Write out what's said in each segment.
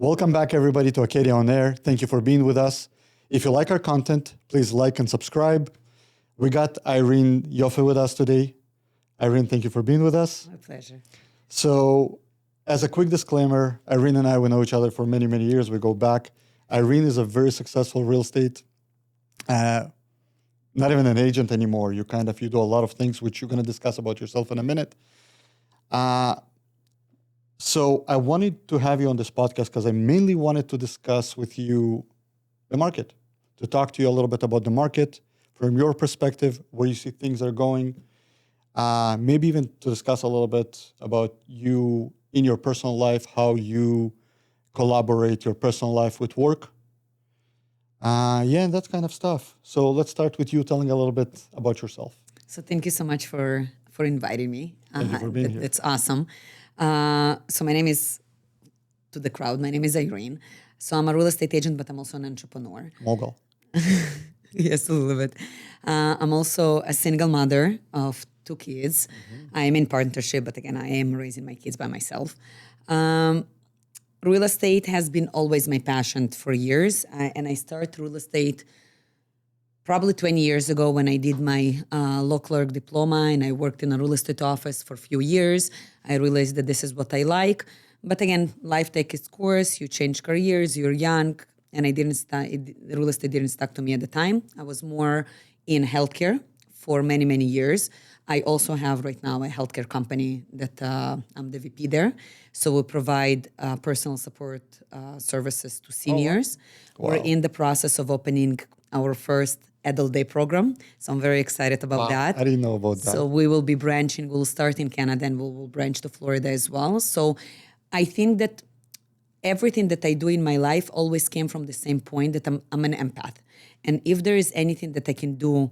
Welcome back, everybody, to Acadia On Air. Thank you for being with us. If you like our content, please like and subscribe. We got Irene Yoffe with us today. Irene, thank you for being with us. My pleasure. So, as a quick disclaimer, Irene and I, we know each other for many, many years. We go back. Irene is a very successful real estate, not even an agent anymore. You do a lot of things, which you're going to discuss about yourself in a minute. So I wanted to have you on this podcast because I mainly wanted to discuss with you the market, to talk to you a little bit about the market from your perspective, where you see things are going, maybe even to discuss a little bit about you in your personal life, how you collaborate your personal life with work. And that kind of stuff. So let's start with you telling a little bit about yourself. So thank you so much for inviting me. Thank you for being here. That's awesome. So my name is, to the crowd, my name is Irene. So I'm a real estate agent, but I'm also an entrepreneur. Mogul. Yes, a little bit. I'm also a single mother of 2 kids. I am in partnership, but again, I am raising my kids by myself. Real estate has been always my passion for years. And I started real estate probably 20 years ago when I did my law clerk diploma and I worked in a real estate office for a few years. I realized that this is what I like. But again, life takes its course. You change careers, you're young. And real estate didn't stick to me at the time. I was more in healthcare for many, many years. I also have right now a healthcare company that I'm the VP there. So we provide personal support services to seniors. Wow. We're in the process of opening our first adult day program. So I'm very excited about that. I didn't know about that. So we will be branching. We'll start in Canada and we'll branch to Florida as well. So I think that everything that I do in my life always came from the same point that I'm an empath. And if there is anything that I can do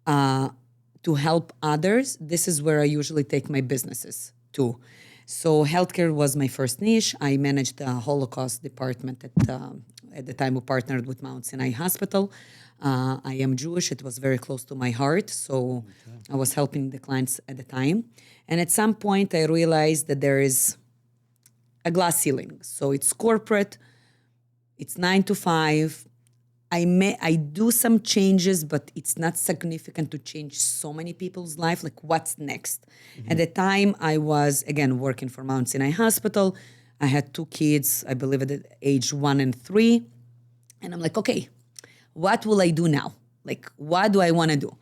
to help others, this is where I usually take my businesses to. So healthcare was my first niche. I managed the Holocaust department at the time we partnered with Mount Sinai Hospital. I am Jewish. It was very close to my heart. So I was helping the clients at the time. And at some point, I realized that there is a glass ceiling. So it's corporate. It's 9 to 5. I do some changes, but it's not significant to change so many people's life. Like, what's next? At the time, I was, again, working for Mount Sinai Hospital. I had 2 kids, I believe at age 1 and 3. And I'm like, okay, what will I do now? Like, what do I want to do?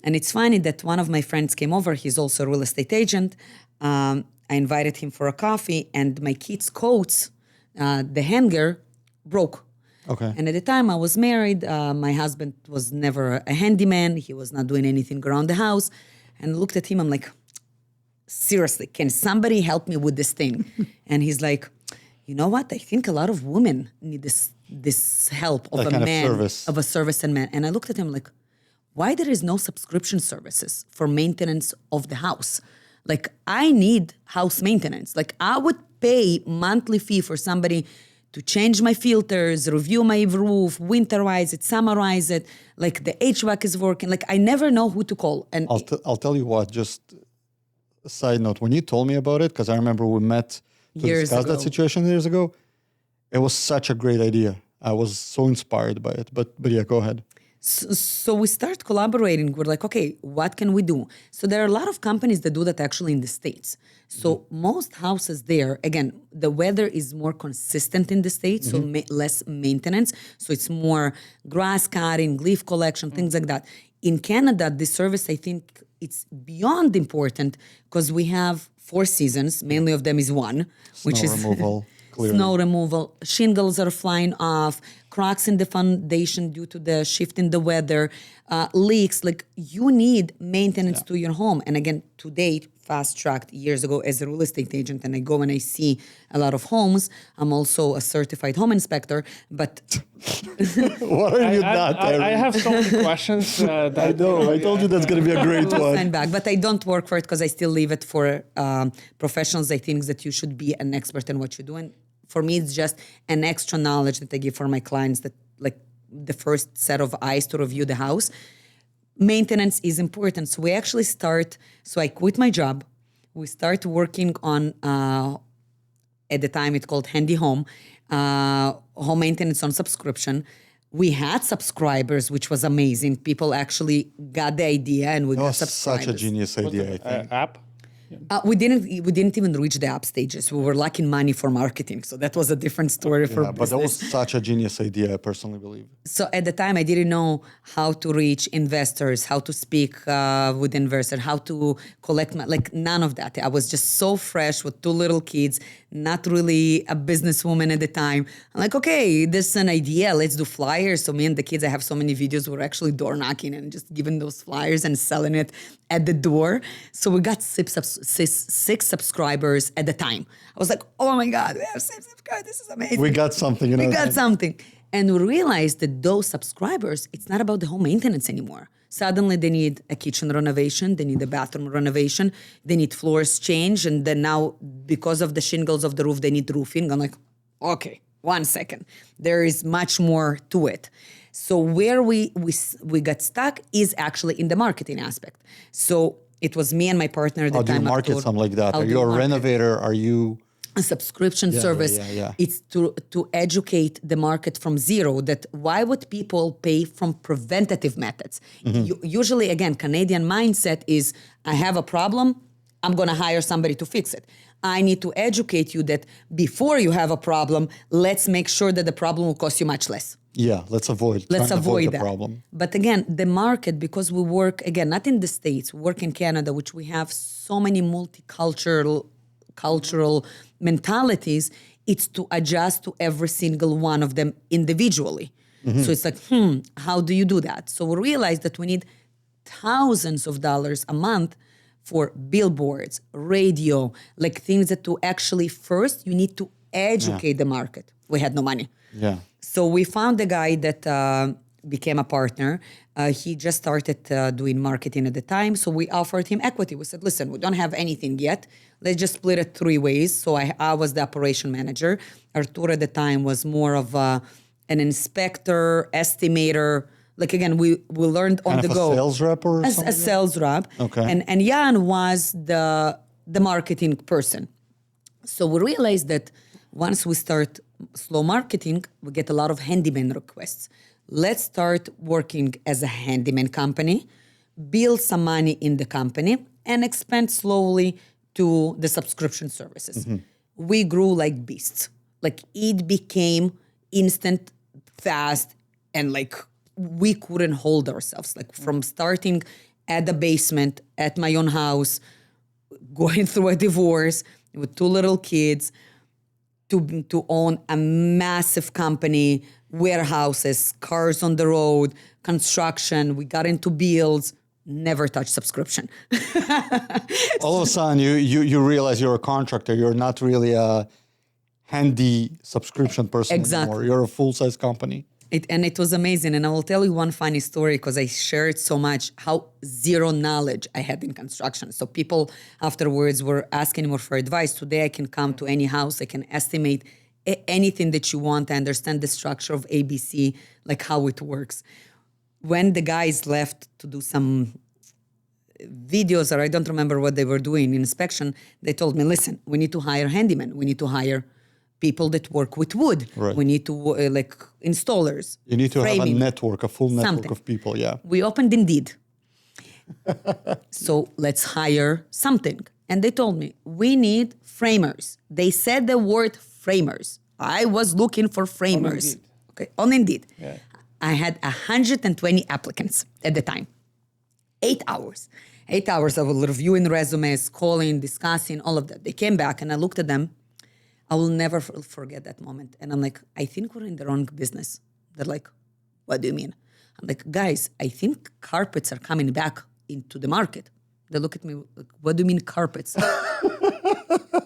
And it's funny that one of my friends came over. He's also a real estate agent. I invited him for a coffee, and my kids' coats, the hanger, broke. Okay. And at the time I was married, my husband was never a handyman. He was not doing anything around the house. And I looked at him, I'm like, seriously, can somebody help me with this thing? And he's like, you know what? I think a lot of women need this help of That a kind of man, service. of a service and man. And I looked at him like, why there is no subscription services for maintenance of the house? Like, I need house maintenance. Like, I would pay monthly fee for somebody to change my filters, review my roof, winterize it, summarize it. Like, the HVAC is working. Like, I never know who to call. And I'll tell you what, just a side note, when you told me about it, because I remember we met to Years discuss ago. that situation years ago, it was such a great idea. I was so inspired by it. But yeah, go ahead. So we start collaborating. We're like, okay, what can we do? So there are a lot of companies that do that actually in the States. So most houses there, again, the weather is more consistent in the States, so less maintenance. So it's more grass cutting, leaf collection, things like that. In Canada, this service, I think it's beyond important because we have 4 seasons. Mainly of them is one, which Snow is removal, clearly. snow removal. Shingles are flying off, cracks in the foundation due to the shift in the weather, leaks. Like, you need maintenance to your home. And again, to date, fast-tracked years ago as a real estate agent, and I go and I see a lot of homes. I'm also a certified home inspector, but What are you not? I have so many questions. I know. I told you that's going to be a great one. sign back. But I don't work for it because I still leave it for professionals. I think that you should be an expert in what you do. And for me, it's just an extra knowledge that I give for my clients, that like the first set of eyes to review the house. Maintenance is important. So we actually so I quit my job. We start working on At the time, it called Handy Home, home maintenance on subscription. We had subscribers, which was amazing. People actually got the idea, and we That got was subscribers. such a genius idea, I think. App? We didn't even reach the app stages. We were lacking money for marketing, so that was a different story for Yeah, but that was business. such a genius idea, I personally believe. So at the time, I didn't know how to reach investors, how to speak with investors, how to collect none of that. I was just so fresh with 2 little kids, not really a businesswoman at the time. I'm like, okay, this is an idea. Let's do flyers. So me and the kids, I have so many videos. We're actually door knocking and just giving those flyers and selling it at the door. So we got 6 subscribers at the time. I was like, oh my God, we have 6 subscribers. This is amazing. We got something, you know. We got something. And we realized that those subscribers, it's not about the home maintenance anymore. Suddenly they need a kitchen renovation, they need a bathroom renovation, they need floors changed, and then now because of the shingles of the roof, they need roofing. I'm like, okay, 1 second. There is much more to it. So where we got stuck is actually in the marketing aspect. So it was me and my partner at the How do you time. market Artur. something like that? How Are do you a market? renovator? Are you... A subscription service. yeah. It's to educate the market from zero. That why would people pay from preventative methods? Usually, again, Canadian mindset is I have a problem, I'm going to hire somebody to fix it. I need to educate you that before you have a problem, let's make sure that the problem will cost you much less. Yeah, let's avoid Avoid the that. problem. But again, the market, because we work, again, not in the States, we work in Canada, which we have so many multicultural mentalities, it's to adjust to every single one of them individually. So it's like, how do you do that? So we realized that we need thousands of dollars a month for billboards, radio, like things that to actually first, you need to educate the market. We had no money. Yeah. So we found a guy that became a partner. He just started doing marketing at the time. So we offered him equity. We said, listen, we don't have anything yet. Let's just split it 3 ways. So I was the operation manager. Artur at the time was more of an inspector, estimator. Like, again, we learned on the go. A sales rep or As something? a sales rep. Okay. And Jan was the marketing person. So we realized that once we start slow marketing, we get a lot of handyman requests. Let's start working as a handyman company, build some money in the company, and expand slowly to the subscription services. We grew like beasts. Like it became instant, fast, and like we couldn't hold ourselves. Like from starting at the basement at my own house, going through a divorce with 2 little kids, to own a massive company, warehouses, cars on the road, construction. We got into bills, never touched subscription. All of a sudden, you realize you're a contractor. You're not really a handy subscription person anymore. You're a full-size company. It was amazing. And I will tell you one funny story because I shared so much how zero knowledge I had in construction. So people afterwards were asking me for advice. Today I can come to any house. I can estimate anything that you want. I understand the structure of ABC, like how it works. When the guys left to do some videos, or I don't remember what they were doing, inspection, they told me, listen, we need to hire handymen. We need to hire people that work with wood. Right. We need to like installers. You need to have a framing. network, a full network Something. of people, yeah. We opened Indeed. So let's hire something. And they told me, we need framers. They said the word framers. I was looking for framers. Indeed. Okay, on Indeed. Yeah. I had 120 applicants at the time. 8 hours. 8 hours of reviewing resumes, calling, discussing, all of that. They came back and I looked at them. I will never forget that moment. And I'm like, I think we're in the wrong business. They're like, what do you mean? I'm like, guys, I think carpets are coming back into the market. They look at me like, what do you mean carpets?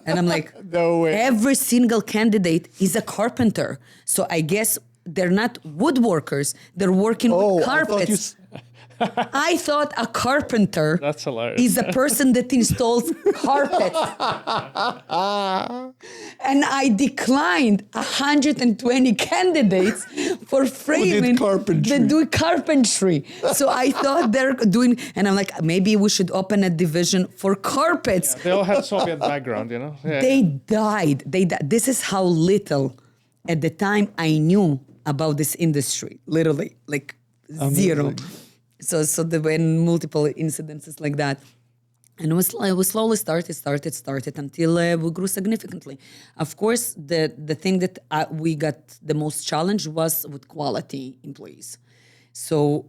And I'm like, No way. every single candidate is a carpenter. So I guess they're not woodworkers. They're working with carpets. I thought a carpenter That's hilarious. is a person that installs carpet. And I declined 120 candidates for framing carpentry. that do carpentry. So I thought they're doing, and I'm like, maybe we should open a division for carpets. They all had Soviet background, you know? Yeah. They died. This is how little at the time I knew about this industry. Literally, like zero. So when multiple incidences like that. And we slowly started until we grew significantly. Of course, the thing that we got the most challenge was with quality employees. So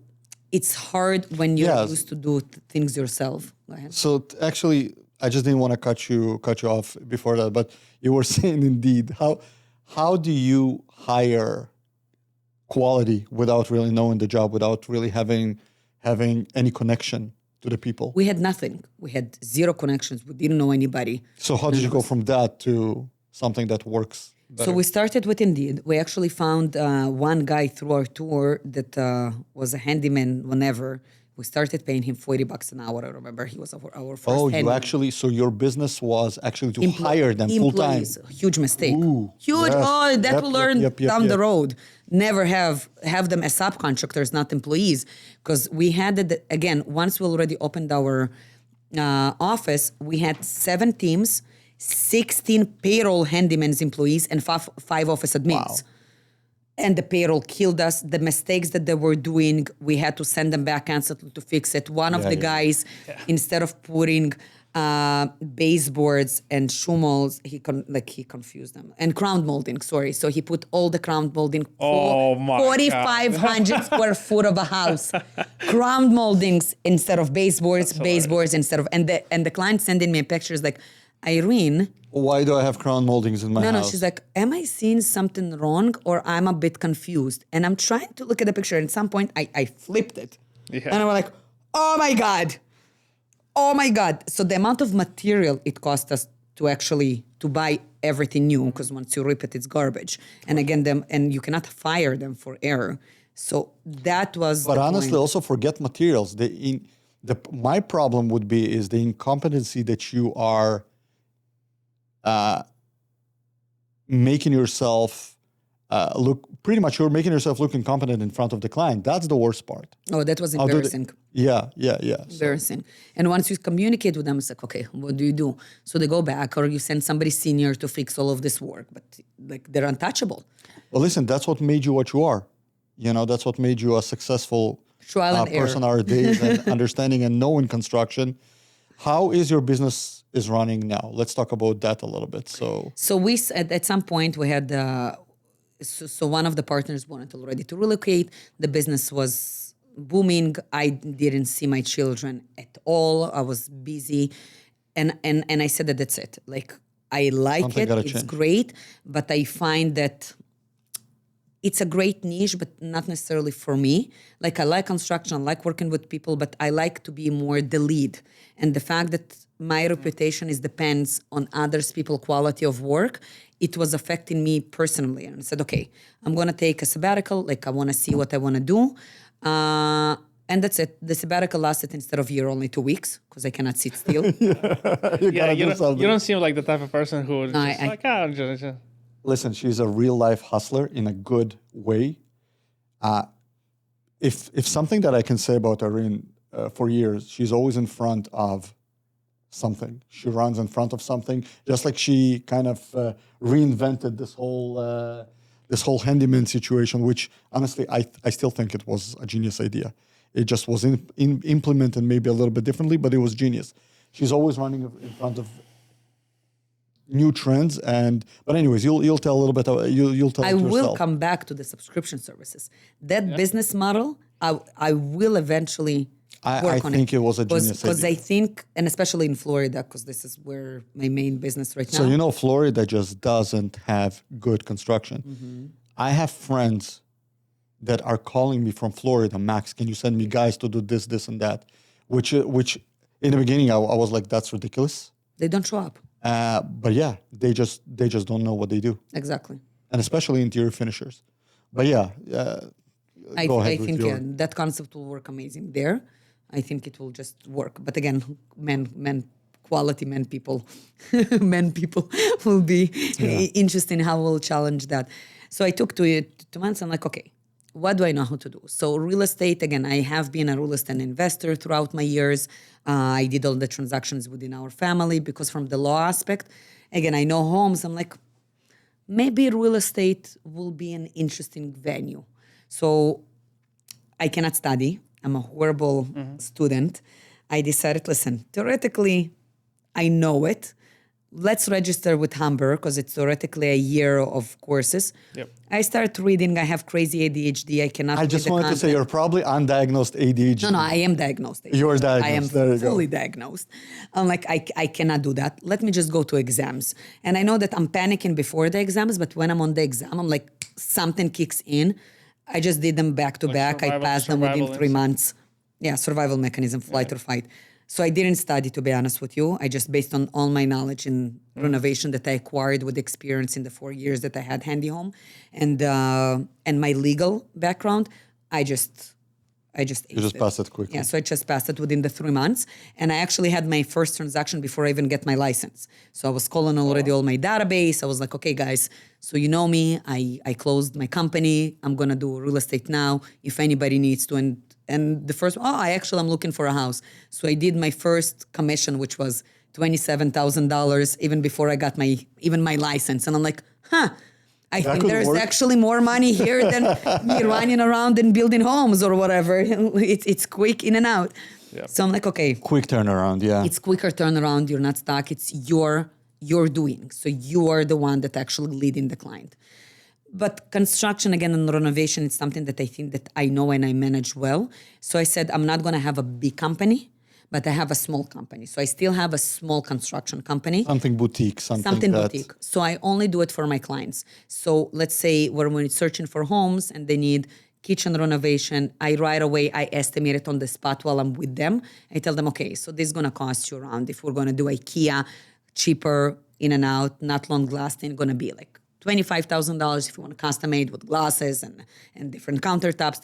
it's hard when you're used to do things yourself. Go ahead. So actually, I just didn't want to cut you off before that, but you were saying indeed, how do you hire quality without really knowing the job, without really having any connection to the people? We had nothing. We had zero connections. We didn't know anybody. So how did you go from that to something that works better? So we started with Indeed. We actually found one guy through our tour that was a handyman whenever. We started paying him $40 an hour. I remember he was our first handyman. So your business was actually to hire them full time. Huge mistake. Ooh, Huge. yes. Oh, that we'll learn down the yep. road. Never have them as subcontractors, not employees. Because we had, again, once we already opened our office, we had 7 teams, 16 payroll handyman's employees, and 5 office admins. Wow. And the payroll killed us. The mistakes that they were doing, we had to send them back constantly to fix it. One of the guys, instead of putting baseboards and shumols, he confused them. And ground molding, sorry. So he put all the ground molding, Oh my 4,500 square foot of a house. Ground moldings instead of baseboards instead of, and the client sending me pictures like, Irene, why do I have crown moldings in my house? No, she's like, am I seeing something wrong or I'm a bit confused? And I'm trying to look at the picture. And at some point, I flipped it. Yeah. And I'm like, oh my God. So the amount of material it cost us to buy everything new, because once you rip it, it's garbage. And again, and you cannot fire them for error. So that was But the honestly, point. also forget materials. My problem would be is the incompetency that you are making yourself you're making yourself look incompetent in front of the client. That's the worst part. Oh, that was embarrassing. Yeah. Embarrassing. And once you communicate with them, it's like, okay, what do you do? So they go back, or you send somebody senior to fix all of this work, but like they're untouchable. Well, listen, that's what made you what you are. You know, that's what made you a successful Trial and person error. nowadays and understanding and knowing construction. How is your business is running now? Let's talk about that a little bit. So we at some point we had so one of the partners wanted already to relocate. The business was booming. I didn't see my children at all. I was busy, and I said that's it. Like I like Something it. gotta It's change. great, but I find that it's a great niche, but not necessarily for me. Like I like construction, I like working with people, but I like to be more the lead. And the fact that my reputation depends on others' people quality of work, it was affecting me personally. And I said, okay, I'm gonna take a sabbatical. Like I wanna see what I wanna do. And that's it. The sabbatical lasted instead of year only 2 weeks because I cannot sit still. You don't seem like the type of person who would just listen, she's a real life hustler in a good way. If something that I can say about Irene for years, she's always in front of something. She runs in front of something, just like she kind of reinvented this whole handyman situation, which honestly I still think it was a genius idea. It just was implemented maybe a little bit differently, but it was genius. She's always running in front of new trends, but anyways, you'll tell a little bit. You'll tell. I it will yourself. come back to the subscription services. That business model, I will eventually work on it. I think it was a genius Because idea. I think, and especially in Florida, because this is where my main business right now. So you know, Florida just doesn't have good construction. Mm-hmm. I have friends that are calling me from Florida. Max, can you send me guys to do this, this, and that? Which in the beginning I was like, that's ridiculous. They don't show up. But yeah, they just don't know what they do, Exactly. and especially interior finishers. But yeah, I think your... that concept will work amazing there. I think it will just work. But again, quality men people will be interesting how we'll challenge that. So I took 2 months. I'm like, okay, what do I know how to do? So real estate, again, I have been a real estate investor throughout my years. I did all the transactions within our family because from the law aspect, again, I know homes. I'm like, maybe real estate will be an interesting venue. So I cannot study. I'm a horrible student. I decided, listen, theoretically, I know it. Let's register with Hamburg because it's theoretically a year of courses. Yep. I start reading. I have crazy ADHD. I cannot I read just the wanted to say you're probably undiagnosed ADHD. No, I am diagnosed. You're diagnosed. I am fully diagnosed. I'm like, I cannot do that. Let me just go to exams. And I know that I'm panicking before the exams, but when I'm on the exam, I'm like, something kicks in. I just did them back to back. I passed them within 3 months. Yeah, survival mechanism, flight or fight. So I didn't study, to be honest with you. I just based on all my knowledge in renovation that I acquired with experience in the 4 years that I had handy home and my legal background, I just You just passed it quickly. Yeah, so I just passed it within the 3 months. And I actually had my first transaction before I even get my license. So I was calling already all my database. I was like, okay, guys, so you know me. I closed my company. I'm going to do real estate now if anybody needs to. And the first, I'm looking for a house. So I did my first commission, which was $27,000 even before I got my license. And I'm like, I think there's actually more money here than me running around and building homes or whatever. It's quick in and out. Yep. So I'm like, okay. Quick turnaround, yeah. It's quicker turnaround. You're not stuck. It's your doing. So you are the one that actually leading the client. But construction, again, and renovation, it's something that I think that I know and I manage well. So I said, I'm not going to have a big company, but I have a small company. So I still have a small construction company. Something boutique. Something boutique. So I only do it for my clients. So let's say when we're searching for homes and they need kitchen renovation, I right away, I estimate it on the spot while I'm with them. I tell them, okay, so this is going to cost you around, if we're going to do IKEA, cheaper, in and out, not long lasting, going to be like $25,000 if you want to custom made with glasses and different countertops,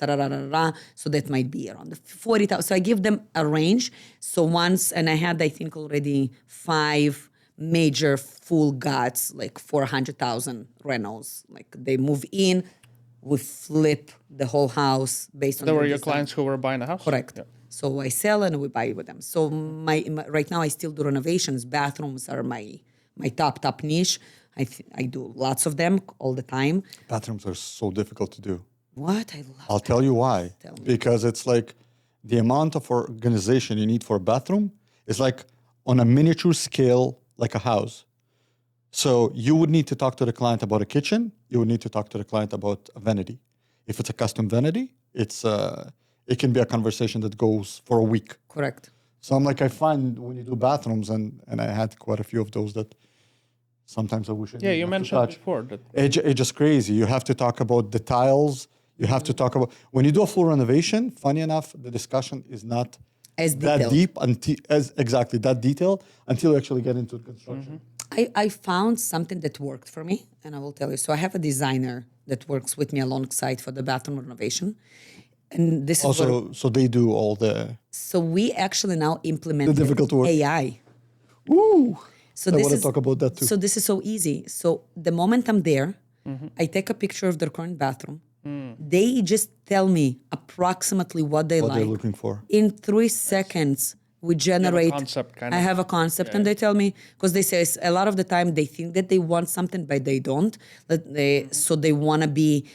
so that might be around the $40,000. So I give them a range. So once, and I had, I think, already 5 major full guts, like 400,000 renos. Like they move in, we flip the whole house based on. There were your clients who were buying a house? Correct. Yeah. So I sell and we buy with them. So my right now I still do renovations. Bathrooms are my top niche. I do lots of them all the time. Bathrooms are so difficult to do. What? I love I'll tell you why. Tell me. Because it's like the amount of organization you need for a bathroom is like on a miniature scale, like a house. So you would need to talk to the client about a kitchen. You would need to talk to the client about a vanity. If it's a custom vanity, it can be a conversation that goes for a week. Correct. So I'm like, I find when you do bathrooms, and I had quite a few of those that sometimes I wish I you mentioned before that it's just crazy. You have to talk about the tiles. You have to talk about when you do a full renovation. Funny enough, the discussion is not as that deep that detailed until you actually get into construction. I found something that worked for me, and I will tell you. So I have a designer that works with me alongside for the bathroom renovation, and this also so they do all the. So we actually now implement the difficult work. AI. Ooh. So I want to talk about that too. So this is so easy. So the moment I'm there, I take a picture of their current bathroom. They just tell me approximately what they like. What they're looking for. In 3 seconds, we generate. I have a concept, and they tell me, because they say a lot of the time they think that they want something, but they don't. So they want to be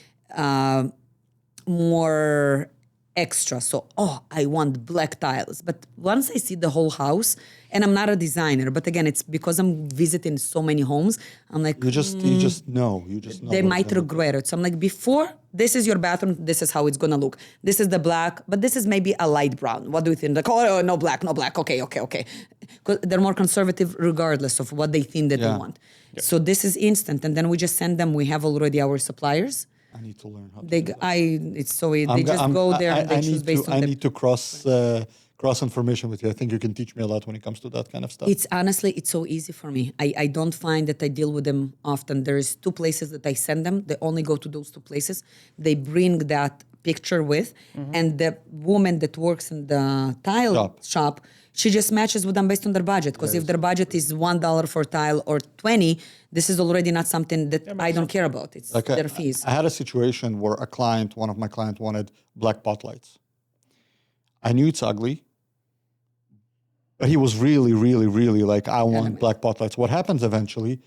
more extra. So, I want black tiles. But once I see the whole house, and I'm not a designer, but again, it's because I'm visiting so many homes, I'm like, you just know. They might regret it. So I'm like, before, this is your bathroom, this is how it's gonna look. This is the black, but this is maybe a light brown. What do you think? Like, no black. Okay. Because they're more conservative regardless of what they think that they want. Yeah. So this is instant. And then we just send them, we have already our suppliers. I need to learn how to do that. It's so easy. They just go there and they choose based on I need to cross information with you. I think you can teach me a lot when it comes to that kind of stuff. It's so easy for me. I don't find that I deal with them often. There's 2 places that I send them. They only go to those 2 places. They bring that picture with, and the woman that works in the tile shop, she just matches with them based on their budget. Because if their budget is $1 for tile or 20, this is already not something that I don't care about. It's like their fees. I had a situation where one of my clients wanted black pot lights. I knew it's ugly, but he was really, really, really like, I want black pot lights. What happens eventually,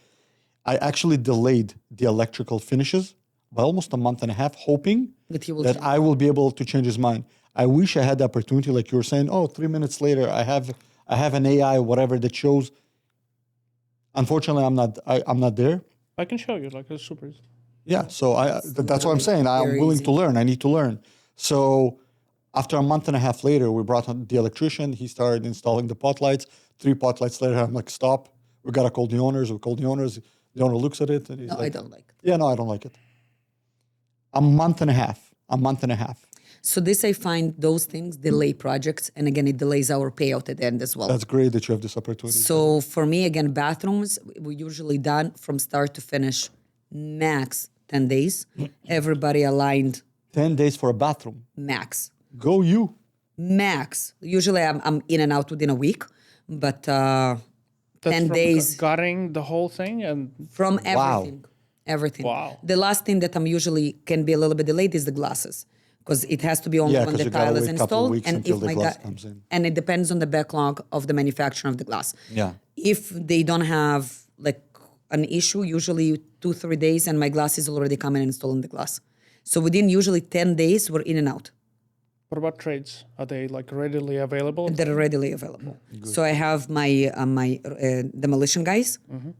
I actually delayed the electrical finishes by almost a month and a half, hoping that I will be able to change his mind. I wish I had the opportunity, like you were saying, 3 minutes later, I have an AI, whatever, that shows. Unfortunately, I'm not there. I can show you, like, it's super easy. Yeah, so that's what I'm saying. I'm willing to learn. I need to learn. So after a month and a half later, we brought on the electrician. He started installing the pot lights. 3 pot lights later, I'm like, stop. We got to call the owners. We call the owners. The owner looks at it and he's I don't like it. Yeah, no, I don't like it. A month and a half. So this, I find those things delay projects. And again, it delays our payout at the end as well. That's great that you have this opportunity. So for me, again, bathrooms, we usually done from start to finish, max 10 days. Everybody aligned. 10 days for a bathroom. Max. Go you. Max. Usually I'm in and out within a week, but 10 days. Gutting the whole thing and from everything. Wow. Everything. Wow. The last thing that I'm usually can be a little bit delayed is the glasses, because it has to be only when the tile is installed, and if my comes in. And it depends on the backlog of the manufacturer of the glass. Yeah. If they don't have like an issue, usually 2-3 days, and my glass is already coming and installing the glass. So within usually 10 days, we're in and out. What about trades? Are they like readily available? They're readily available. So I have my demolition guys.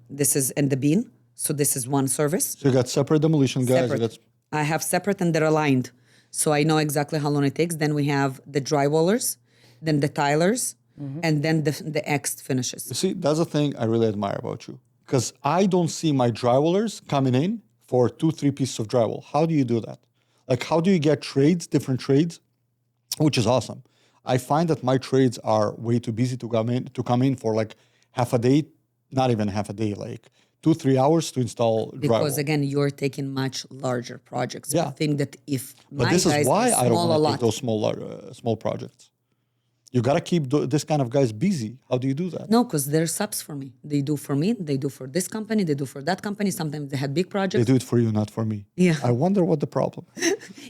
This is and the bean. So this is one service. So you got separate demolition guys. Separate. I have separate and they're aligned. So I know exactly how long it takes. Then we have the drywallers, then the tilers, and then the X finishes. You see, that's the thing I really admire about you. Because I don't see my drywallers coming in for 2-3 pieces of drywall. How do you do that? Like, how do you get different trades, which is awesome. I find that my trades are way too busy to come in for like half a day, not even half a day, like 2-3 hours to install drywall. Because again, you're taking much larger projects. Yeah. I think that if But my this guys is why are I don't small a want to lot, take those small projects. You got to keep this kind of guys busy. How do you do that? no, because they're subs for me. They do for me. They do for this company. They do for that company. Sometimes they have big They projects. do it for you, not for me. Yeah. I wonder what the problem.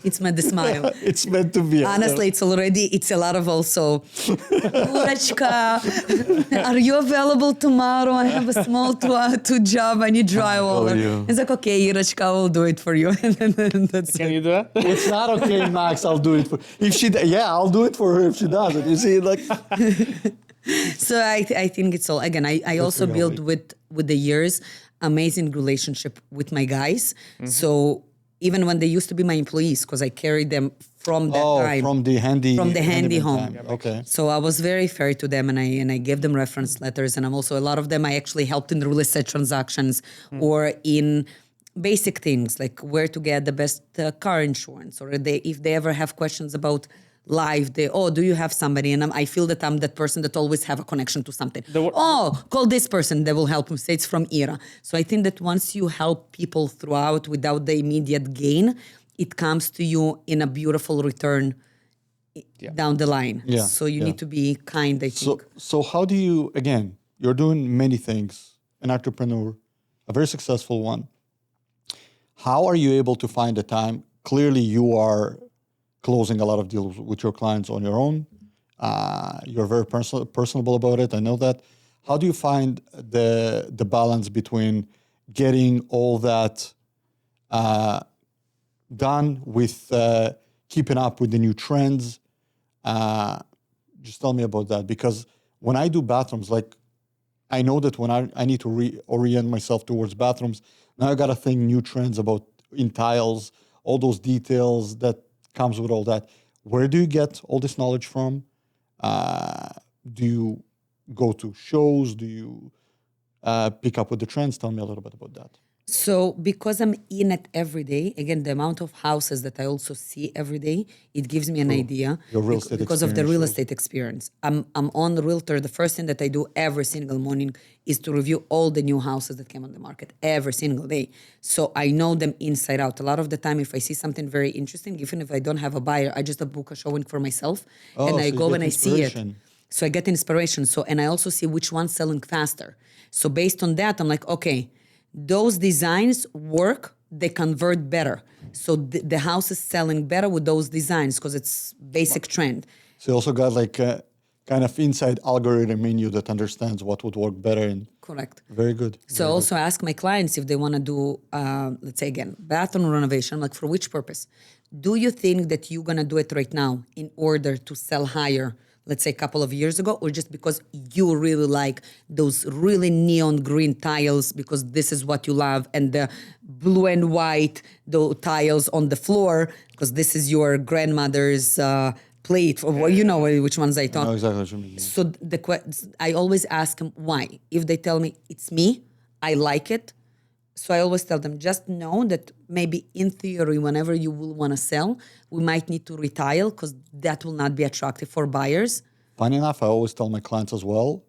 It's meant the smile. It's meant to be. Honestly, it's a lot of also, Urachka, are you available tomorrow? I have a small to job. I need drywall. It's like, okay, Urachka, I will do it for you. Can you do that? It's not okay, Max. I'll do it for. I'll do it for her if she does it. You see, like. So I think it's all, again, I also build with the years amazing relationship with my guys. So even when they used to be my employees, because I carried them from that time. From the handy home. Time. Okay. So I was very fair to them, and I gave them reference letters, and I'm also, a lot of them I actually helped in real estate transactions or in basic things like where to get the best car insurance, or if they ever have questions about life, do you have somebody? And I feel that I'm that person that always have a connection to something. Call this person, they will help me. Say it's from IRA. So I think that once you help people throughout without the immediate gain, it comes to you in a beautiful return down the line. Yeah. So you need to be kind, I think. So how do you, again, you're doing many things, an entrepreneur, a very successful one. How are you able to find the time? Clearly you are closing a lot of deals with your clients on your own. You're very personable about it. I know that. How do you find the balance between getting all that done with keeping up with the new trends? Just tell me about that. Because when I do bathrooms, like I know that when I need to reorient myself towards bathrooms, now I got to think new trends in tiles, all those details that comes with all that. Where do you get all this knowledge from? Do you go to shows? Do you pick up with the trends? Tell me a little bit about that. So because I'm in it every day, again, the amount of houses that I also see every day, it gives me an idea. Your real estate because of the experience real shows. estate experience. I'm on the realtor. The first thing that I do every single morning is to review all the new houses that came on the market every single day. So I know them inside out. A lot of the time, if I see something very interesting, even if I don't have a buyer, I just book a showing for myself and I So you go get and I see it. inspiration. So I get inspiration. So, and I also see which one's selling faster. So based on that, I'm like, okay, those designs work, they convert better. So the house is selling better with those designs because it's basic trend. So you also got like a kind of inside algorithm in you that understands what would work better. And Correct. very good. So I also ask my clients if they want to do, let's say again, bathroom renovation. I'm like, for which purpose? Do you think that you're going to do it right now in order to sell higher, let's say a couple of years ago, or just because you really like those really neon green tiles because this is what you love, and the blue and white the tiles on the floor because this is your grandmother's plate, or you know which ones I talk. I know exactly what you mean. So I always ask them why. If they tell me it's me, I like it. So I always tell them, just know that maybe in theory, whenever you will want to sell, we might need to retile because that will not be attractive for buyers. Funny enough, I always tell my clients as well,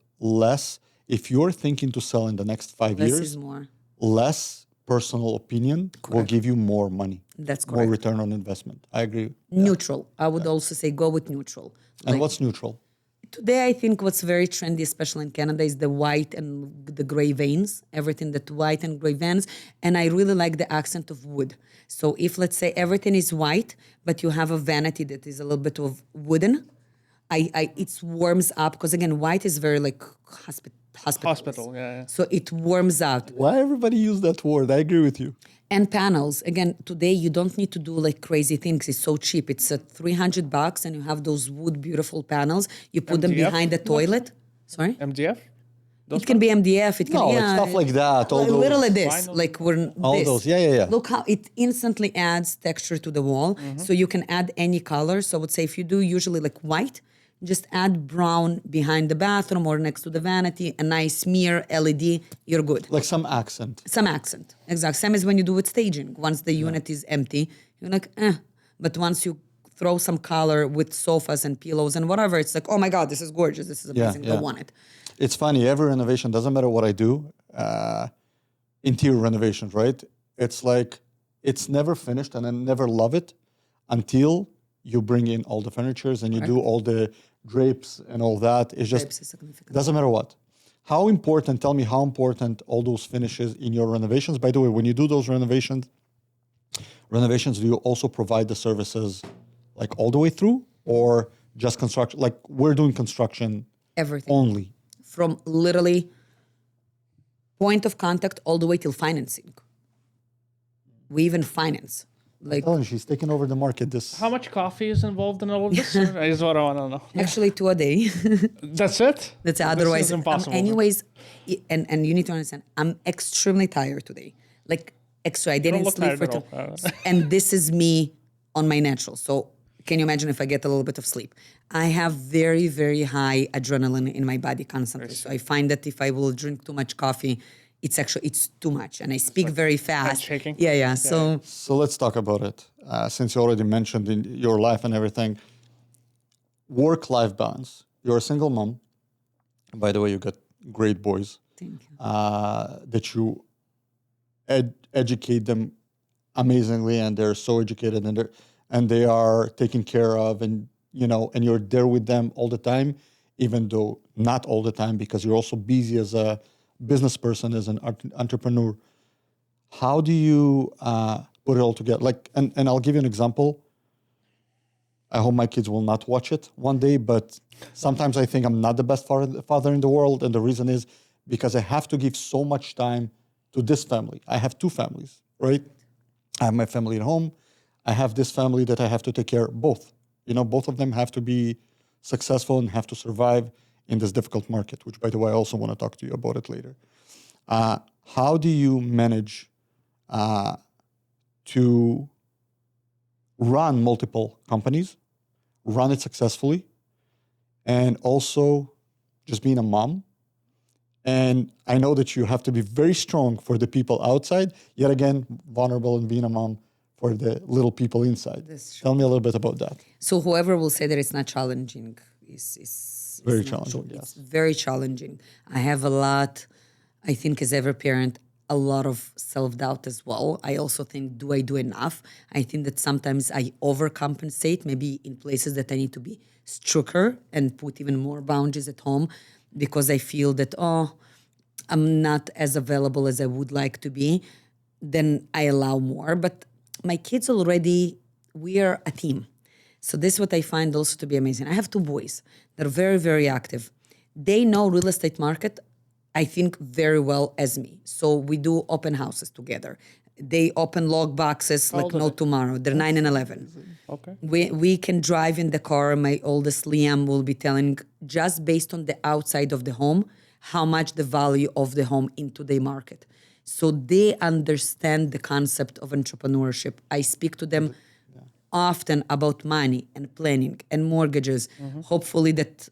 if you're thinking to sell in the next 5 Less years, is more. less personal opinion will give you more money. That's More correct. return on investment. I agree. Neutral. I would also say go with neutral. And what's neutral? Today, I think what's very trendy, especially in Canada, is the white and the gray veins, everything that white and gray veins. And I really like the accent of wood. So if, let's say, everything is white, but you have a vanity that is a little bit of wooden, it warms up. Because again, white is very like hospital. Yeah. So it warms out. Why everybody use that word? I agree with you. And panels, again, today you don't need to do like crazy things. It's so cheap. It's $300 and you have those wood beautiful panels. You put them MDF? behind the toilet. Sorry? MDF? It can be MDF. It can No, be like stuff like that. All those, literally this, like we're all this. those. Yeah. Look how it instantly adds texture to the wall. So you can add any color. So I would say if you do usually like white, just add brown behind the bathroom or next to the vanity, a nice mirror, LED, you're good. Like some accent. Some accent. Exactly. Same as when you do with staging. Once the unit is empty, you're like, But once you throw some color with sofas and pillows and whatever, it's like, oh my God, this is gorgeous. This is amazing. I want it. It's funny. Every renovation, doesn't matter what I do, interior renovations, right? It's like, it's never finished and I never love it until you bring in all the furnitures and you do all the drapes and all that. It's just, Drapes is significant. doesn't matter what. Tell me how important all those finishes in your renovations. By the way, when you do those renovations, do you also provide the services like all the way through or just construction? Like we're doing construction Everything. only. From literally point of contact all the way till financing. We even finance. Like Oh, she's taking over the market. How much coffee is involved in all of this? Is what I want to know. actually 2 a day. That's it? That's otherwise This is impossible. anyways, and you need to understand, I'm extremely tired today. Like extra. I didn't look sleep for tired at all. and this is me on my natural. So can you imagine if I get a little bit of sleep? I have very, very high adrenaline in my body constantly. So I find that if I will drink too much coffee, it's too much. And I speak very fast. shaking? Yeah. So So let's talk about it. Since you already mentioned in your life and everything, work-life balance. You're a single mom. By the way, you got great boys. thank you. That you educate them amazingly, and they're so educated, and they are taken care of, and and you're there with them all the time, even though not all the time because you're also busy as a business person, as an entrepreneur. How do you put it all together? Like, and I'll give you an example. I hope my kids will not watch it one day, but sometimes I think I'm not the best father in the world. And the reason is because I have to give so much time to this family. I have two families, right? I have my family at home. I have this family that I have to take care of both. Both of them have to be successful and have to survive in this difficult market, which, by the way, I also want to talk to you about it later. How do you manage to run multiple companies, run it successfully, and also just being a mom And I know that you have to be very strong for the people outside, yet again, vulnerable and being a mom for the little people inside. Tell me a little bit about that. So whoever will say that it's not challenging is Very not challenging, true. yes. It's very challenging. I have a lot, I think as every parent, a lot of self-doubt as well. I also think, do I do enough? I think that sometimes I overcompensate, maybe in places that I need to be stricter and put even more boundaries at home because I feel that, I'm not as available as I would like to be. Then I allow more. But my kids already, we are a team. So this is what I find also to be amazing. I have 2 boys that are very, very active. They know real estate market, I think, very well as me. So we do open houses together. They open log boxes like no tomorrow. They're 9 and 11. Okay. We can drive in the car. My oldest Liam will be telling, just based on the outside of the home, how much the value of the home in today's market. So they understand the concept of entrepreneurship. I speak to them often about money and planning and mortgages. Hopefully that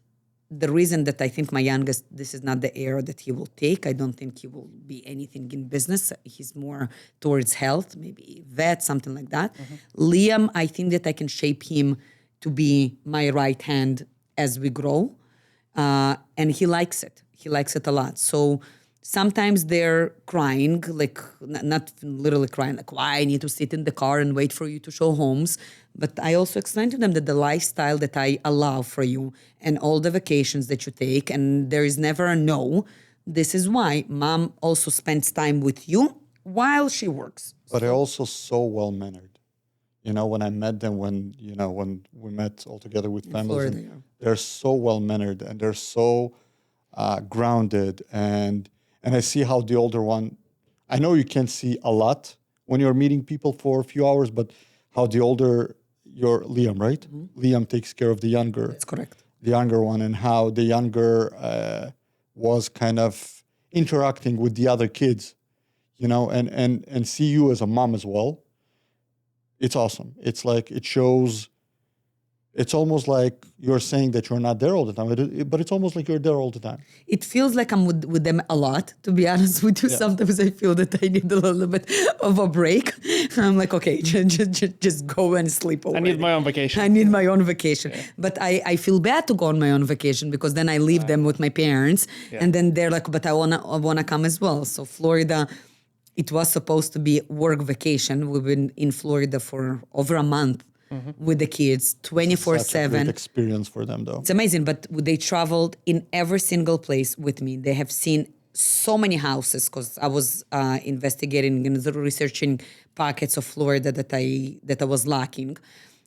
the reason that I think my youngest, this is not the era that he will take. I don't think he will be anything in business. He's more towards health, maybe vet, something like that. Liam, I think that I can shape him to be my right hand as we grow. And he likes it. He likes it a lot. So sometimes they're crying, like not literally crying, like why I need to sit in the car and wait for you to show homes. But I also explain to them that the lifestyle that I allow for you and all the vacations that you take, and there is never a no. This is why mom also spends time with you while she works. But they're also so well-mannered. You know, when I met them, when we met all together with families, Florida, they're so well-mannered and they're so grounded. And I see how the older one, I know you can't see a lot when you're meeting people for a few hours, but how the older, your Liam, right? Liam takes care of the younger. That's correct. The younger one, and how the younger was kind of interacting with the other kids, and see you as a mom as well. It's awesome. It's like, it shows, it's almost like you're saying that you're not there all the time, but it's almost like you're there all the time. It feels like I'm with them a lot, to be honest with you. Yeah. Sometimes I feel that I need a little bit of a break. I'm like, okay, just go and sleep already. I need my own vacation. I need my own vacation. Yeah. But I feel bad to go on my own vacation because then I leave them with my parents. Yeah. And then they're like, but I wanna come as well. So Florida, it was supposed to be work vacation. We've been in Florida for over a month. With the kids 24/7. Such a great experience for them, though. It's amazing, but they traveled in every single place with me. They have seen so many houses because I was investigating and researching pockets of Florida that I was lacking.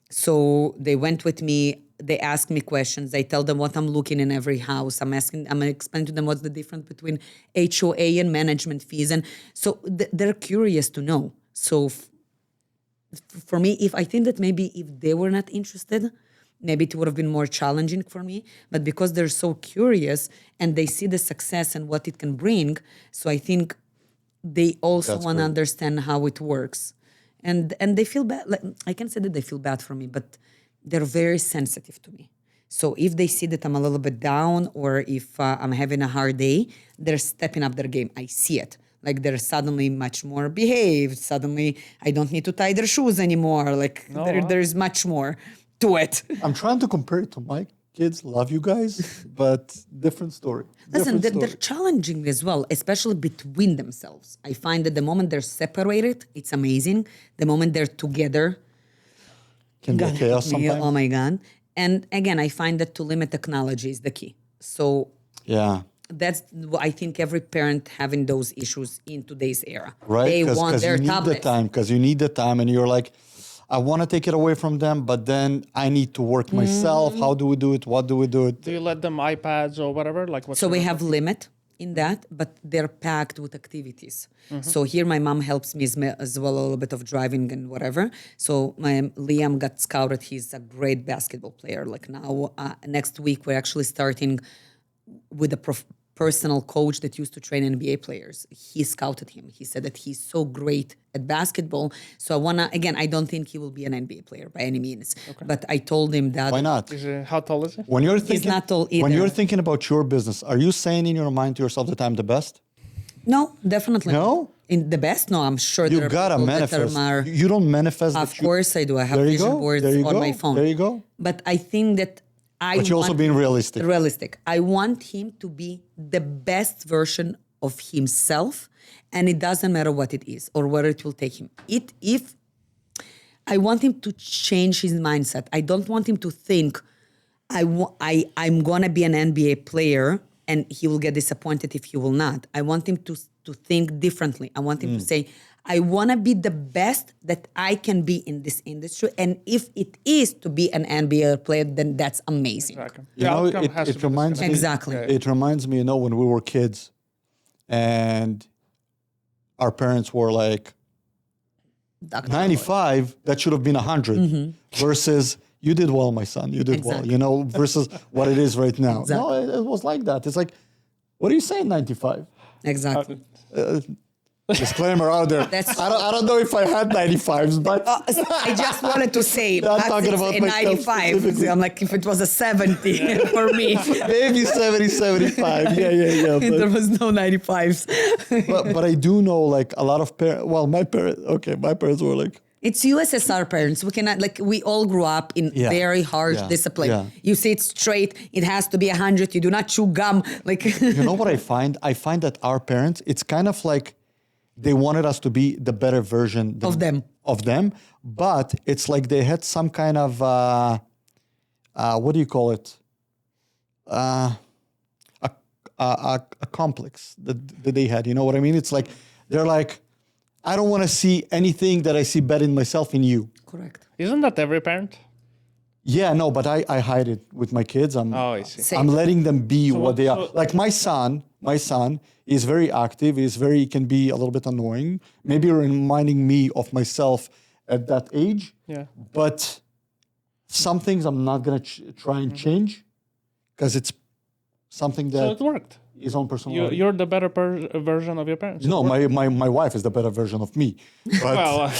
So they went with me. They ask me questions. I tell them what I'm looking in every house. I'm explaining to them what's the difference between HOA and management fees, and so they're curious to know. So. For me, if I think that maybe if they were not interested, maybe it would have been more challenging for me. But because they're so curious and they see the success and what it can bring, so I think they also want to understand how it works. And they feel bad. Like, I can't say that they feel bad for me, but they're very sensitive to me. So if they see that I'm a little bit down or if I'm having a hard day, they're stepping up their game. I see it. Like they're suddenly much more behaved. Suddenly I don't need to tie their shoes anymore. Like there's much more to it. I'm trying to compare it to my kids. Love you guys, but different story. Listen, they're challenging as well, especially between themselves. I find that the moment they're separated, it's amazing. The moment they're together, can be chaos sometimes. Oh my God. And again, I find that to limit technology is the key. So yeah. That's, I think, every parent having those issues in today's era. Right, they want their tablet. Because you need the time, and you're like, I want to take it away from them, but then I need to work myself. How do we do it? What do we do it? Do you let them iPads or whatever? So we have limit in that, but they're packed with activities. So here my mom helps me as well, a little bit of driving and whatever. So my Liam got scouted. He's a great basketball player. Like now, next week, we're actually starting with a personal coach that used to train NBA players. He scouted him. He said that he's so great at basketball. So again, I don't think he will be an NBA player by any means. Okay. But I told him that. Why not? How tall is he? He's not tall either. When you're thinking about your business, are you saying in your mind to yourself that I'm the best? No, definitely no? not. In the best? No, I'm sure you gotta manifest. You don't manifest. Of course I do. I have vision boards on my phone. There you go. But I think that but you're also being realistic. Realistic. I want him to be the best version of himself, and it doesn't matter what it is or where it will take him. If I want him to change his mindset. I don't want him to think I'm gonna be an NBA player and he will get disappointed if he will not. I want him to think differently. I want him to say, I want to be the best that I can be in this industry. And if it is to be an NBA player, then that's amazing. Exactly. It reminds me. Exactly. It reminds me, when we were kids and our parents were like, 95, that should have been 100 versus you did well, my son. You did well, versus what it is right now. Exactly. No, it was like that. It's like, what are you saying, 95? Exactly. Disclaimer out there. I don't know if I had 95s, but I just wanted to say not talking about a 95. I'm like, if it was a 70 for me. Maybe 70, 75. Yeah. There was no 95s. but I do know like a lot of parents. Well, my parents were like, it's USSR parents. We cannot, we all grew up in very harsh discipline. Yeah. You sit straight. It has to be 100. You do not chew gum. You know what I find? I find that our parents, it's kind of like they wanted us to be the better version of them. But it's like they had some kind of, what do you call it? A complex that they had. You know what I mean? It's like, they're like, I don't want to see anything that I see better in myself in you. Correct. Isn't that every parent? Yeah, no, but I hide it with my kids. I see. I'm letting them be what they are. Like my son is very active. He can be a little bit annoying. Maybe reminding me of myself at that age. Yeah. But some things I'm not going to try and change because it's something that So it worked. His own personality. You're the better version of your parents. No, my wife is the better version of me. But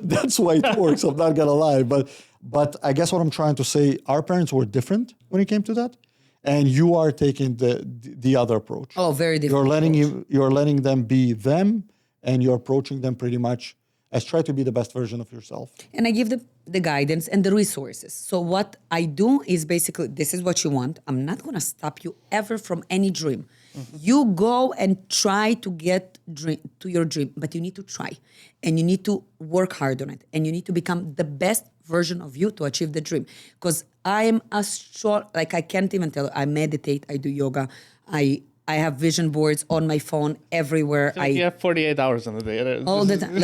that's why it works. I'm not gonna lie. But I guess what I'm trying to say, our parents were different when it came to that, and you are taking the other approach. Oh, very different. You're letting them be them, and you're approaching them pretty much as try to be the best version of yourself. And I give the guidance and the resources. So what I do is basically, this is what you want. I'm not going to stop you ever from any dream. Mm-hmm. You go and try to get to your dream, but you need to try. And you need to work hard on it. And you need to become the best version of you to achieve the dream. Because I am I can't even tell you, I meditate, I do yoga, I have vision boards on my phone everywhere. You have 48 hours in the day. All the time.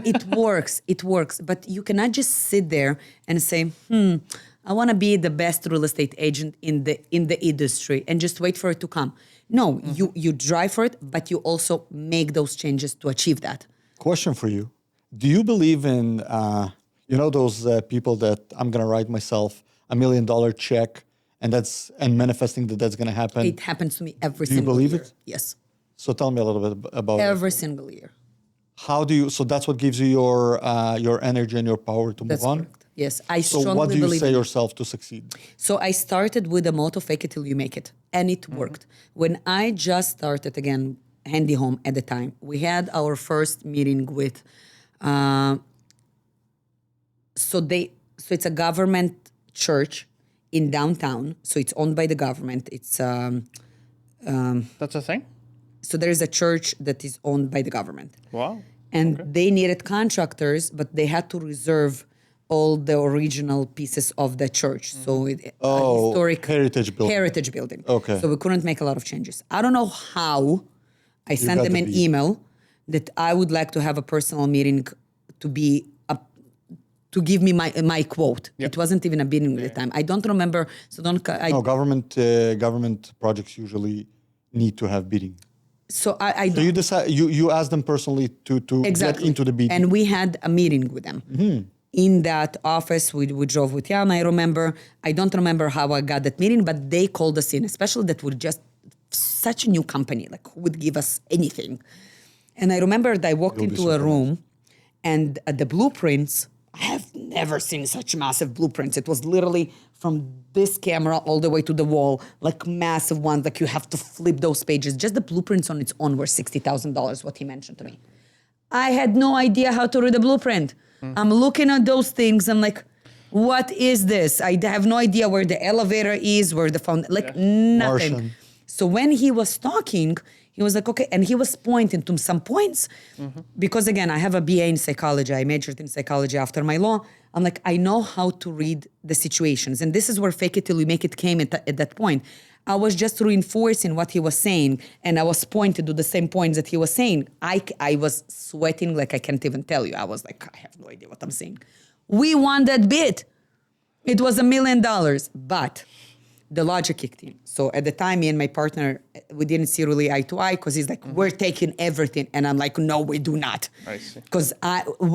It works. But you cannot just sit there and say, I want to be the best real estate agent in the industry and just wait for it to come. No, you drive for it, but you also make those changes to achieve that. Question for you. Do you believe in, those people that I'm going to write myself $1 million check and manifesting that's going to happen? It happens to me every single year. Do you believe it? Yes. So tell me a little bit about it. Every single year. How do you? So that's what gives you your energy and your power to move on. Correct. Yes, I strongly believe. So what do you say yourself to succeed? So I started with the motto: "Fake it till you make it," and it worked. When I just started again, Handy Home at the time, we had our first meeting with. So it's a government church in downtown. So it's owned by the government. It's that's a thing. So there is a church that is owned by the government. Wow. And they needed contractors, but they had to reserve all the original pieces of the church. So historic heritage building. Okay. So we couldn't make a lot of changes. I don't know how. I sent them an email that I would like to have a personal meeting to give me my quote. Yep. It wasn't even a meeting at the time. I don't remember. So government projects usually need to have bidding. So So you decide you ask them personally to get into the bidding. And we had a meeting with them. Mm-hmm. In that office, we drove with Jan. I don't remember how I got that meeting, but they called us in, especially that were just such a new company, like who would give us anything? And I remember that I walked into a room and the blueprints, I have never seen such massive blueprints. It was literally from this camera all the way to the wall, like massive ones, like you have to flip those pages. Just the blueprints on its own were $60,000, what he mentioned to me. I had no idea how to read a blueprint. I'm looking at those things, I'm like, what is this? I have no idea where the elevator is, where the nothing. Martian. So when he was talking, he was like, okay, and he was pointing to some points. Because again, I have a BA in psychology. I majored in psychology after my law. I'm like, I know how to read the situations. And this is where fake it till you make it came at that point. I was just reinforcing what he was saying, and I was pointing to the same points that he was saying. I was sweating like I can't even tell you. I was like, I have no idea what I'm saying. We won that bid. It was $1 million, but the logic kicked in. So at the time, me and my partner, we didn't see really eye to eye because he's like, we're taking everything. And I'm like, no, we do not. I see. Because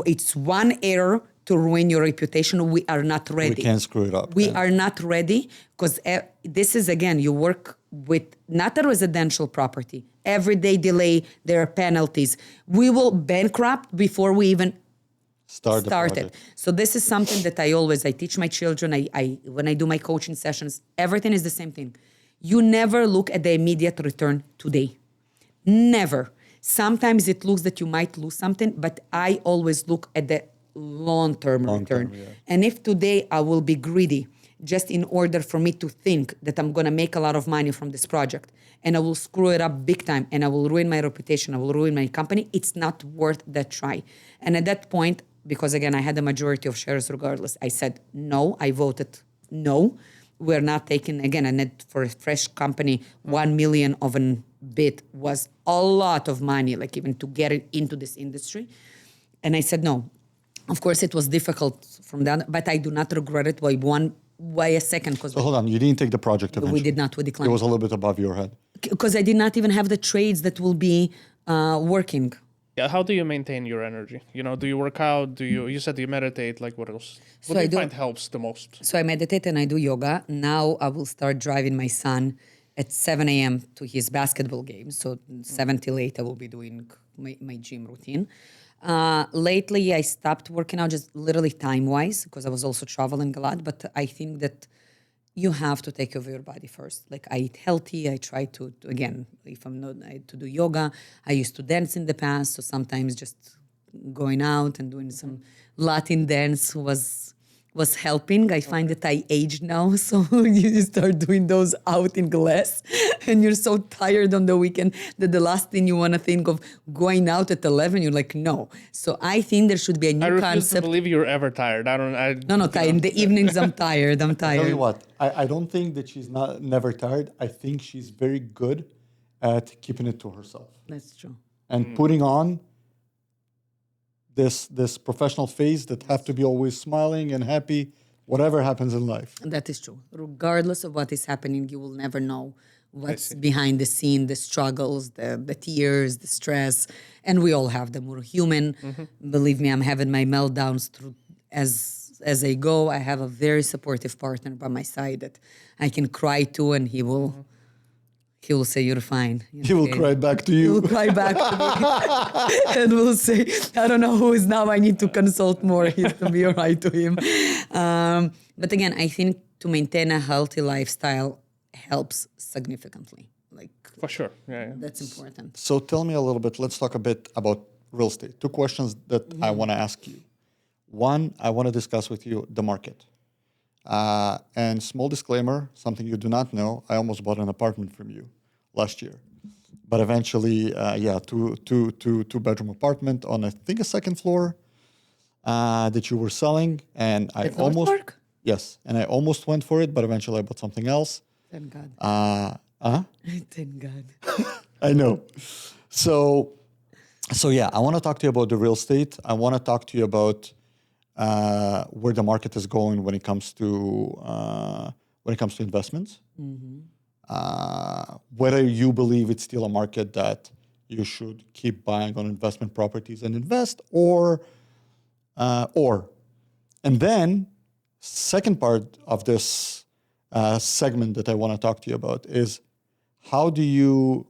it's one error to ruin your reputation. We are not ready. We can't screw it up. We are not ready because this is, again, you work with not a residential property. Everyday delay, there are penalties. We will bankrupt before we even started. So this is something that I teach my children. I when I do my coaching sessions, everything is the same thing. You never look at the immediate return today. Never. Sometimes it looks that you might lose something, but I always look at the long-term return. Yeah. And if today I will be greedy just in order for me to think that I'm going to make a lot of money from this project and I will screw it up big time and I will ruin my reputation, I will ruin my company, it's not worth that try. And at that point, because again, I had the majority of shares regardless, I said no, I voted no. We're not taking, again, a net for a fresh company, 1 million of a bid was a lot of money, like even to get it into this industry. And I said no. Of course, it was difficult from that, but I do not regret it by a second. So hold on, you didn't take the project eventually? We did not, we declined. It was a little bit above your head? Because I did not even have the trades that will be working. Yeah, how do you maintain your energy? Do you work out? You said you meditate, like what else? What do you find helps the most? So I meditate and I do yoga. Now I will start driving my son at 7 a.m. to his basketball game. So 7 till 8 I will be doing my gym routine. Lately I stopped working out just literally time-wise because I was also traveling a lot. But I think that you have to take care of your body first. Like I eat healthy. I try to again, if I'm not, to do yoga. I used to dance in the past. So sometimes just going out and doing some Latin dance was helping. I find that I aged now. So you start doing those out in glass and you're so tired on the weekend that the last thing you want to think of going out at 11, you're like, no. So I think there should be a new concept. I refuse to believe you're ever tired. No, in the evenings I'm tired. I'll tell you what, I don't think that she's never tired. I think she's very good at keeping it to herself. That's true. And putting on this professional face that have to be always smiling and happy, whatever happens in life. That is true. Regardless of what is happening, you will never know what's behind the scene, the struggles, the tears, the stress. And we all have them. We're human. Believe me, I'm having my meltdowns through as I go. I have a very supportive partner by my side that I can cry to, and he will say, you're fine. He will cry back to you. He will cry back to me. And will say, I don't know who is now. I need to consult more. He's to be all right to him. But again, I think to maintain a healthy lifestyle helps significantly. Like for sure. Yeah. That's important. So tell me a little bit, let's talk a bit about real estate. 2 questions that I want to ask you. One, I want to discuss with you the market. And small disclaimer, something you do not know, I almost bought an apartment from you last year. But eventually, two-bedroom apartment on, I think, a second floor that you were selling. And I almost... Park? Yes, and I almost went for it, but eventually I bought something else. Thank God. Thank God. I know. So yeah, I want to talk to you about the real estate. I want to talk to you about where the market is going when it comes to investments. Whether you believe it's still a market that you should keep buying on investment properties and invest, or and then second part of this segment that I want to talk to you about is how do you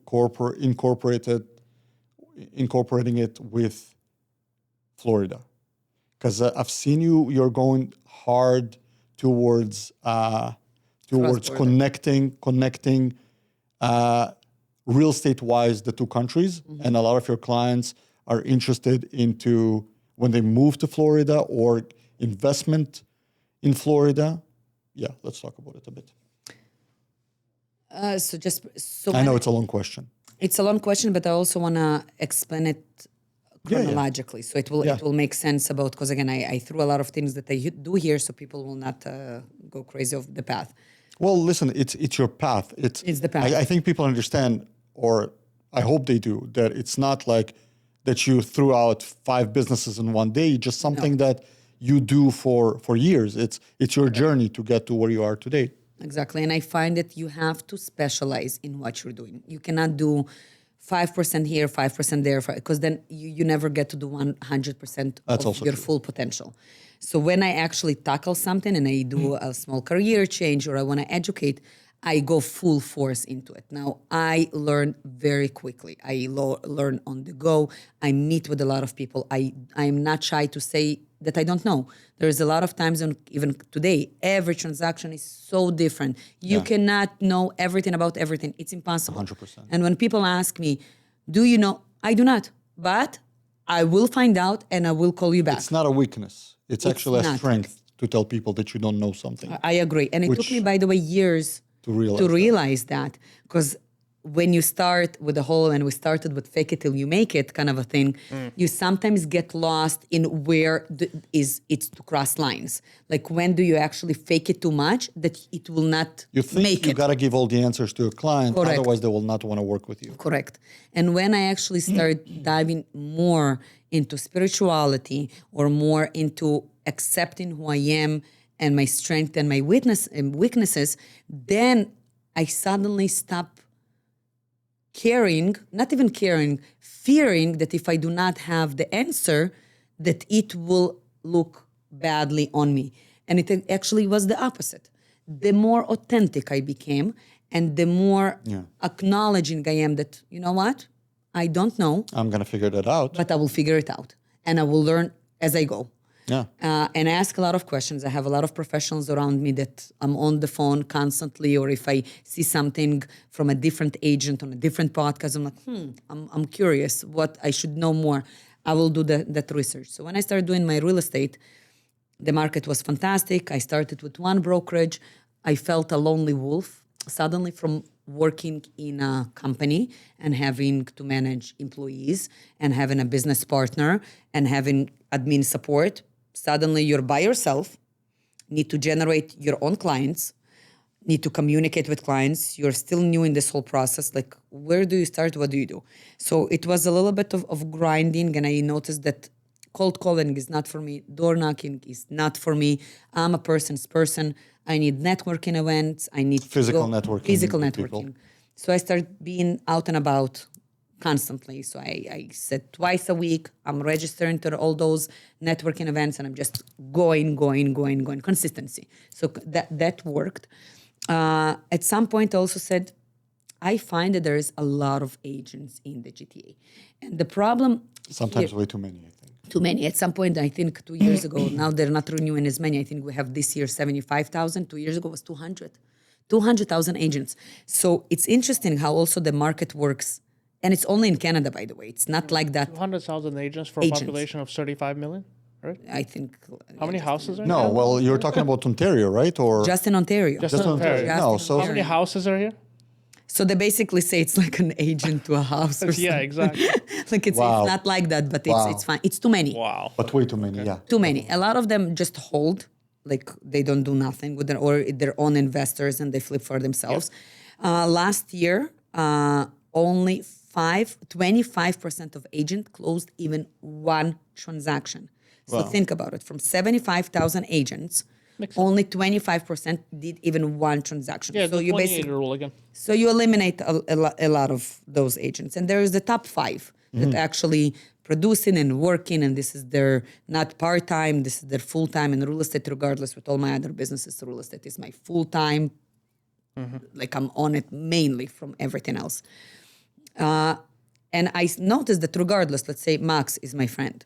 incorporating it with Florida? Because I've seen you're going hard towards connecting real estate wise the two countries, and a lot of your clients are interested into when they move to Florida or investment in Florida. Yeah, let's talk about it a bit. I know it's a long question. It's a long question, but I also want to explain it chronologically, so it will make sense about, because again, I threw a lot of things that I do here, so people will not go crazy off the path. Well, listen, it's your path. It's the path. I think people understand, or I hope they do, that it's not like that you threw out 5 businesses in one day. Just something that you do for years. It's your journey to get to where you are today. Exactly, and I find that you have to specialize in what you're doing. You cannot do 5% here, 5% there, because then you never get to do 100% of your full potential. So when I actually tackle something and I do a small career change or I want to educate, I go full force into it. Now, I learn very quickly. I learn on the go. I meet with a lot of people. I'm not shy to say that I don't know. There's a lot of times, even today, every transaction is so different. You cannot know everything about everything. It's impossible. 100%. And when people ask me, do you know? I do not. But I will find out and I will call you back. It's not a weakness. It's actually a strength to tell people that you don't know something. I agree. And it took me, by the way, years to realize that. Because when you start with the whole, and we started with fake it till you make it kind of a thing, you sometimes get lost in where it's to cross lines. Like, when do you actually fake it too much that it will not you think make you it? got to give all the answers to a client, Correct. Otherwise they will not want to work with you. Correct. And when I actually start diving more into spirituality or more into accepting who I am and my strength and my weaknesses, then I suddenly stop fearing that if I do not have the answer, that it will look badly on me. And it actually was the opposite. The more authentic I became and the more acknowledging I am that, you know what, I don't know. I'm going to figure that out. But I will figure it out. And I will learn as I go. Yeah. And I ask a lot of questions. I have a lot of professionals around me that I'm on the phone constantly, or if I see something from a different agent on a different podcast, I'm like, I'm curious what I should know more. I will do that research. So when I started doing my real estate, the market was fantastic. I started with one brokerage. I felt a lonely wolf suddenly from working in a company and having to manage employees and having a business partner and having admin support. Suddenly you're by yourself, need to generate your own clients, need to communicate with clients. You're still new in this whole process. Like, where do you start? What do you do? So it was a little bit of grinding, and I noticed that cold calling is not for me. Door knocking is not for me. I'm a person's person. I need networking events. I need physical networking. So I started being out and about constantly. So I said twice a week, I'm registering to all those networking events, and I'm just going, consistency. So that worked. At some point, I also said, I find that there is a lot of agents in the GTA. And the problem... Sometimes way too many, I think. Too many. At some point, I think 2 years ago, now they're not renewing as many. I think we have this year 75,000. 2 years ago was 200,000 agents. So it's interesting how also the market works. And it's only in Canada, by the way. It's not like that. 200,000 agents for a population of 35 million, right? I think. How many houses are No, here? well, you're talking about Ontario, right? Or just in Ontario. Just in Ontario. No, so How many houses are here? So they basically say it's like an agent to a house or something. Yeah, exactly. Like it's not like that, but it's fine. It's too many. Wow. But way too many, yeah. Too many. A lot of them just hold, like they don't do nothing with or their own investors, and they flip for themselves. Last year, only 25% of agents closed even one transaction. So think about it. From 75,000 agents, only 25% did even one transaction. Yeah, so the you 28 rule again. So you eliminate a lot of those agents. And there is the top 5 that actually producing and working, and this is their not part-time, this is their full-time in real estate, regardless with all my other businesses. Real estate is my full-time Like I'm on it mainly from everything else. And I noticed that regardless, let's say Max is my friend,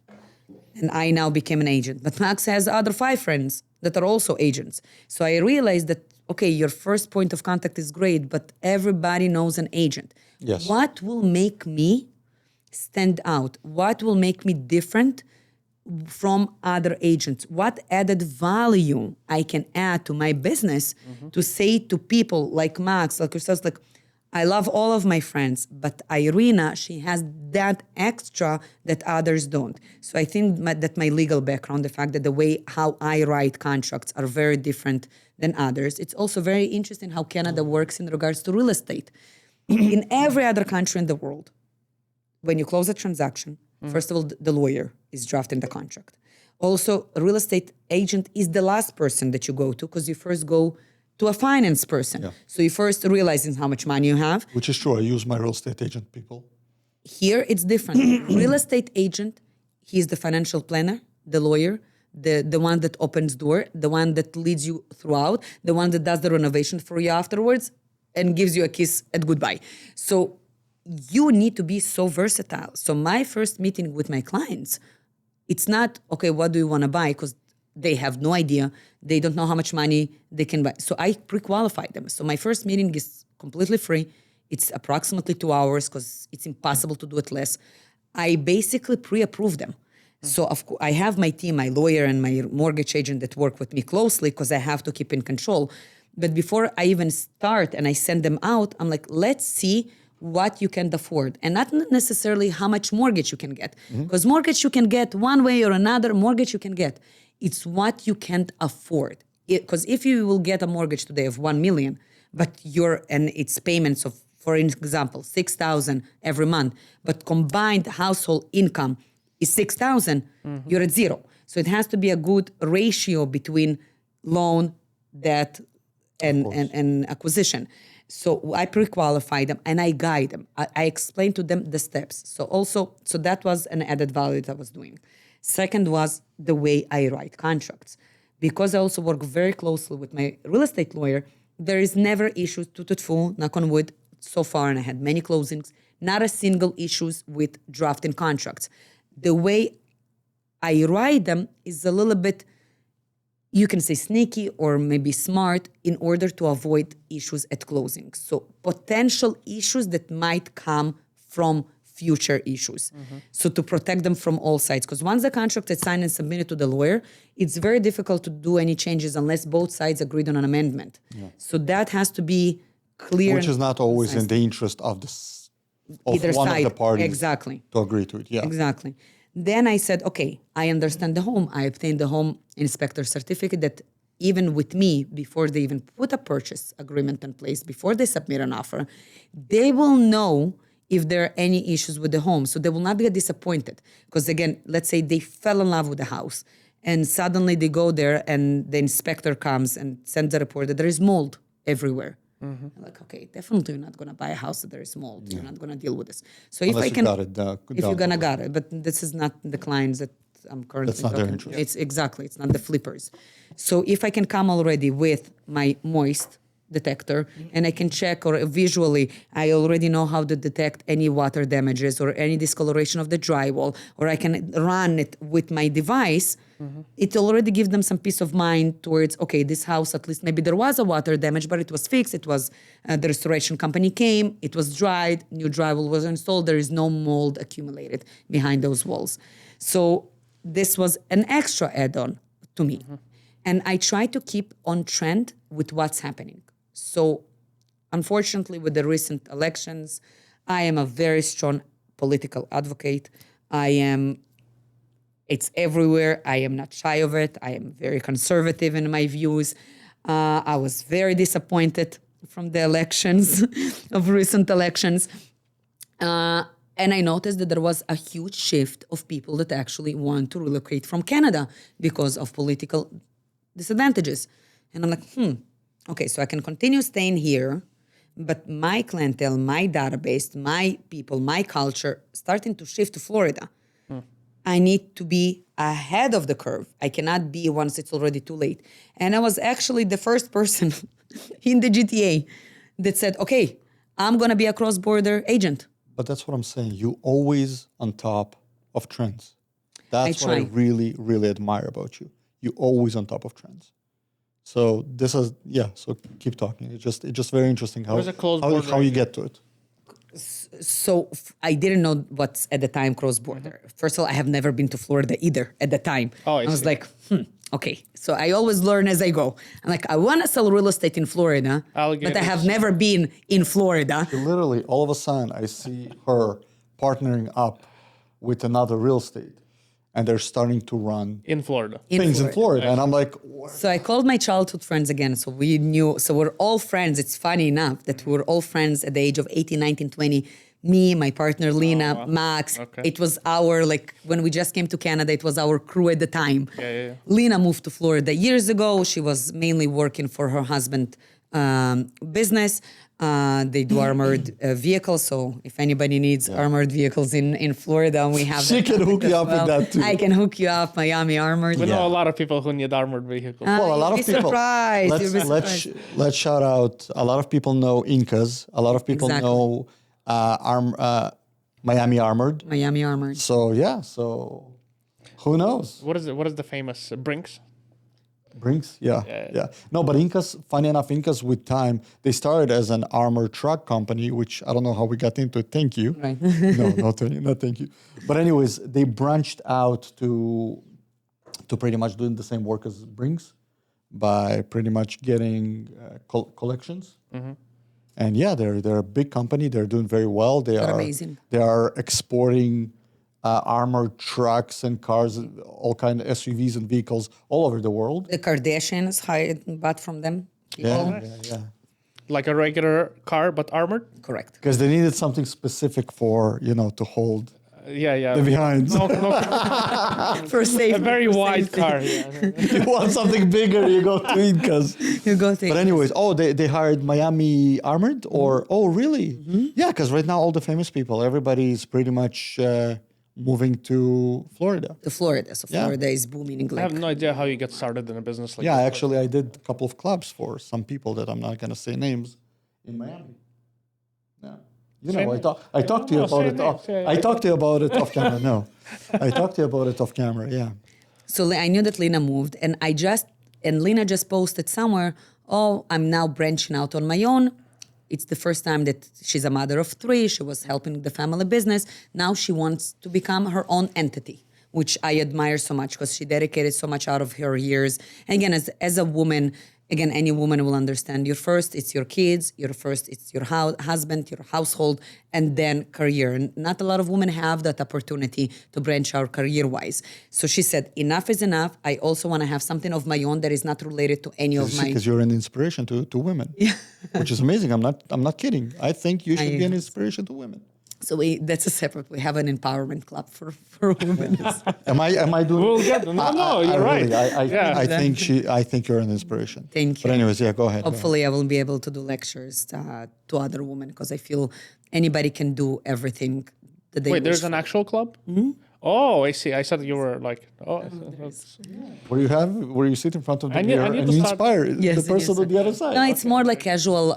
and I now became an agent, but Max has other 5 friends that are also agents. So I realized that, okay, your first point of contact is great, but everybody knows an agent. Yes. What will make me stand out? What will make me different from other agents? What added value I can add to my business to say to people like Max, like yourselves, like, I love all of my friends, but Irina, she has that extra that others don't. So I think that my legal background, the fact that the way how I write contracts are very different than others. It's also very interesting how Canada works in regards to real estate. In every other country in the world, when you close a transaction, first of all, the lawyer is drafting the contract. Also, a real estate agent is the last person that you go to because you first go to a finance person. Yeah. So you first realizing how much money you have. Which is true. I use my real estate agent people. Here, it's different. Real estate agent, he's the financial planner, the lawyer, the one that opens door, the one that leads you throughout, the one that does the renovation for you afterwards and gives you a kiss at goodbye. So you need to be so versatile. So my first meeting with my clients, it's not, okay, what do you want to buy? Because they have no idea. They don't know how much money they can buy. So I pre-qualify them. So my first meeting is completely free. It's approximately 2 hours because it's impossible to do it less. I basically pre-approve them. So of course, I have my team, my lawyer and my mortgage agent that work with me closely because I have to keep in control. But before I even start and I send them out, I'm like, let's see what you can afford and not necessarily how much mortgage you can get. Because mortgage you can get one way or another, mortgage you can get. It's what you can't afford. Because if you will get a mortgage today of 1 million, but it's payments of, for example, 6,000 every month, but combined household income is 6,000, you're at zero. So it has to be a good ratio between loan, debt, and acquisition. So I pre-qualify them and I guide them. I explain to them the steps. So that was an added value that I was doing. Second was the way I write contracts. Because I also work very closely with my real estate lawyer, there is never issues, knock on wood, so far, and I had many closings, not a single issues with drafting contracts. The way I write them is a little bit, you can say sneaky or maybe smart in order to avoid issues at closing. So potential issues that might come from future issues. So to protect them from all sides. Because once the contract is signed and submitted to the lawyer, it's very difficult to do any changes unless both sides agreed on an amendment. Yeah. So that has to be clear. Which is not always in the interest of either one side. Of the parties exactly. to agree to it. Yeah. Exactly. Then I said, okay, I understand the home. I obtained the home inspector certificate that even with me, before they even put a purchase agreement in place, before they submit an offer, they will know if there are any issues with the home. So they will not get disappointed. Because again, let's say they fell in love with the house and suddenly they go there and the inspector comes and sends a report that there is mold everywhere. I'm like, okay, definitely you're not going to buy a house that there is mold. Yeah. You're not going to deal with this. So unless if I can, if you're going to got it, but this is not the clients that I'm currently That's not talking. their interest. It's exactly, it's not the flippers. So if I can come already with my moist detector and I can check or visually, I already know how to detect any water damages or any discoloration of the drywall, or I can run it with my device, it already gives them some peace of mind towards, okay, this house, at least maybe there was a water damage, but it was fixed. It was, the restoration company came, it was dried, new drywall was installed, there is no mold accumulated behind those walls. So this was an extra add-on to me. And I try to keep on trend with what's happening. So unfortunately, with the recent elections, I am a very strong political advocate. It's everywhere. I am not shy of it. I am very conservative in my views. I was very disappointed from the elections, of recent elections. And I noticed that there was a huge shift of people that actually want to relocate from Canada because of political disadvantages. And I'm like, okay, so I can continue staying here, but my clientele, my database, my people, my culture, starting to shift to Florida. I need to be ahead of the curve. I cannot be once it's already too late. And I was actually the first person in the GTA that said, okay, I'm going to be a cross-border agent. But that's what I'm saying. You always on top of trends. That's what I try. really, really admire about you. You always on top of trends. So this is so keep talking. It's just very interesting how What is a cross-border how you agent? get to it. So I didn't know what's at the time cross-border. First of all, I have never been to Florida either at the time. Oh, I was see. like, okay. So I always learn as I go. I'm like, I want to sell real estate in Florida, but I Alligators. have never been in Florida. Literally, all of a sudden, I see her partnering up with another real estate, and they're starting to run In Florida. things in Florida. And I'm like, what? So I called my childhood friends again. So we knew, so we're all friends. It's funny enough that we were all friends at the age of 18, 19, 20. Me, my partner, Lena, Max. Okay. It was our, like, when we just came to Canada, it was our crew at the time. Yeah. Lena moved to Florida years ago. She was mainly working for her husband business. They do armored vehicles. So if anybody needs armored vehicles in Florida, we have She that can hook as you up with well. that too. I can hook you up, Miami Armored. We know a lot of people who need armored vehicles. Well, a lot you'll of be people. surprised. You'll be surprised. Let's shout out. A lot of people know Incas. A lot of people Exactly. know Miami Armored. Miami Armored. So so who knows? What is the famous Brinks? Brinks, yeah. No, but Incas, funny enough, Incas with time, they started as an armored truck company, which I don't know how we got into it. Thank you. Right. No, not thank you. But anyways, they branched out to pretty much doing the same work as Brinks by pretty much getting collections. Mm-hmm. And they're a big company. They're doing very well. They're amazing. They are exporting armored trucks and cars, all kind of SUVs and vehicles all over the world. The Kardashians bought from them. Yeah. Like a regular car, but armored? Correct. Because they needed something specific for, to hold Yeah. the behinds. No, For safety. a very for wide safety. car. Yeah. You want something bigger, you go to Incas. You go to But anyways, they hired Miami Armored or, oh, really? Yeah, because right now all the famous people, everybody's pretty much moving to Florida. to Florida. So Yeah. Florida is booming. I have no idea how you get started in a business like Yeah, that. actually, I did a couple of clubs for some people that I'm not going to say names in Miami. Yeah. I talked to you No, about say it. names, yeah. I talked to you about it off camera. No, I talked to you about it off camera. Yeah. So I knew that Lena moved, and Lena just posted somewhere, oh, I'm now branching out on my own. It's the first time that she's a mother of 3. She was helping the family business. Now she wants to become her own entity, which I admire so much because she dedicated so much out of her years. And again, as a woman, again, any woman will understand it's your kids, it's your husband, your household, and then career. And not a lot of women have that opportunity to branch out career-wise. So she said, enough is enough. I also want to have something of my own that is not related to any of my... Because you're an inspiration to women, which is amazing. I'm not kidding. I think you should be an inspiration to women. So that's a separate. We have an empowerment club for women. Am I doing? We'll get them. No, you're right. Really, Yeah. I think you're an inspiration. Thank you. But anyways, go ahead. Hopefully, I will be able to do lectures to other women because I feel anybody can do everything that they Wait, there's wish an for. actual club? Oh, I see. I said you were like, Where you sit in front of the I need- mirror I need and to you start- inspire Yes, the person on the other side. No, it's more like casual.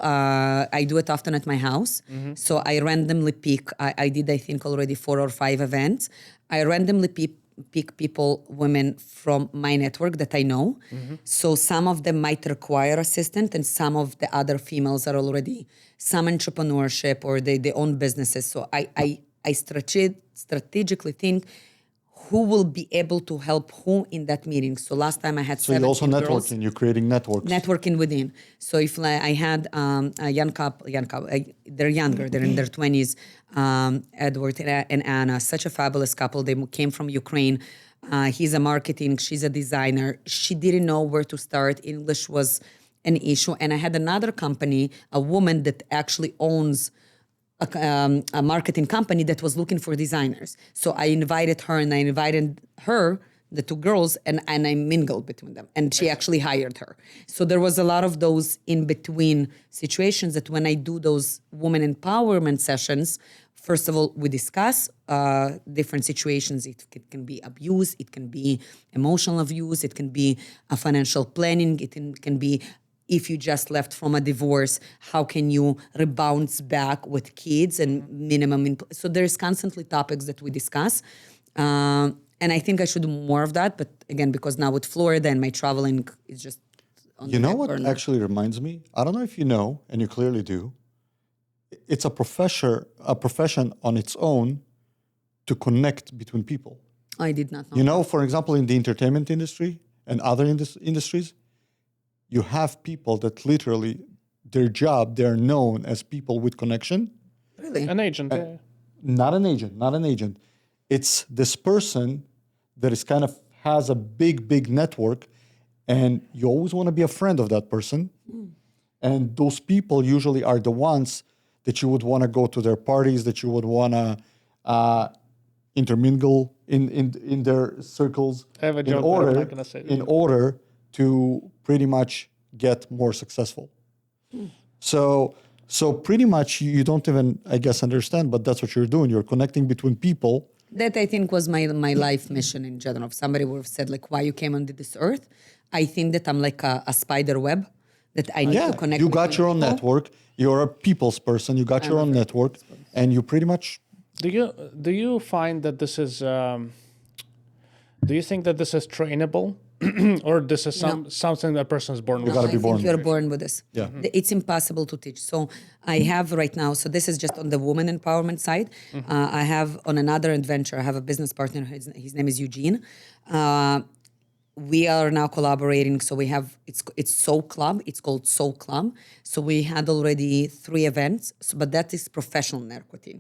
I do it often at my house. So I randomly pick, I did, I think, already 4 or 5 events. I randomly pick people, women from my network that I know. So some of them might require assistant and some of the other females are already some entrepreneurship or they own businesses. So I strategically think who will be able to help who in that meeting. So last time I had So you're also 17 girls. networking. You're creating networks. Networking within. So if I had a young couple, they're younger, they're in their 20s, Edward and Anna, such a fabulous couple. They came from Ukraine. He's a marketing, she's a designer. She didn't know where to start. English was an issue. And I had another company, a woman that actually owns a marketing company that was looking for designers. So I invited her and I invited her, the 2 girls, and I mingled between them. And she actually hired her. So there was a lot of those in-between situations that when I do those women empowerment sessions first of all, we discuss different situations. It can be abuse, it can be emotional abuse, it can be a financial planning, it can be if you just left from a divorce, how can you rebound back with kids and minimum. So there's constantly topics that we discuss. And I think I should do more of that. But again, because now with Florida and my traveling is just on You the know back what burner. actually reminds me? I don't know if you know, and you clearly do. It's a profession on its own to connect between people. I did not know. You know, for example, in the entertainment industry and other industries, you have people that literally, their job, they're known as people with connection. Really? An agent. Yeah. Not an agent. It's this person that is kind of has a big network, and you always want to be a friend of that person. And those people usually are the ones that you would want to go to their parties, that you would want to intermingle in their circles I have a joke, but I'm not gonna say it. in order to pretty much get more successful. So pretty much you don't even, I guess, understand, but that's what you're doing. You're connecting between people. That I think was my life mission in general. If somebody would have said like, why you came onto this earth, I think that I'm like a spider web that I need to connect. You with got your own people. network. You're a people's person. You got your own network, and you pretty much. Do you find that this is? Do you think that this is trainable, or this is something that a person is born with? gotta be I born think you're born with this. Yeah. It's impossible to teach. So I have right now, so this is just on the woman empowerment side. I have on another adventure, I have a business partner, his name is Eugene. We are now collaborating. So we have, it's Soul Club. It's called Soul Club. So we had already 3 events, but that is professional networking.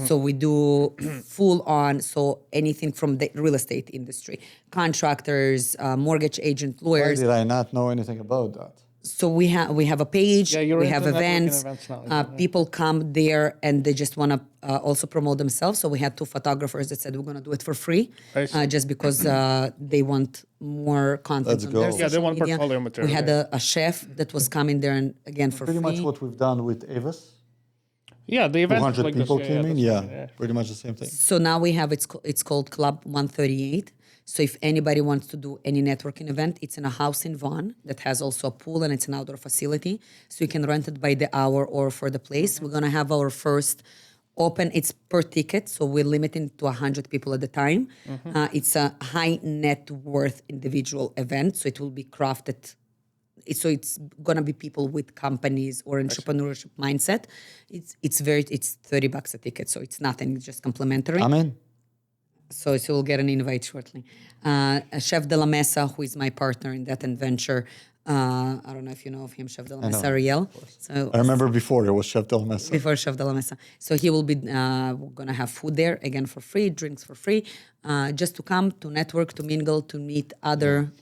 So we do full on, so anything from the real estate industry, contractors, mortgage agent, Why lawyers. did I not know anything about that? So we have a page, Yeah, you're we into have networking events. events now, People come there and they just want to also promote themselves. So we had 2 photographers that said we're going to do it for free, I see. just because they want more content Let's on go. their Yeah, they social want media. portfolio material, We had yeah. a chef that was coming there and again for Pretty free. much what we've done with Avis. Yeah, the event 200 like people this. came in. that's Yeah, what I mean, pretty much the same thing. So now we have it's called Club 138. So if anybody wants to do any networking event, it's in a house in Vaughan that has also a pool and it's an outdoor facility. So you can rent it by the hour or for the place. We're gonna have our first open. It's per ticket, so we're limiting to 100 people at a time. It's a high net worth individual event, so it will be crafted. So it's gonna be people with companies or entrepreneurship mindset. It's $30 a ticket, so it's nothing. It's just complimentary. I'm in. So you'll get an invite shortly. Chef de la Mesa, who is my partner in that adventure. I don't know if you know of him, Chef de la Mesa, Ariel. So I remember before it was Chef Del Mesa. before Chef de la Mesa. So he will be going to have food there, again for free, drinks for free, just to come, to network, to mingle, to meet other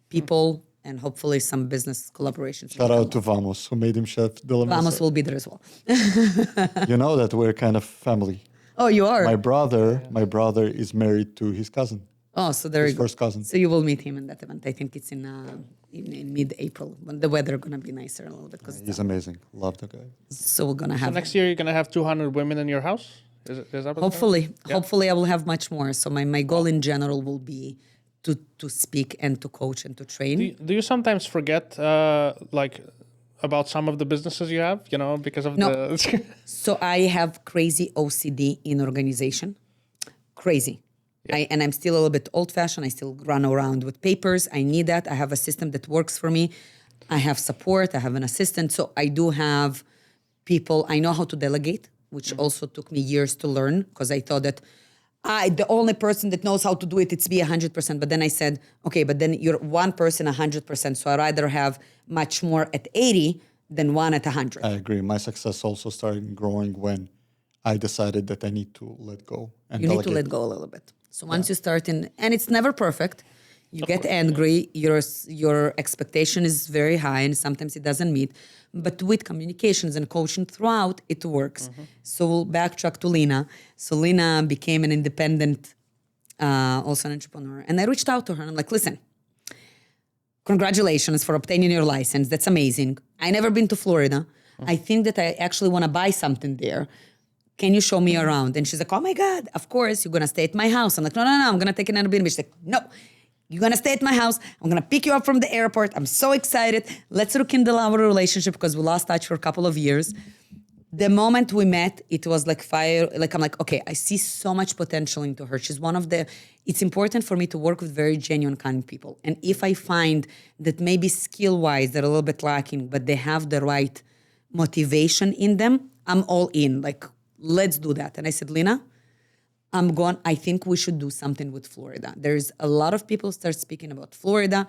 people, and hopefully some business collaborations. Shout out to Vamos, who made him Chef Del Mesa. Vamos will be there as well. You know that we're kind of family. Oh, you are? My brother is married to his cousin. Oh, so there you go. First cousin. So you will meet him in that event. I think it's in mid-April when the weather going to be nicer a little bit. He's amazing. Love the guy. So we're going to have... next year you're gonna have 200 women in your house. Is that what Hopefully I will have much more. So my goal in general will be to speak and to coach and to train. Do you sometimes forget about some of the businesses you have? You know, because of the. So I have crazy OCD in organization. Crazy. Yeah. And I'm still a little bit old-fashioned. I still run around with papers. I need that. I have a system that works for me. I have support. I have an assistant. So I do have people. I know how to delegate, which also took me years to learn because I thought that the only person that knows how to do it, it's be 100%. But then I said, okay, but then you're one person 100%. So I'd rather have much more at 80 than one at 100. I agree. My success also started growing when I decided that I need to let go and You delegate. need to let go a little bit. So once you start and it's never perfect. You get angry. Your expectation is very high, and sometimes it doesn't meet. But with communications and coaching throughout, it works. So we'll backtrack to Lena. So Lena became an independent, also an entrepreneur, and I reached out to her and I'm like, listen, congratulations for obtaining your license. That's amazing. I never been to Florida. I think that I actually want to buy something there. can you show me around? And she's like, oh my God, of course, you're going to stay at my house. I'm like, no, I'm going to take an Airbnb. She's like, no, you're going to stay at my house. I'm going to pick you up from the airport. I'm so excited. Let's rekindle our relationship because we lost touch for a couple of years. The moment we met, it was like fire. Like, I'm like, okay, I see so much potential into her. She's it's important for me to work with very genuine, kind people. And if I find that maybe skill-wise, they're a little bit lacking, but they have the right motivation in them, I'm all in. Like, let's do that. And I said, Lina, I think we should do something with Florida. There's a lot of people start speaking about Florida.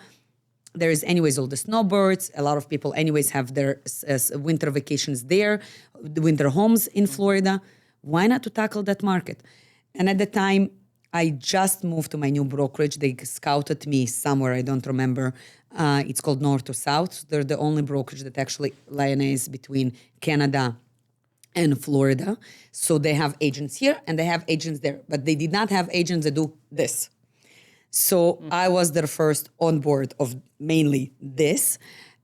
There is anyways all the snowbirds. A lot of people anyways have their winter vacations there, the winter homes in Florida. Why not to tackle that market? And at the time, I just moved to my new brokerage. They scouted me somewhere, I don't remember. It's called North to South. They're the only brokerage that actually liaises between Canada and Florida. So they have agents here and they have agents there. But they did not have agents that do this. So I was their first on board of mainly this.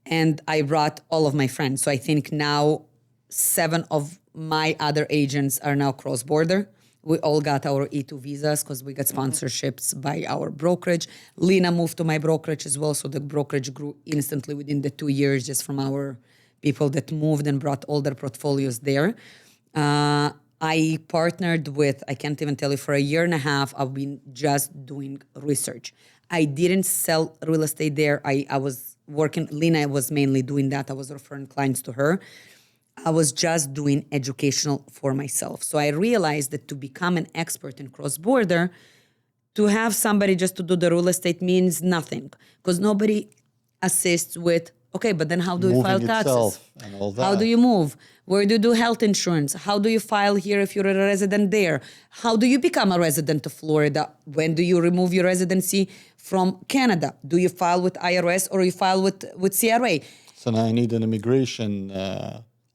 And I brought all of my friends. So I think now 7 of my other agents are now cross-border. We all got our E2 visas because we got sponsorships by our brokerage. Lina moved to my brokerage as well. So the brokerage grew instantly within the 2 years just from our people that moved and brought all their portfolios there. I partnered with, I can't even tell you, for a year and a half, I've been just doing research. I didn't sell real estate there. I was working, Lina was mainly doing that. I was referring clients to her. I was just doing educational for myself. So I realized that to become an expert in cross-border, to have somebody just to do the real estate means nothing because nobody assists with, okay, but then how do you file taxes? And all that. How do you move? Where do you do health insurance? How do you file here if you're a resident there? How do you become a resident of Florida? When do you remove your residency from Canada? Do you file with IRS or you file with CRA? So now I need an immigration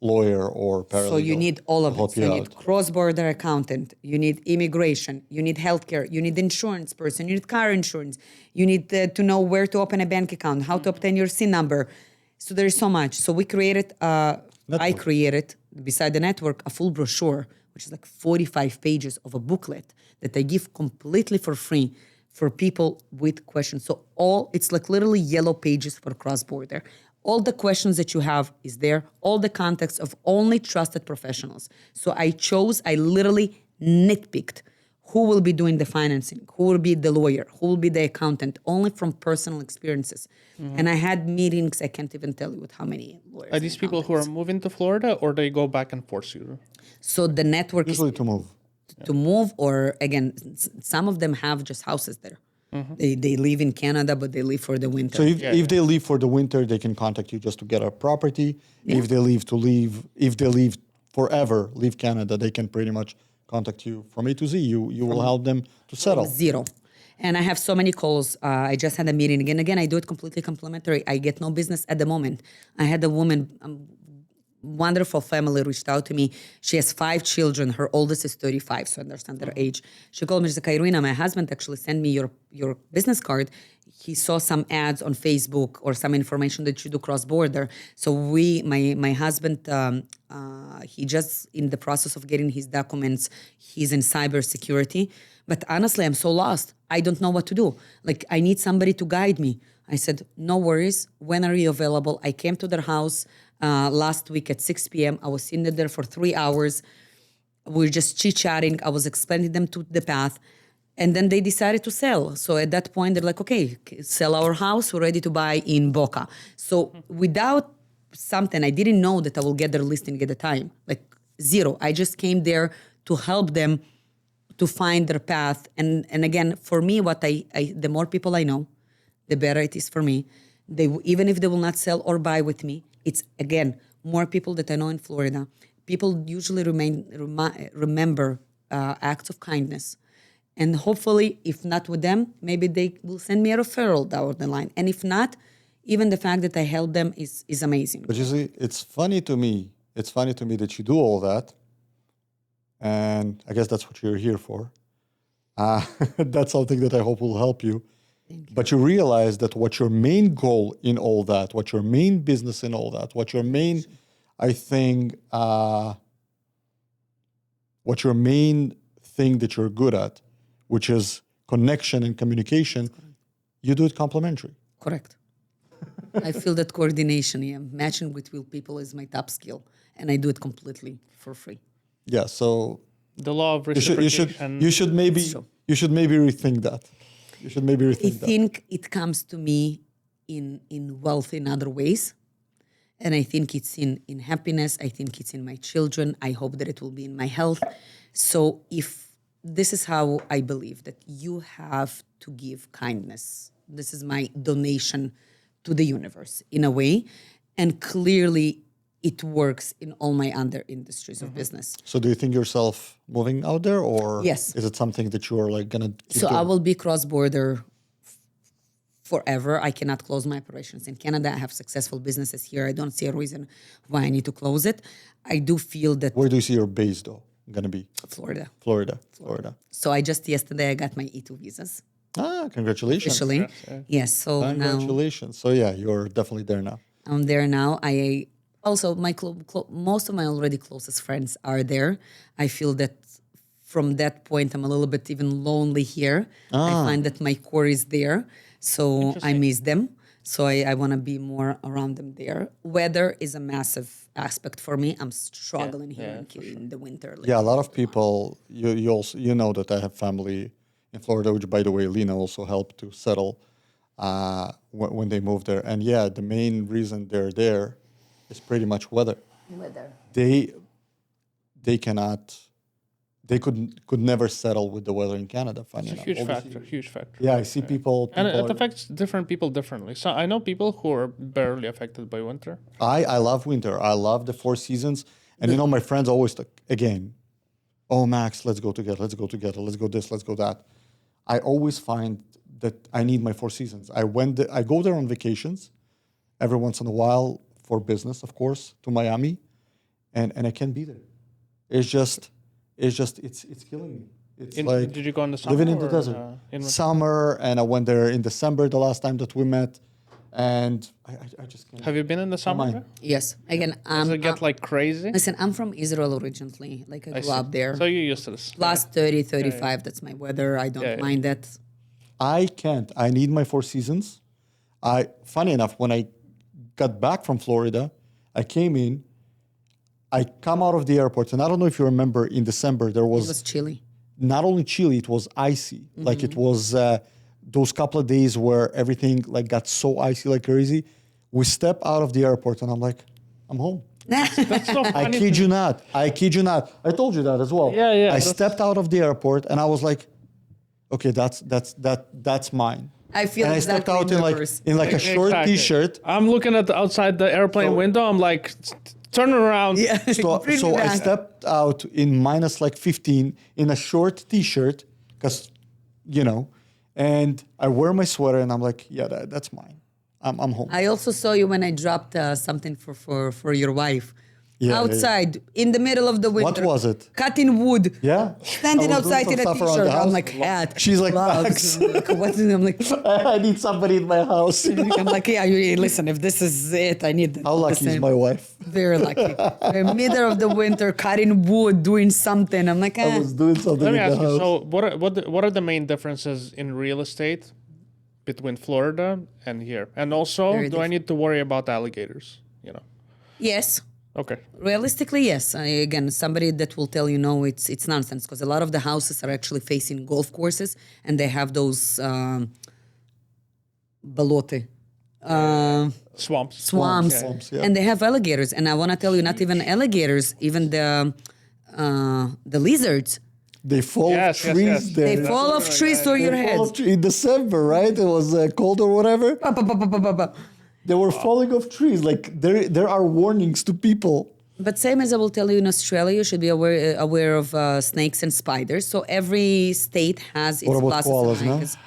lawyer or paralegal. So you need all of it. So you need out. cross-border accountant, you need immigration, you need healthcare, you need insurance person, you need car insurance, you need to know where to open a bank account, how to obtain your SIN number. So there is so much. So we created, I created, beside the network, a full brochure, which is like 45 pages of a booklet that I give completely for free for people with questions. So it's like literally yellow pages for cross-border. All the questions that you have is there, all the context of only trusted professionals. So I literally nitpicked who will be doing the financing, who will be the lawyer, who will be the accountant, only from personal experiences. Mm-hmm. And I had meetings, I can't even tell you with how many lawyers. Are these people who are moving to Florida or they go back and forth you? So the network Usually is to move. To move, or again, some of them have just houses there. Mm-hmm. They live in Canada, but they live for the winter. So if they leave for the winter, they can contact you just to get a property. Yeah. If they leave forever, leave Canada, they can pretty much contact you from A to Z. You will help them to settle. Zero. And I have so many calls. I just had a meeting. Again, I do it completely complimentary. I get no business at the moment. I had a woman, wonderful family reached out to me. She has 5 children. Her oldest is 35, so I understand their age. She called me, she's like, Irene, my husband actually sent me your business card. He saw some ads on Facebook or some information that you do cross-border. So my husband, he just in the process of getting his documents, he's in cybersecurity. But honestly, I'm so lost. I don't know what to do. Like, I need somebody to guide me. I said, no worries. When are you available? I came to their house last week at 6 p.m. I was sitting there for 3 hours. We were just chit-chatting. I was explaining them to the path. And then they decided to sell. So at that point, they're like, okay, sell our house. We're ready to buy in Boca. So without something, I didn't know that I will get their listing at the time. Like, zero. I just came there to help them to find their path. And again, for me, the more people I know, the better it is for me. Even if they will not sell or buy with me, it's, again, more people that I know in Florida. People usually remember acts of kindness. And hopefully, if not with them, maybe they will send me a referral down the line. And if not, even the fact that I help them is amazing. But you see, it's funny to me that you do all that. And I guess that's what you're here for. That's something that I hope will help you. Thank you. But you realize that what your main goal in all that, what your main business in all that, what your main, I think, what your main thing that you're good at, which is connection and communication, you do it complementary. Correct. I feel that coordination, matching with people is my top skill, and I do it completely for free. Yeah, so The law of you reciprocation. should maybe rethink that. You should maybe I rethink that. think it comes to me in wealth in other ways. And I think it's in happiness. I think it's in my children. I hope that it will be in my health. So if this is how I believe that you have to give kindness. This is my donation to the universe in a way. And clearly it works in all my other industries of business. So do you think yourself moving out there, or Yes. is it something that you're like gonna keep So I doing? will be cross-border forever. I cannot close my operations in Canada. I have successful businesses here. I don't see a reason why I need to close it. I do feel that Where do you see your base though gonna be? Florida. Florida. So yesterday I got my E2 visas Congratulations. officially. Yes. So now Congratulations. So yeah, you're definitely there now. I'm there now. I also most of my already closest friends are there. I feel that from that point I'm a little bit even lonely here. I find that my core is there, so I miss them. So I want to be more around them there. Weather is a massive aspect for me. I'm struggling here in the winter. Like, Yeah, a lot of people. You also know that I have family in Florida, which by the way, Lena also helped to settle when they moved there. And yeah, the main reason they're there is pretty much weather. weather. They cannot. They could never settle with the weather in Canada. Funny It's a enough. huge factor. Yeah, I see people. And it are- affects different people differently. So I know people who are barely affected by winter. I love winter. I love the 4 seasons. And you know, my friends always again, oh Max, let's go together, let's go this, let's go that. I always find that I need my 4 seasons. I go there on vacations every once in a while for business, of course, to Miami, and I can't be there. It's killing me. It's like Did you go in the summer? living in the or, desert. in Summer, and I went there in December the last time that we met, and I just can't. Have you been in the summer? mind. there? Yes. Again, Does it get like crazy? listen, I'm from Israel originally. Like I grew see. up there. So you're used to this. Plus 30, 35, that's my weather. I don't mind that. I can't. I need my 4 seasons. Funny enough, when I got back from Florida, I came in. I come out of the airport, and I don't know if you remember, in December there It was was chilly. not only chilly, it was icy. Like it was those couple of days where everything like got so icy like crazy. We step out of the airport, and I'm like, I'm home. That's so funny. I kid you not. I told you that as well. Yeah, I that's- stepped out of the airport, and I was like, okay, that's mine. I feel And I exactly stepped out in reverse. like a short Exactly. t-shirt. I'm looking at outside the airplane So- window. I'm like, turn around. Yeah. So, Bring so me I back. stepped out in minus like 15 in a short t-shirt, because, and I wear my sweater, and I'm like, yeah, that's mine. I'm home. I also saw you when I dropped something for your wife. Yeah, outside, in the middle of the winter. What was it? Cutting wood. Yeah. Standing I was doing outside some in a stuff around t-shirt. the I'm house. like, hat. She's like, gloves. Max. I'm like, what? I'm like, I need somebody in my house. I'm like, yeah, listen, if this is it, I need How the lucky is same. my wife? Very lucky. In the middle of the winter, cutting wood, doing something. I'm like, I was doing something Let me in the ask you. house. So, what are the main differences in real estate between Florida and here? And also, Very do I need to worry about alligators? yes. Okay. Realistically, yes. Again, somebody that will tell you no, it's nonsense, because a lot of the houses are actually facing golf courses, and they have those balote Swamps. swamps, yeah. and they have alligators. And I want to tell you, not even alligators, even the lizards. They fall Yes, off yes, trees yes. there. They fall off trees to your They fall head. off in December, right? It was cold or whatever. They were falling off trees. Like there are warnings to people. But same as I will tell you in Australia, you should be aware of snakes and spiders. So every state has its What about pluses koalas, and no? minuses.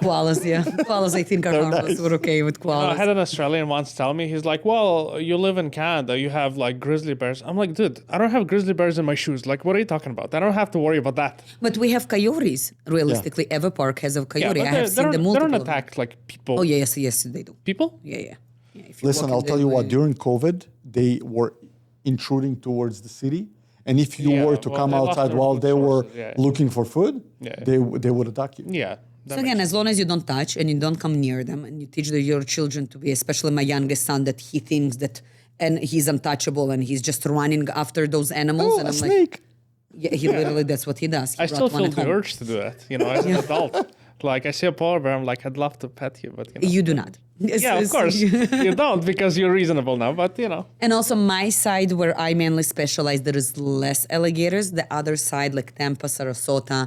Koalas, yeah. Koalas, I think, are harmless. nice. We're okay with I koalas. had an Australian once tell me, he's like, well, you live in Canada, you have like grizzly bears. I'm like, dude, I don't have grizzly bears in my shoes. Like, what are you talking about? I don't have to worry about that. But we have coyotes. Realistically, Ever Park has a coyote. I have they seen don't, the they multiple. don't of them. attack like people. Oh yes, they do. People? Yeah. If you Listen, walk I'll in tell you what. the- During COVID, they were intruding towards the city, And if you Yeah, were to well, come they lost outside their while food they were sources, yeah. looking for food, Yeah. they would attack you. Yeah. So again, as long as you don't touch and you don't come near them, and you teach your children to be, especially my youngest son, that he thinks that, and he's untouchable, and he's just running after those animals, Oh, and a I'm snake. like, yeah, he literally, that's what he does. He I still brought one feel at the home. urge to do that, as an adult. Like, I see a polar bear, I'm like, I'd love to pet you, but, You do not. Yeah, of course. You don't, because you're reasonable now, but, And also my side, where I mainly specialize, there is less alligators. The other side, like Tampa, Sarasota,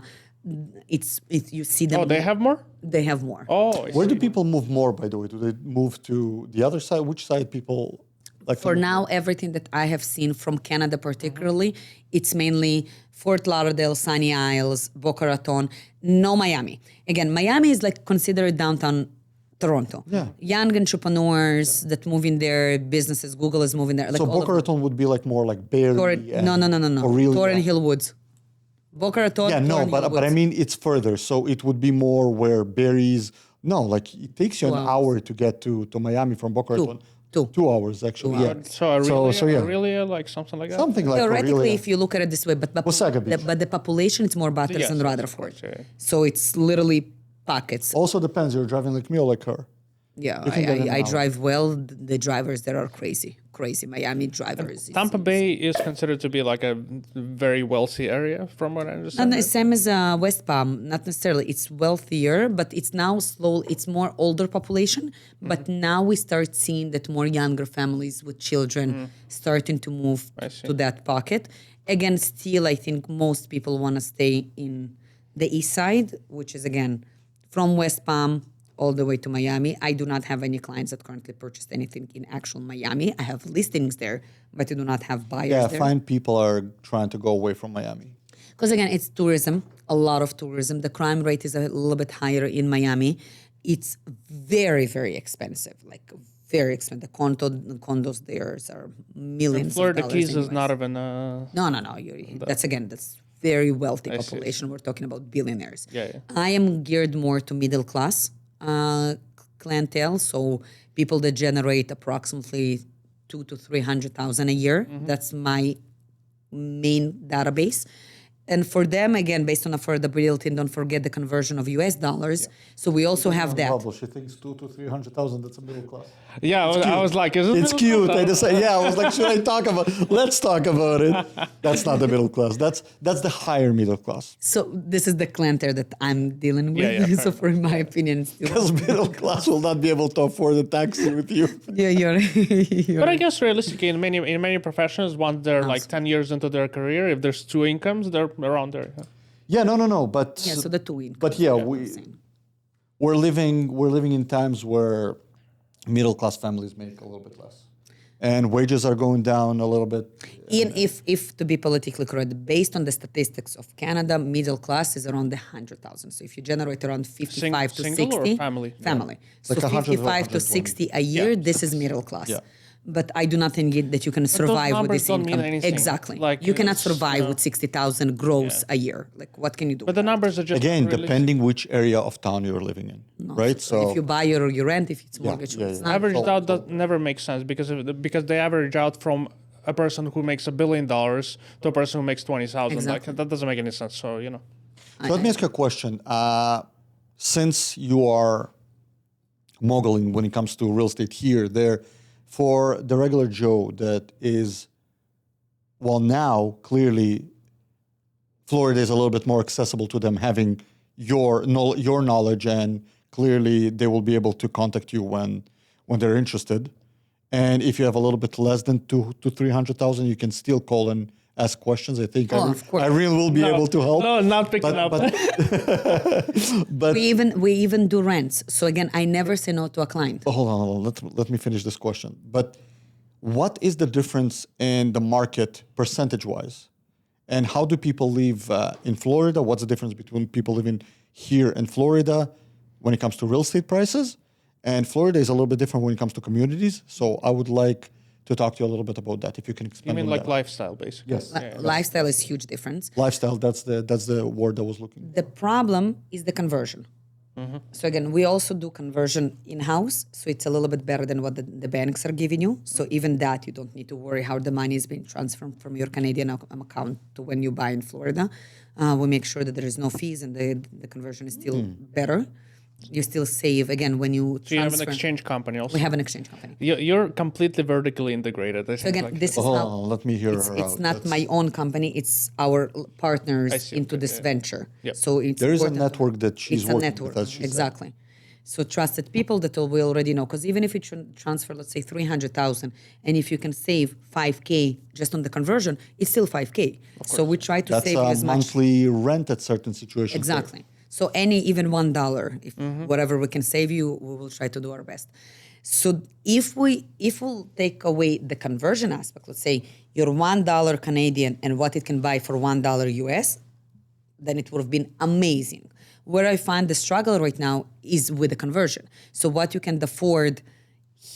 you see them. Oh, they have more? They have more. Oh, I Where do see. people move more, by the way? Do they move to the other side? Which side people like to For move now, everything that I have seen from Canada particularly, it's mainly Fort Lauderdale, Sunny Isles, Boca Raton, no Miami. Again, Miami is like considered downtown Toronto. Yeah. Young entrepreneurs that move in their businesses, Google is moving there. Like So all of Boca Raton would be like more like Barrie. No. Aurelia. Torrent Hill Woods. Boca Raton, Yeah, no, Torrent Hill but I Woods. mean it's further. So it would be more where Barry's. No, like it takes you an 2 hours. hour to get to Miami from Boca Raton. 2 hours actually. Yeah. So Aurelia, so yeah. Aurelia, like something like that? Something like Theoretically, Aurelia. if you look at it this way, but Wasaga Beach. the population, it's more Butters Yes, and yes, of Rutherford. course, yeah. So it's literally pockets. Also depends. You're driving like me or like her. Yeah, You can get in I and out. drive well. The drivers there are crazy. Miami drivers. Tampa Bay is considered to be like a very wealthy area, from what I understand. And same as West Palm, not necessarily. It's wealthier, but it's now slow. It's more older population. But now we start seeing that more younger families with children starting to move see. to that pocket. Again, still, I think most people want to stay in the east side, which is again from West Palm all the way to Miami. I do not have any clients that currently purchased anything in actual Miami. I have listings there, but I do not have buyers Yeah, there. fine people are trying to go away from Miami. Because again, it's tourism, a lot of tourism. The crime rate is a little bit higher in Miami. It's very, very expensive, like very expensive. The condos there are millions Florida of dollars Keys in is US. not even. No. That's very wealthy population. We're talking about billionaires. Yeah. I am geared more to middle class clientele, so people that generate approximately 200,000 to 300,000 a year. That's my main database. And for them, again, based on affordability, and don't forget the conversion of US dollars. So we also have that. Bubble, she thinks 200,000 to 300,000. That's a middle class. Yeah, I was like, is it It's middle cute. class? I decided, yeah, I was like, should I talk about? Let's talk about it. That's not the middle class. That's the higher middle class. So this is the clientele that I'm dealing with. Yeah, So for my opinion, still. Because middle class will not be able to afford a taxi with you. Yeah, you're But I guess realistically, in many professions, once they're like 10 years into their career, if there's two incomes, they're around there. Yeah, no. But yeah. So the two incomes. but yeah, are the same. we're living in times where middle class families make a little bit less, and wages are going down a little bit. Even if to be politically correct, based on the statistics of Canada, middle class is around 100,000. So if you generate around 55 to Single 60, or family? family. So Like 100 or 55 to 120. 60 a year, Yeah. this is middle class. Yeah. But I do not think that you can those survive with numbers this don't mean income. anything. Exactly. Like, You cannot it's, survive with 60,000 gross a year. Like, what can you do? But the numbers are just Again, really- depending which area of town you're living in, right? So if you buy or you rent, if it's mortgage, yeah, it's yeah. not. Averaged out that never makes sense because they average out from a person who makes $1 billion to a person who makes 20,000. Exactly. Like that doesn't make any sense. So So let me ask you a question. Since you are moguling when it comes to real estate here, there, for the regular Joe that is, well, now clearly Florida is a little bit more accessible to them, having your knowledge, and clearly they will be able to contact you when they're interested. And if you have a little bit less than 200,000 to 300,000, you can still call and ask questions. I think of course. Irene will be able to help. No, not picking up. But We even do rents. So again, I never say no to a client. hold on. Let me finish this question. But what is the difference in the market percentage-wise? And how do people live in Florida? What's the difference between people living here in Florida when it comes to real estate prices? And Florida is a little bit different when it comes to communities. So I would like to talk to you a little bit about that, if you can You expand mean on like that. lifestyle, basically? Yes. Lifestyle is huge difference. Lifestyle, that's the word I was looking. The problem is the conversion. So again, we also do conversion in-house, so it's a little bit better than what the banks are giving you. So even that, you don't need to worry how the money is being transferred from your Canadian account to when you buy in Florida. We make sure that there is no fees and the conversion is still better. You still save, again, when you transfer. So you have an exchange company also? We have an exchange company. You're completely vertically integrated. I So think, again, this is Oh, how let me hear it's, her it's out. not my own company; it's our partners see. into Okay, this yeah. venture. Yep. So it's There is a important. network that she's It's a working network, with, as she said. exactly. So trusted people that we already know. Because even if you transfer, let's say 300,000, and if you can save 5K just on the conversion, it's still 5K. So we try to That's save you a as much. monthly rent at certain situations. Exactly. So any even $1, if whatever we can save you, we will try to do our best. So if we'll take away the conversion aspect, let's say your $1 Canadian and what it can buy for $1 US, then it would have been amazing. Where I find the struggle right now is with the conversion. So what you can afford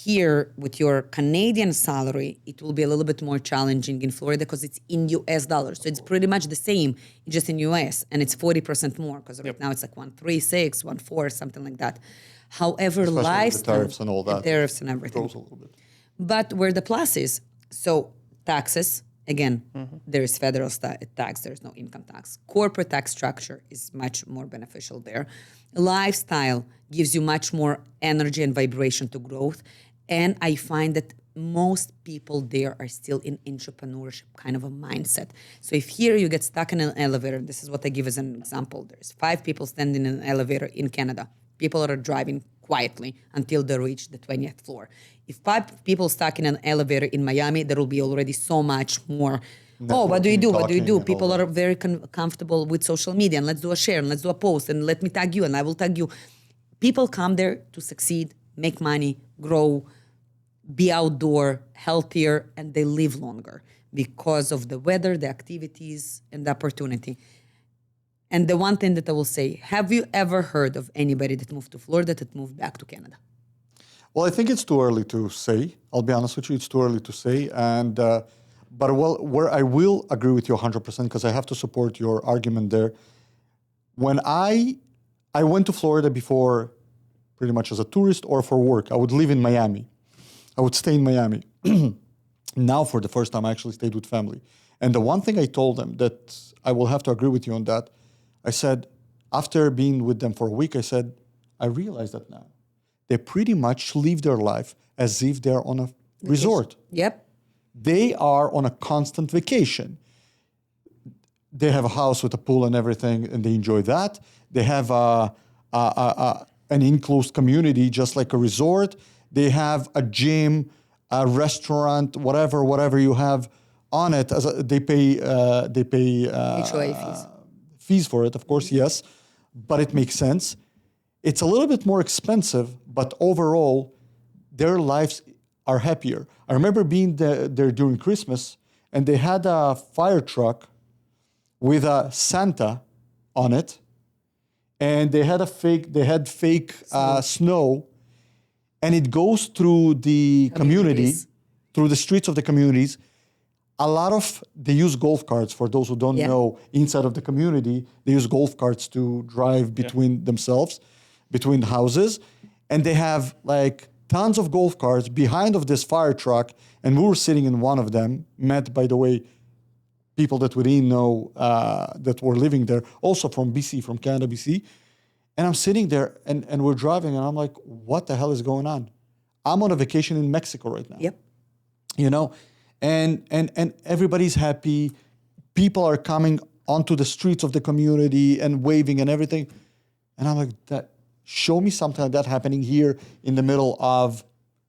here with your Canadian salary, it will be a little bit more challenging in Florida because it's in US dollars. So it's pretty much the same, just in US, and it's 40% more because right now it's like 136, 14, something like that. However, Especially with the lifestyle, tariffs and all that. tariffs and everything. Grows a little bit. But where the plus is, so taxes, again, there is federal tax, there's no income tax. Corporate tax structure is much more beneficial there. Lifestyle gives you much more energy and vibration to growth. And I find that most people there are still in entrepreneurship kind of a mindset. So if here you get stuck in an elevator, this is what I give as an example. There's 5 people standing in an elevator in Canada. People are driving quietly until they reach the 20th floor. If 5 people stuck in an elevator in Miami, there will be already so much more. Oh, what do you do? What do you do? Networking, People all are very comfortable with social media, and let's do a share, and let's do a post, and let me tag you, and I will tag you. People come there to succeed, make money, grow, be outdoor, healthier, and they live longer because of the weather, the activities, and the opportunity. And the one thing that I will say, have you ever heard of anybody that moved to Florida that moved back to Canada? Well, I think it's too early to say. I'll be honest with you, it's too early to say. And but where I will agree with you 100% because I have to support your argument there. When I went to Florida before, pretty much as a tourist or for work, I would live in Miami. I would stay in Miami. Now, for the first time, I actually stayed with family. And the one thing I told them that I will have to agree with you on that, I said, after being with them for a week, I said, I realize that now. They pretty much live their life as if they're on a resort. Yep. They are on a constant vacation. They have a house with a pool and everything, and they enjoy that. They have an enclosed community, just like a resort. They have a gym, a restaurant, whatever you have on it. They pay HOA fees. Fees for it, of course, yes, but it makes sense. It's a little bit more expensive, but overall, their lives are happier. I remember being there during Christmas, and they had a fire truck with a Santa on it, and they had fake snow, and it goes through the community, through the streets of the communities. They use golf carts, for those who don't know, inside of the community. They use golf carts to drive between themselves, between the houses. And they have like tons of golf carts behind of this fire truck. And we were sitting in one of them, met, by the way, people that we didn't know that were living there, also from BC, from Canada, BC. And I'm sitting there and we're driving and I'm like, what the hell is going on? I'm on a vacation in Mexico right now. Yep. You know? And everybody's happy. People are coming onto the streets of the community and waving and everything. And I'm like, show me something like that happening here in the middle of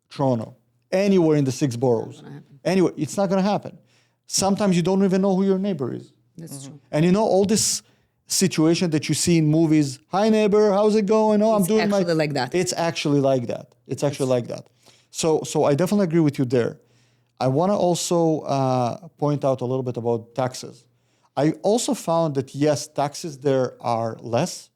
Toronto, anywhere in the 6 boroughs. Anyway, it's not going to happen. Sometimes you don't even know who your neighbor is. That's true. And you know all this situation that you see in movies. Hi neighbor, how's it going? Oh, I'm doing actually like that. It's actually like that. It's actually like that. So I definitely agree with you there. I want to also point out a little bit about taxes. I also found that, yes, taxes there are less,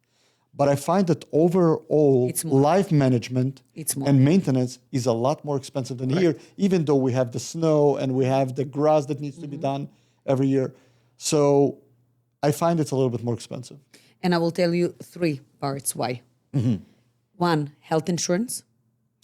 but I find that overall life management and maintenance is a lot more expensive than here, even though we have the snow and we have the grass that needs to be done every year. So I find it's a little bit more expensive. And I will tell you 3 parts why. One, health insurance.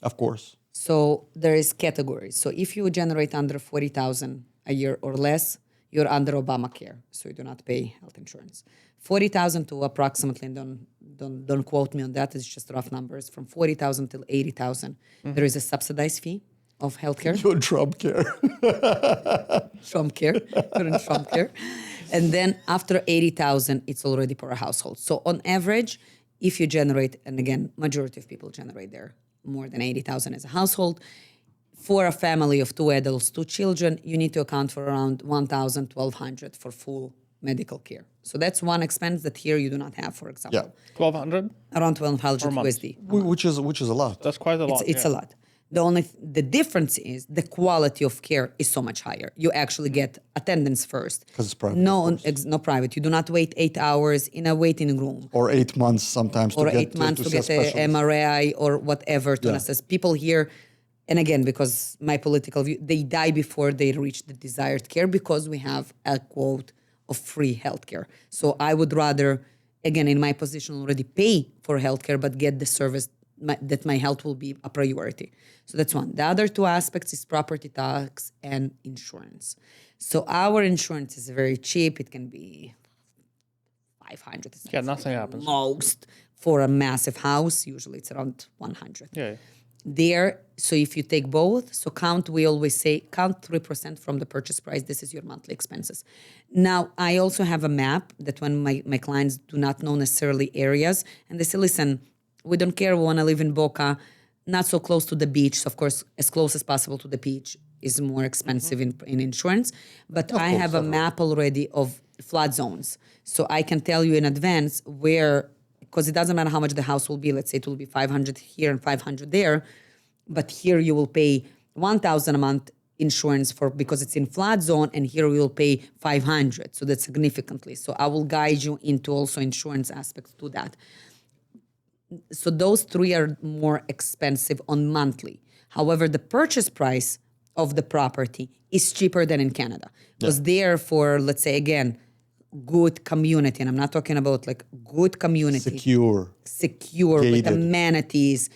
Of course. So there is categories. So if you generate under 40,000 a year or less, you're under Obamacare, so you do not pay health insurance. 40,000 to approximately, don't quote me on that, it's just rough numbers, from 40,000 till 80,000, there is a subsidized fee of healthcare. Your Trump care. Trump care, current Trump care. And then after 80,000, it's already per household. So on average, if you generate, and again, majority of people generate there more than 80,000 as a household, for a family of 2 adults, 2 children, you need to account for around 1,000, 1,200 for full medical care. So that's one expense that here you do not have, for example. Yeah. 1,200? Around 1,200 month. USD. Which is a lot. That's quite a lot. It's a lot. The difference is the quality of care is so much higher. You actually get attendance first. 'Cause it's private, No, of course. no private. You do not wait 8 hours in a waiting room. Or 8 months sometimes Or to get 8 months to see a get a specialist. MRI or whatever to assess. People here, and again, because my political view, they die before they reach the desired care because we have a quote of free healthcare. So I would rather, again, in my position, already pay for healthcare, but get the service that my health will be a priority. So that's one. The other 2 aspects is property tax and insurance. So our insurance is very cheap. It can be 500. Yeah, nothing happens. Most for a massive house. Usually it's around 100. Yeah. There, so if you take both, so we always say count 3% from the purchase price. This is your monthly expenses. Now, I also have a map that when my clients do not know necessarily areas, and they say, listen, we don't care, we want to live in Boca, not so close to the beach. So of course, as close as possible to the beach is more expensive in insurance. But I have a map already of flood zones. So I can tell you in advance where, because it doesn't matter how much the house will be. Let's say it will be 500 here and 500 there. But here you will pay 1,000 a month insurance because it's in flood zone, and here we will pay 500. So that's significantly. So I will guide you into also insurance aspects to that. So those 3 are more expensive on monthly. However, the purchase price of the property is cheaper than in Canada. Because there for, let's say again, good community, and I'm not talking about like good community. Secure. With Gated. amenities,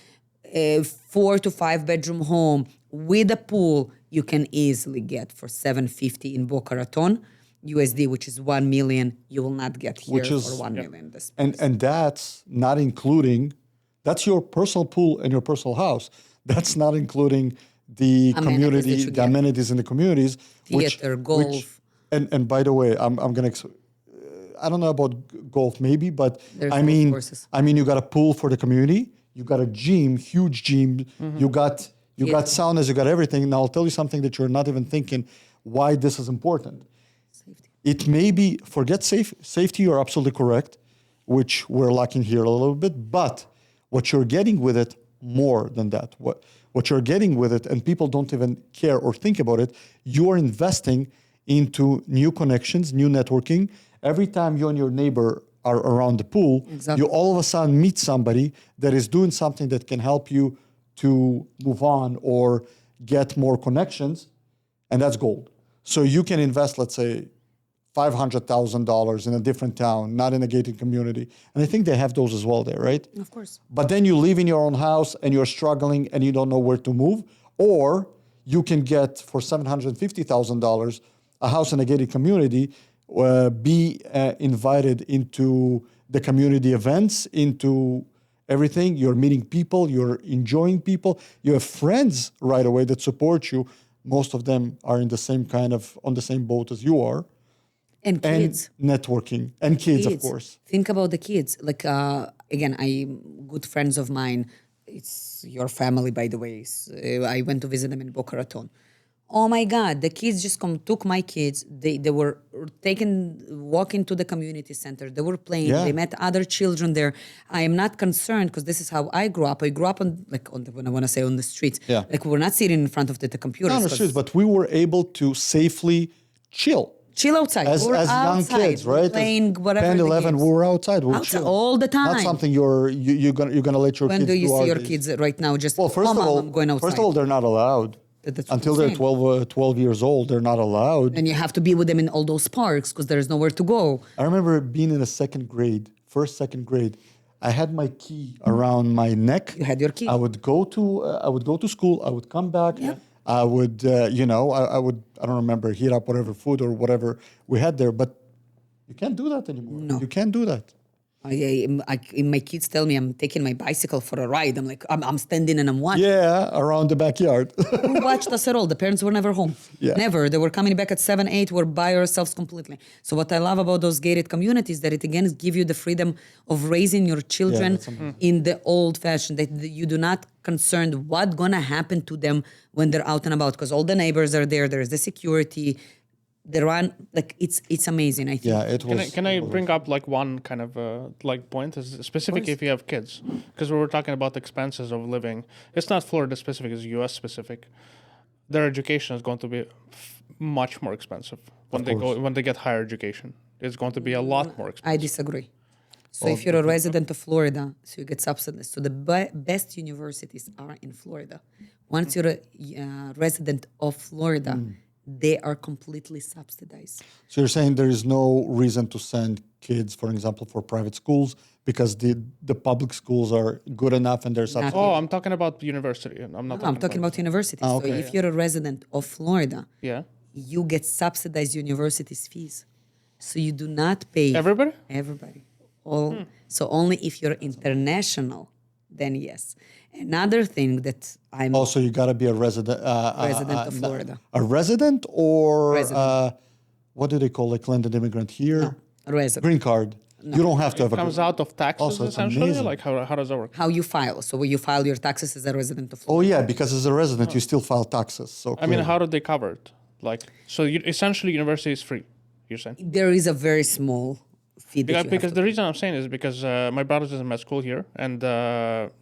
4 to 5 bedroom home with a pool, you can easily get for $750 in Boca Raton USD, which is 1 million. You will not get here for 1 million. This And that's not including, that's your personal pool and your personal house. That's not including the community, the amenities in the communities. Theater, golf. And by the way, I'm going to, I don't know about golf maybe, but There's I golf mean, courses. you got a pool for the community, you got a gym, huge gym, you got saunas, you got everything. Now I'll tell you something that you're not even thinking why this is important. Safety. It may be, forget safety, you're absolutely correct, which we're lacking here a little bit, but what you're getting with it more than that, what you're getting with it, and people don't even care or think about it, you're investing into new connections, new networking. Every time you and your neighbor are around the pool, Exactly. you all of a sudden meet somebody that is doing something that can help you to move on or get more connections, and that's gold. So you can invest, let's say, $500,000 in a different town, not in a gated community. And I think they have those as well there, right? Of course. But then you live in your own house and you're struggling and you don't know where to move. Or you can get for $750,000 a house in a gated community, be invited into the community events, into everything. You're meeting people, you're enjoying people. You have friends right away that support you. Most of them are in the same on the same boat as you are. And kids. And networking. And kids, of course. Think about the kids. Like, again, good friends of mine, it's your family, by the way. I went to visit them in Boca Raton. Oh my God, the kids just took my kids. They were walking to the community center. They were playing. Yeah. They met other children there. I am not concerned because this is how I grew up. I grew up when I want to say on the streets. Yeah. Like we're not sitting in front of the computers. Not on the streets, but we were able to safely chill. Chill outside. As We're young outside. kids, We're right? playing whatever 10, the 11, games. we were outside. We were Outside chilling. all the time. Not something you're gonna let your When kids do you see your nowadays. kids right now? Just Well, first I'm going outside. first of all, they're not allowed. That's what Until I'm they're saying. 12 years old, they're not allowed. And you have to be with them in all those parks because there is nowhere to go. I remember being in first, second grade. I had my key around my neck. You had your key. I would go to school. I would come back. Yeah. I would, I would, I don't remember, heat up whatever food or whatever we had there. But you can't do that anymore. No. You can't do that. My kids tell me I'm taking my bicycle for a ride. I'm like, I'm standing and I'm watching. Yeah, around the backyard. Who watched us at all? The parents were never home. Yeah. Never. They were coming back at 7, 8. We're by ourselves completely. So what I love about those gated communities that it again gives you the freedom of raising your children in the old fashion. That you do not concerned what's gonna happen to them when they're out and about because all the neighbors are there. There's the security. The run, like it's amazing. I think. Yeah, it was. Can I bring up like one kind of point, specifically if you have kids, because we were talking about the expenses of living. It's not Florida specific; it's U.S. specific. Their education is going to be much more expensive when they get higher education. It's going to be a lot more expensive. I disagree. So if you're a resident of Florida, so you get subsidized. So the best universities are in Florida. Once you're a resident of Florida. They are completely subsidized. So you're saying there is no reason to send kids, for example, for private schools because the public schools are good enough and they're subsidized? Oh, I'm talking about university. I'm not. I'm talking about universities. okay. So if you're a resident of Florida, Yeah. you get subsidized university's fees. So you do not pay. Everybody? Everybody. So only if you're international, then yes. Another thing that I'm Also, you got to be a resident. resident of Florida. A resident or Resident. What do they call like landed immigrant here? A resident. Green card. You don't have to have a Comes green out of taxes Also, it's essentially. amazing. Like how does that work? How you file. So when you file your taxes as a resident of Oh Florida. yeah, because as a resident, you still file taxes. So I mean, how do they cover it? Like, so essentially, university is free. You're saying? There is a very small fee that Yeah, you because have to the reason I'm saying is because my brother's in med school here, and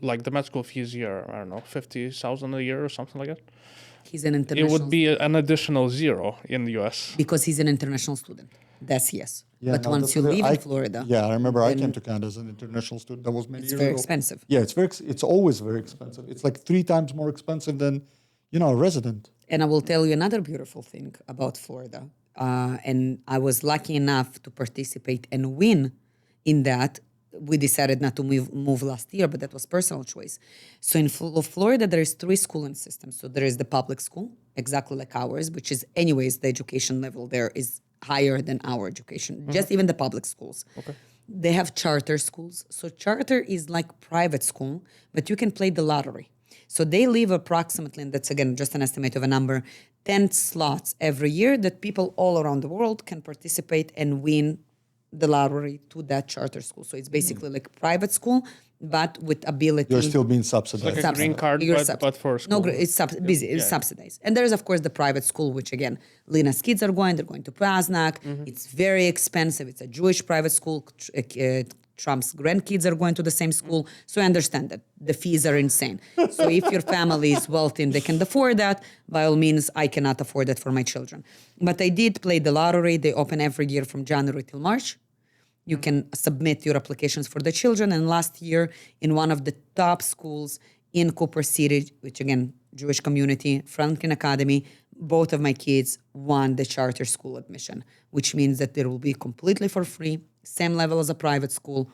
like the med school fees here, I don't know, 50,000 a year or something like that. He's an It international would be an additional zero in the U.S. because he's an international student. That's yes. Yeah, but no, once you live in Florida, Yeah, I remember I came to Canada as an international student. That was many it's years very ago. expensive. Yeah, it's always very expensive. It's like 3 times more expensive than, a resident. And I will tell you another beautiful thing about Florida. And I was lucky enough to participate and win in that. We decided not to move last year, but that was personal choice. So in Florida, there is 3 schooling systems. So there is the public school, exactly like ours, which is anyways, the education level there is higher than our education, just even the public schools. Okay. They have charter schools. So charter is like private school, but you can play the lottery. So they leave approximately, and that's again just an estimate of a number, 10 slots every year that people all around the world can participate and win the lottery to that charter school. So it's basically like private school, but with ability. You're still being subsidized. Like a green card, but for school. No, it's subsidized. And there is, of course, the private school, which again, Lina's kids are going. They're going to Praznak. It's very expensive. It's a Jewish private school. Trump's grandkids are going to the same school. So I understand that the fees are insane. So if your family is wealthy and they can afford that, by all means, I cannot afford that for my children. But I did play the lottery. They open every year from January till March. You can submit your applications for the children. And last year, in one of the top schools in Cooper City, which again, Jewish community, Franklin Academy, both of my kids won the charter school admission, which means that it will be completely for free, same level as a private school.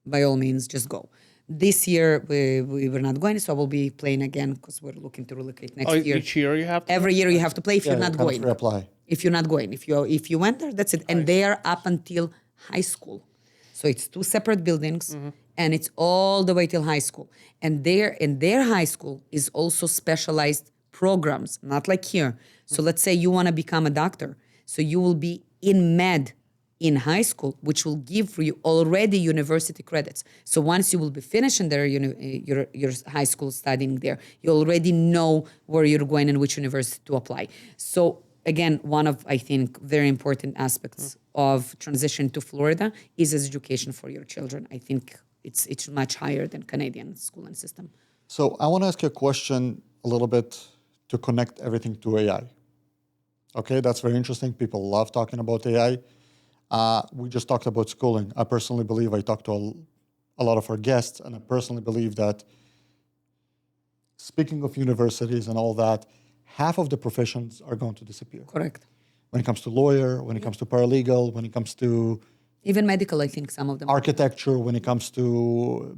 By all means, just go. This year, we were not going, so I will be playing again because we're looking to relocate next year. Each year you have to? Every year you have to play if you're not you going. can't reapply. If you're not going. If you went there, that's it. And they are up until high school. So it's 2 separate buildings, and it's all the way till high school. And in their high school is also specialized programs, not like here. So let's say you want to become a doctor. So you will be in med in high school, which will give you already university credits. So once you will be finishing there, your high school studying there, you already know where you're going and which university to apply. So again, one of, I think, very important aspects of transition to Florida is education for your children. I think it's much higher than Canadian schooling system. So I want to ask you a question a little bit to connect everything to AI. Okay, that's very interesting. People love talking about AI. We just talked about schooling. I personally believe, I talked to a lot of our guests, and I personally believe that speaking of universities and all that, half of the professions are going to disappear. Correct. When it comes to lawyer, when it comes to paralegal, when it comes to Even medical, I think some of them. architecture, when it comes to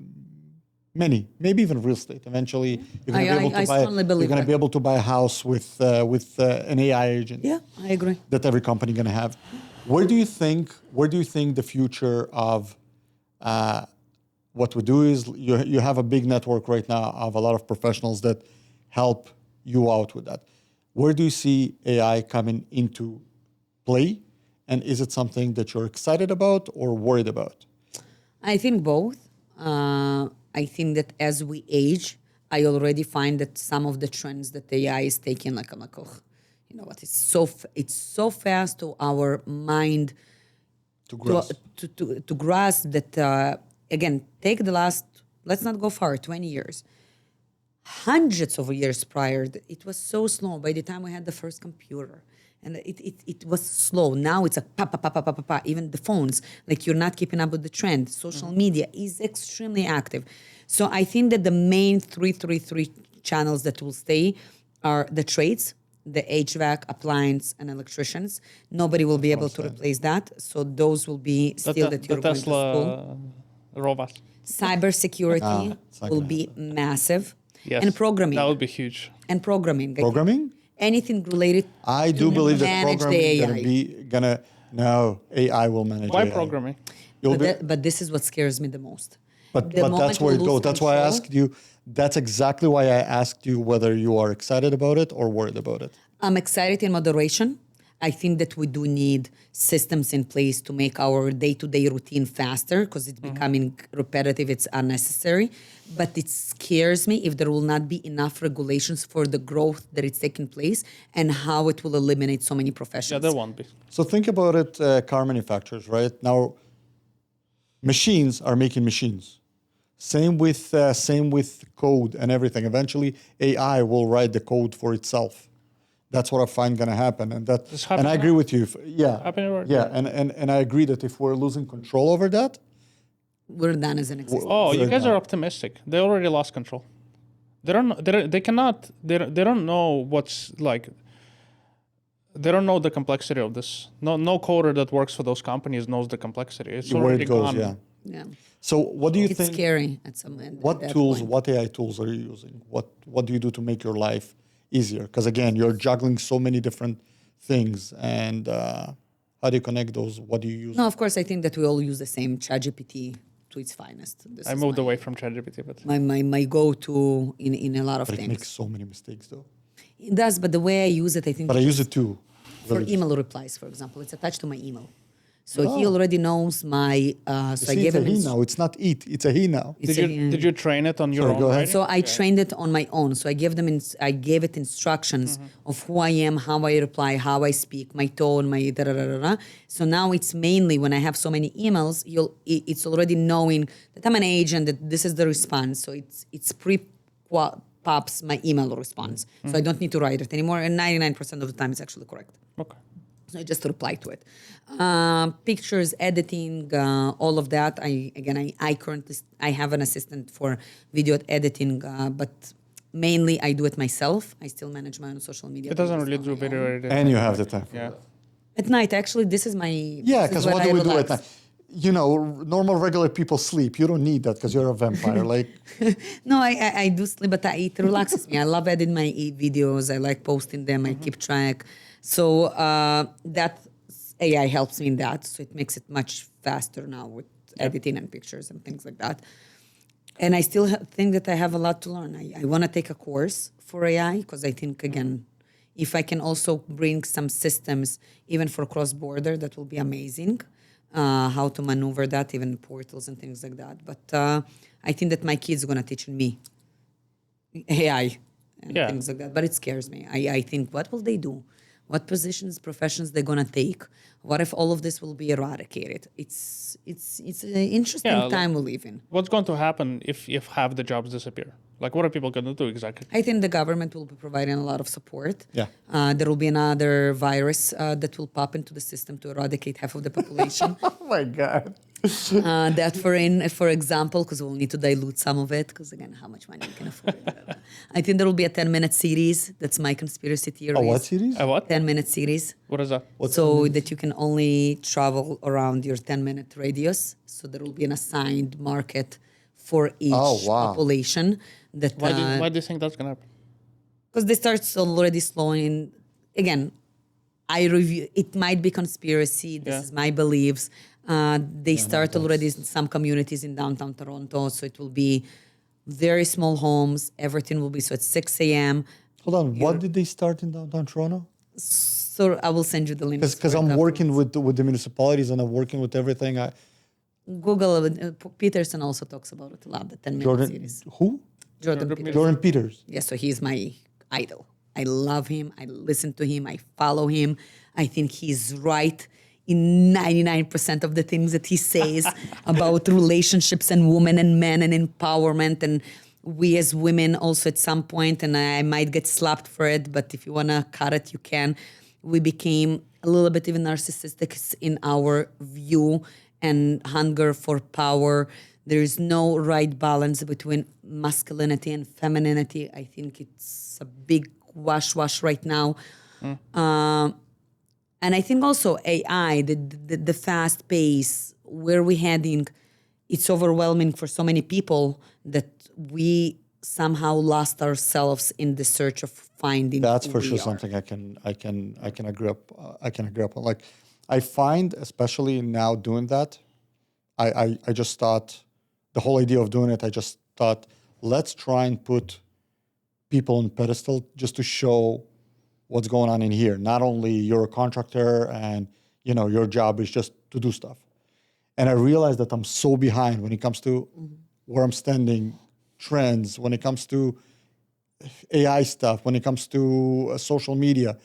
many, maybe even real estate. Eventually, you're going to be able to I buy. strongly You're believe going to that. be able to buy a house with an AI agent. Yeah, I agree. That every company going to have. Where do you think the future of what we do is? You have a big network right now of a lot of professionals that help you out with that. Where do you see AI coming into play, and is it something that you're excited about or worried about? I think both. I think that as we age, I already find that some of the trends that AI is taking, like I'm like, oh, you know what? It's so fast to our mind To grasp. to grasp that. Again, take the last. Let's not go far. 20 years. Hundreds of years prior, it was so slow. By the time we had the first computer, and it was slow. Now it's a pa pa pa pa pa pa pa. Even the phones, like you're not keeping up with the trend. Social media is extremely active. So I think that the main three channels that will stay are the trades, the HVAC, appliance, and electricians. Nobody will be able to replace that. So those will be still that you're going to school. Tesla robots. Cybersecurity it's not will gonna be massive. Yes. And programming. That would be huge. And programming. Programming? Anything related I do believe that manage the programming no, AI will manage Why AI. programming? You'll be, but this is what scares me the most. but The that's moment where we it lose goes. That's why I control- asked you. That's exactly why I asked you whether you are excited about it or worried about it. I'm excited in moderation. I think that we do need systems in place to make our day-to-day routine faster because it's becoming repetitive, it's unnecessary. But it scares me if there will not be enough regulations for the growth that is taking place and how it will eliminate so many professions. Yeah, there won't be. So think about it, car manufacturers, right? Now, machines are making machines. Same with code and everything. Eventually, AI will write the code for itself. That's what I find going to happen, and This and I happened agree with you. Happening already? Yeah, and I agree that if we're losing control over that, We're done as an existence. Oh, you They're guys not. are optimistic. They already lost control. They don't. They cannot. They don't know what's like. They don't know the complexity of this. No coder that works for those companies knows the complexity. It's where already it goes, gone. yeah. Yeah. So what do you It's think? scary at some end. What at that tools, point. what AI tools are you using? What do you do to make your life easier? Because again, you're juggling so many different things, and how do you connect those? What do you use? No, of course, I think that we all use the same ChatGPT to its finest. This I is moved my, away from ChatGPT, but my go-to in a lot of But it things. makes so many mistakes, though. It does, but the way I use it, I think But I use it too. for Really. email replies, for example, it's attached to my email. So he Oh. already knows my, so I See, gave it's a him, he now. It's not it. It's a he now. it's did you train it on your Sorry, own? go ahead. writing? So I trained it on my own. So I gave it instructions of who I am, how I reply, how I speak, my tone, my da da da da. Da. So now it's mainly when I have so many emails, it's already knowing that I'm an agent, that this is the response. So it's pops my email response. So I don't need to write it anymore, and 99% of the time it's actually correct. Okay. So I just reply to it. Pictures, editing, all of that. I currently have an assistant for video editing, but mainly I do it myself. I still manage my own social media. It doesn't pages really on do my video own. editing. And you have the time for Yeah. that. At night, actually, this is my. Yeah, this is because when what do I we do relax. at night? You know, normal, regular people sleep. You don't need that because you're a vampire. Like, No, I do sleep, but it relaxes me. I love editing my videos. I like posting them. I keep track. So that AI helps me in that. So it makes it much faster now with editing and pictures and things like that. And I still think that I have a lot to learn. I want to take a course for AI because I think, again, if I can also bring some systems, even for cross-border, that will be amazing. How to maneuver that, even portals and things like that. But I think that my kids are going to teach me AI and Yeah. things like that. But it scares me. I think, what will they do? What positions, professions they're going to take? What if all of this will be eradicated? It's an interesting Yeah, time we live in. What's going to happen if half the jobs disappear? Like, what are people going to do exactly? I think the government will be providing a lot of support. Yeah. There will be another virus that will pop into the system to eradicate half of the population. oh my God. That for example, because we'll need to dilute some of it, because again, how much money we can afford. I think there will be a 10-minute series. That's my conspiracy theory. A what series? A what? 10-minute series. What is that? So that you can only travel around your 10-minute radius. So there will be an assigned market for each population. That Why do you think that's gonna happen? because they start already slowing. Again, I review. It might be conspiracy. This is my beliefs. They start already in some communities in downtown Toronto, so it will be very small homes. Everything will be so at 6 a.m. Hold on. What did they start in downtown Toronto? So I will send you the link. Because I'm working with the municipalities and I'm working with everything. Google. Peterson also talks about it a lot. The 10-minute series. Who? Jordan Peterson. Jordan Peters. Yeah, so he's my idol. I love him. I listen to him. I follow him. I think he's right in 99% of the things that he says about relationships and women and men and empowerment. And we as women also at some point, and I might get slapped for it, but if you want to cut it, you can. We became a little bit even narcissistic in our view and hunger for power. There is no right balance between masculinity and femininity. I think it's a big wash right now. And I think also AI, the fast pace, where we're heading, it's overwhelming for so many people that we somehow lost ourselves in the search of finding. That's who for we sure are. something I can agree up. I can agree up on. Like, I find, especially now doing that, I just thought the whole idea of doing it. I just thought, let's try and put people on pedestal just to show what's going on in here. Not only you're a contractor and your job is just to do stuff. And I realized that I'm so behind when it comes to where I'm standing, trends, when it comes to AI stuff, when it comes to social media.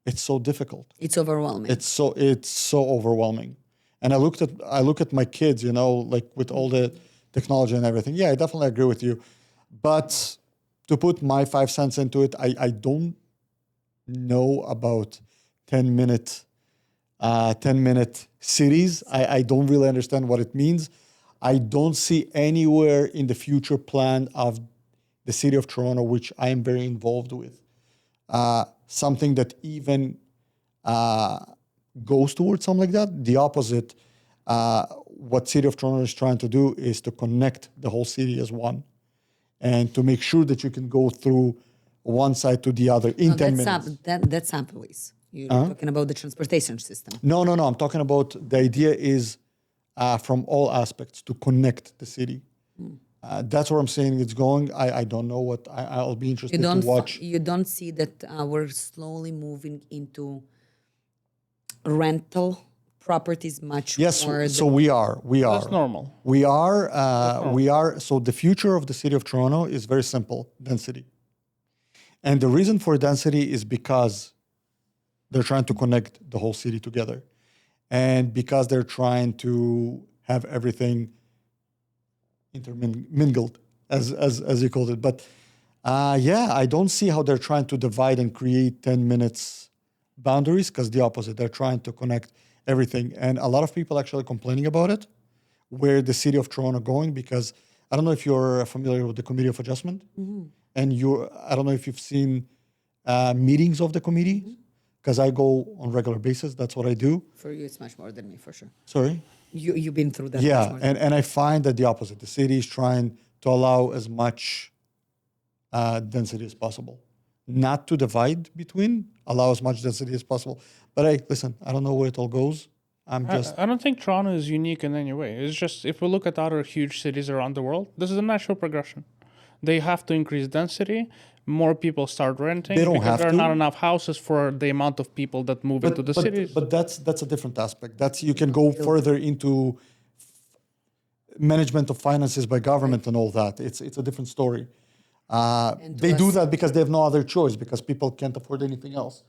It's so difficult. It's overwhelming. It's so overwhelming. And I look at my kids, like with all the technology and everything. Yeah, I definitely agree with you. But to put my 5 cents into it, I don't know about 10-minute cities. I don't really understand what it means. I don't see anywhere in the future plan of the city of Toronto, which I am very involved with, something that even goes towards something like that. The opposite. What city of Toronto is trying to do is to connect the whole city as one, and to make sure that you can go through one side to the other in 10 minutes. That's subways. You're talking about the transportation system. No. I'm talking about the idea is from all aspects to connect the city. That's where I'm saying it's going. I don't know what I'll be interested to watch. You don't see that we're slowly moving into rental properties much more. Yes, so we are. That's normal. We are. So the future of the city of Toronto is very simple: density. And the reason for density is because they're trying to connect the whole city together, and because they're trying to have everything intermingled, as you called it. But I don't see how they're trying to divide and create 10 minutes boundaries, because the opposite, they're trying to connect everything. And a lot of people actually complaining about it, where the city of Toronto going, because I don't know if you're familiar with the Committee of Adjustment, and I don't know if you've seen meetings of the committee, because I go on regular basis. That's what I do. For you, it's much more than me, for sure. Sorry? You've been through that. Yeah, and I find that the opposite. The city is trying to allow as much density as possible. Not to divide between, allow as much density as possible. But hey, listen, I don't know where it all goes. I don't think Toronto is unique in any way. It's just, if we look at other huge cities around the world, this is a natural progression. They have to increase density. More people start renting. They don't because have there are to. not enough houses for the amount of people that move into the cities. But that's a different aspect. You can go further into management of finances by government and all that. It's a different story. They do that because they have no other choice, because people can't afford anything else.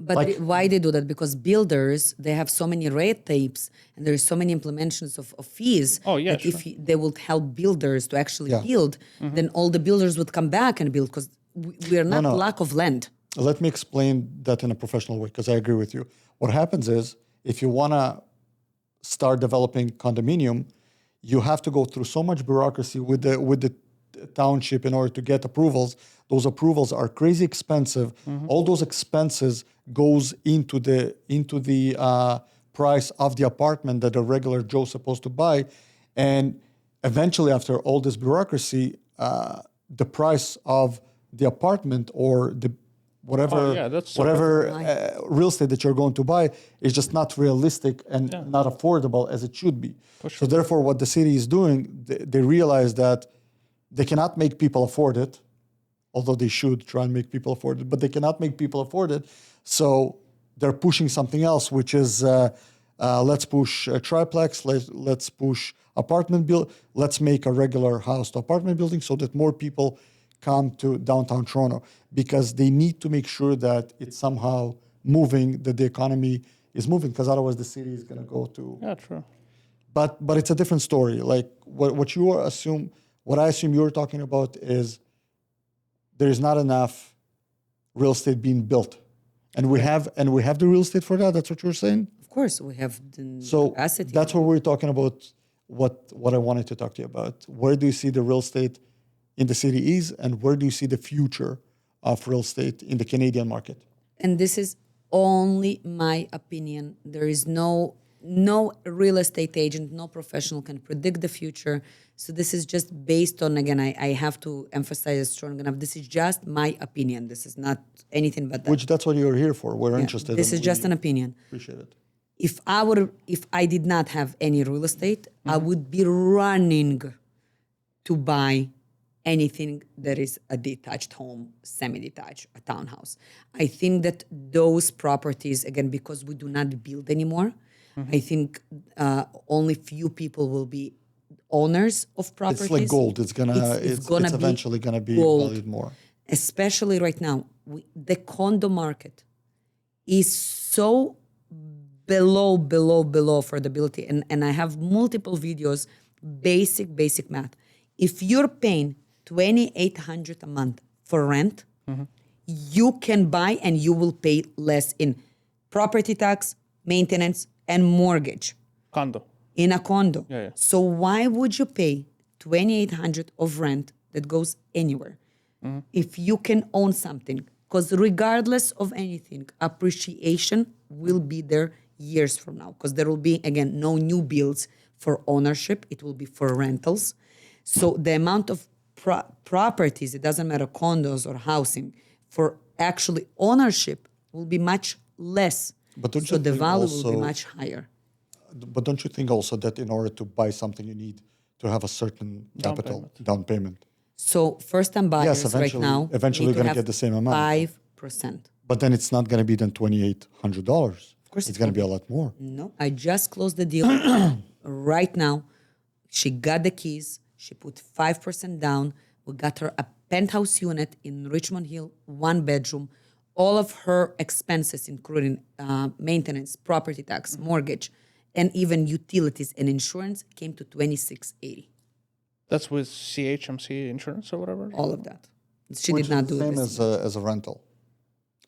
But why they do that? Because builders, they have so many red tapes and there's so many implementations of fees. Oh, yeah, that if they would help builders to actually build, Mm-hmm. then all the builders would come back and build, because we are not lack of land. Let me explain that in a professional way, because I agree with you. What happens is, if you want to start developing condominium, you have to go through so much bureaucracy with the township in order to get approvals. Those approvals are crazy expensive. All those expenses goes into the price of the apartment that a regular Joe's supposed to buy, and eventually, after all this bureaucracy, the price of the apartment or the whatever real estate that you're going to buy is just not realistic and not affordable as it should be. So therefore, what the city is doing, they realize that they cannot make people afford it, although they should try and make people afford it, but they cannot make people afford it. So they're pushing something else, which is let's push a triplex, let's push apartment build, let's make a regular house to apartment building so that more people come to downtown Toronto, because they need to make sure that it's somehow moving, that the economy is moving, because otherwise the city is going to go to... Yeah, true. But it's a different story. Like what I assume you're talking about is there is not enough real estate being built. And we have the real estate for that. That's what you're saying? Of course, we have the So capacity. that's what we're talking about, what I wanted to talk to you about. Where do you see the real estate in the city is, and where do you see the future of real estate in the Canadian market? And this is only my opinion. There is no real estate agent, no professional can predict the future. So this is just based on, again, I have to emphasize it strong enough, this is just my opinion. This is not anything but that. Which that's what you're here for. We're interested. This is just an opinion. Appreciate it. If I did not have any real estate, I would be running to buy anything that is a detached home, semi-detached, a townhouse. I think that those properties, again, because we do not build anymore, I think only few people will be owners of properties. It's like gold. It's eventually gonna be valued more. Especially right now, the condo market is so below affordability, and I have multiple videos, basic math. If you're paying $2,800 a month for rent, you can buy and you will pay less in property tax, maintenance, and mortgage. Condo. In a condo. Yeah. So why would you pay $2,800 of rent that goes anywhere if you can own something? Because regardless of anything, appreciation will be there years from now, because there will be, again, no new builds for ownership. It will be for rentals. So the amount of properties, it doesn't matter condos or housing, for actually ownership will be much less. But don't so you the think value also, will be much higher. But don't you think also that in order to buy something, you need to have a certain down payment? So first-time buyers right now eventually need you're to going to have get the same amount. 5%. But then it's not going to be then $2,800. Of course it's going to be a lot more. No, I just closed the deal right now. She got the keys. She put 5% down. We got her a penthouse unit in Richmond Hill, 1 bedroom. All of her expenses, including maintenance, property tax, mortgage, and even utilities and insurance, came to $2,680. That's with CHMC insurance or whatever? All of that. She Which did not is the do same this. as a rental.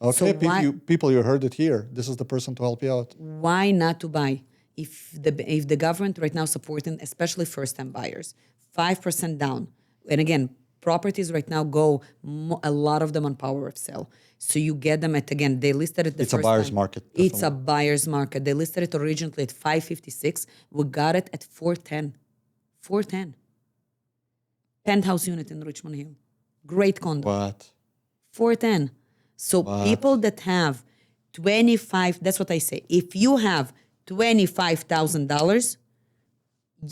Okay, So people, you heard it here. This is the person to help you out. Why not to buy? If the government right now supporting, especially first-time buyers, 5% down. And again, properties right now go, a lot of them on power of sale. So you get them at, again, they listed it the It's a first buyer's time. market. It's a buyer's market. They listed it originally at $556. We got it at $410. $410. Penthouse unit in Richmond Hill. Great condo. What? $410. So people that have 25, that's what I say. If you have $25,000,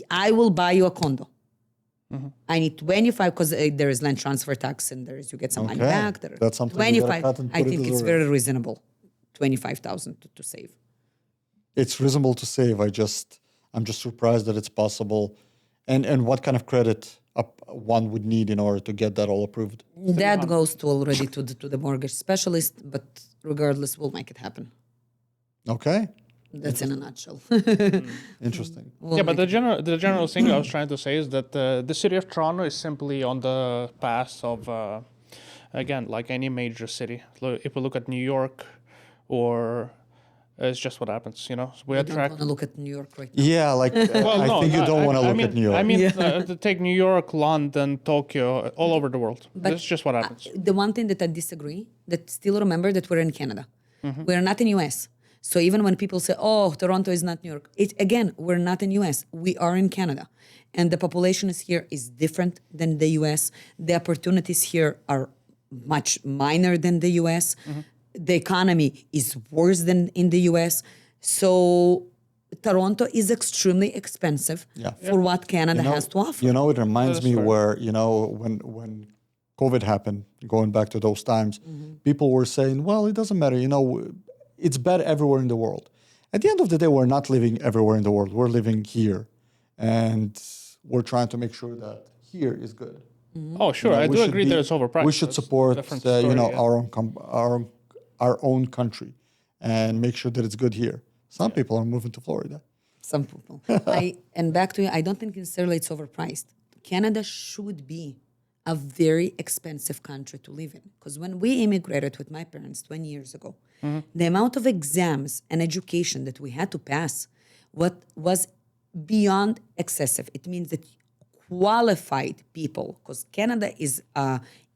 I will buy you a condo. I need 25 because there is land transfer tax and you get some money back. That's something you gotta cut and I put it think to it's the very reasonable. 25,000 to save. It's reasonable to save. I'm just surprised that it's possible. And what kind of credit one would need in order to get that all approved? That goes already to the mortgage specialist, but regardless, we'll make it happen. Okay. That's in a nutshell. Interesting. Yeah, but the general thing I was trying to say is that the city of Toronto is simply on the path of, again, like any major city. If we look at New York or It's just what happens, you know. So we I don't attract. want to look at New York right now. Yeah, like I think you don't want to look at New York. I mean, to take New York, London, Tokyo, all over the world. But This is just what happens. The one thing that I disagree, that still remember that we're in Canada. Mm-hmm. We're not in US. So even when people say, oh, Toronto is not New York, again, we're not in US. We are in Canada. And the population here is different than the US. The opportunities here are much minor than the US. Mm-hmm. The economy is worse than in the US. So Toronto is extremely expensive for what Canada has to offer. You know, it reminds me fair. where, you know, when COVID happened, going back to those times, people were saying, well, it doesn't matter, you know, it's bad everywhere in the world. At the end of the day, we're not living everywhere in the world. We're living here. And we're trying to make sure that here is good. Oh, sure. You know, I we do should agree be- that it's overpriced. We should That's support, a different you know, story, our own country and make sure that it's good here. Some people are moving to Florida. Some people. And back to you, I don't think necessarily it's overpriced. Canada should be a very expensive country to live in. Because when we immigrated with my parents 20 years ago, the amount of exams and education that we had to pass was beyond excessive. It means that qualified people, because Canada is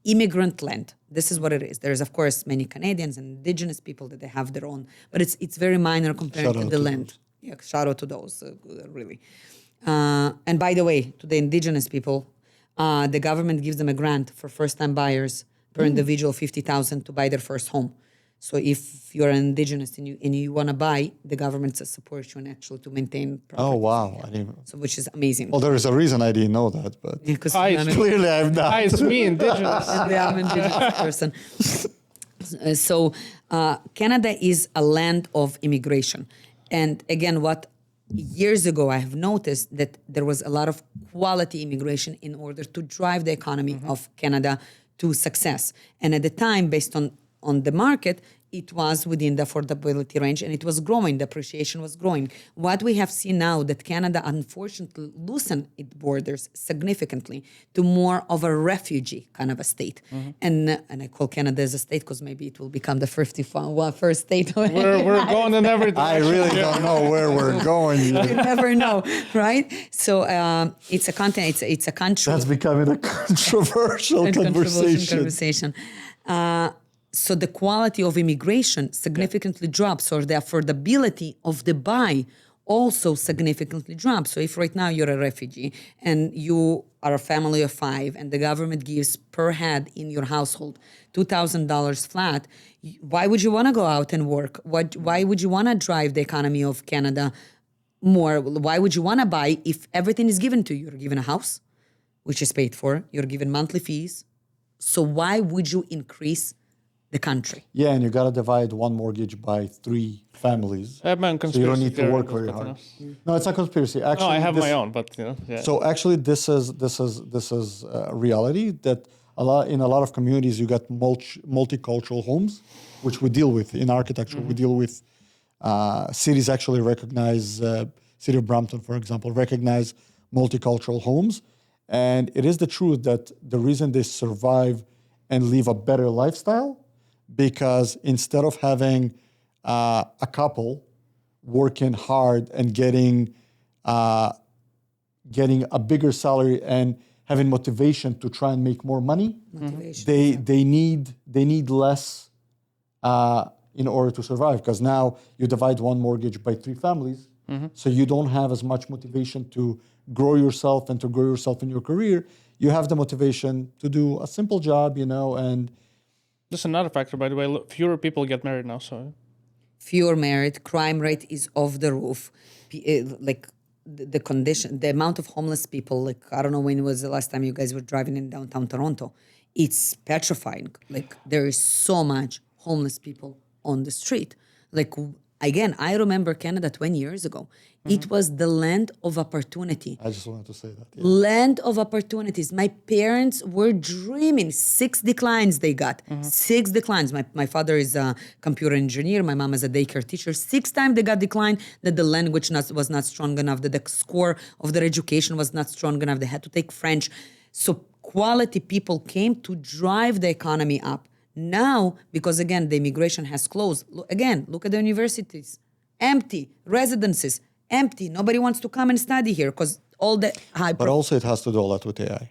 immigrant land. This is what it is. There's, of course, many Canadians and Indigenous people that they have their own, but it's very minor compared Shout to out the to land. Yeah, shout out to those, really. And by the way, to the Indigenous people, the government gives them a grant for first-time buyers per individual, $50,000 to buy their first home. So if you're an Indigenous and you want to buy, the government supports you and actually to maintain property. Oh, wow. I didn't, So which is amazing. well, there is a reason I didn't know that, but Because clearly I'm not. Hi, it's me, Indigenous. I'm an Indigenous person. So Canada is a land of immigration. And again, what years ago I have noticed that there was a lot of quality immigration in order to drive the economy of Canada to success. And at the time, based on the market, it was within the affordability range and it was growing. The appreciation was growing. What we have seen now that Canada unfortunately loosened its borders significantly to more of a refugee kind of a state. And I call Canada as a state because maybe it will become the first state. We're going in every direction. I really don't know where we're going. You never know, right? So it's a continent, it's a country. That's becoming a controversial conversation. So the quality of immigration significantly drops, or the affordability of the buy also significantly drops. So if right now you're a refugee and you are a family of 5 and the government gives per head in your household $2,000 flat, why would you want to go out and work? Why would you want to drive the economy of Canada more? Why would you want to buy if everything is given to you? You're given a house, which is paid for. You're given monthly fees. So why would you increase the country? Yeah, and you got to divide one mortgage by 3 families. I have my own So you don't need to conspiracy work theory, very but, hard. you know. No, it's not conspiracy. Actually, No, I have this- my own, but you know. Yeah. So actually, this is reality that in a lot of communities you got multicultural homes, which we deal with in architecture. We deal with cities actually recognize city of Brampton, for example, recognize multicultural homes, and it is the truth that the reason they survive and live a better lifestyle, because instead of having a couple working hard and getting a bigger salary and having motivation to try and make more money, they need less in order to survive. Because now you divide one mortgage by 3 families, so you don't have as much motivation to grow yourself and to grow yourself in your career. You have the motivation to do a simple job, you know, and This is another factor, by the way. Fewer people get married now, so Fewer married, crime rate is off the roof. Like the condition, the amount of homeless people, like I don't know when was the last time you guys were driving in downtown Toronto. It's petrifying. Like there is so much homeless people on the street. Like again, I remember Canada 20 years ago. It was the land of opportunity. I just wanted to say that. Yeah. Land of opportunities. My parents were dreaming. 6 declines they got. 6 declines. My father is a computer engineer. My mom is a daycare teacher. 6 times they got declined that the language was not strong enough, that the score of their education was not strong enough. They had to take French. So quality people came to drive the economy up. Now, because again, the immigration has closed. Look at the universities. empty. Residences, empty. Nobody wants to come and study here because all the high... But also it has to do a lot with AI.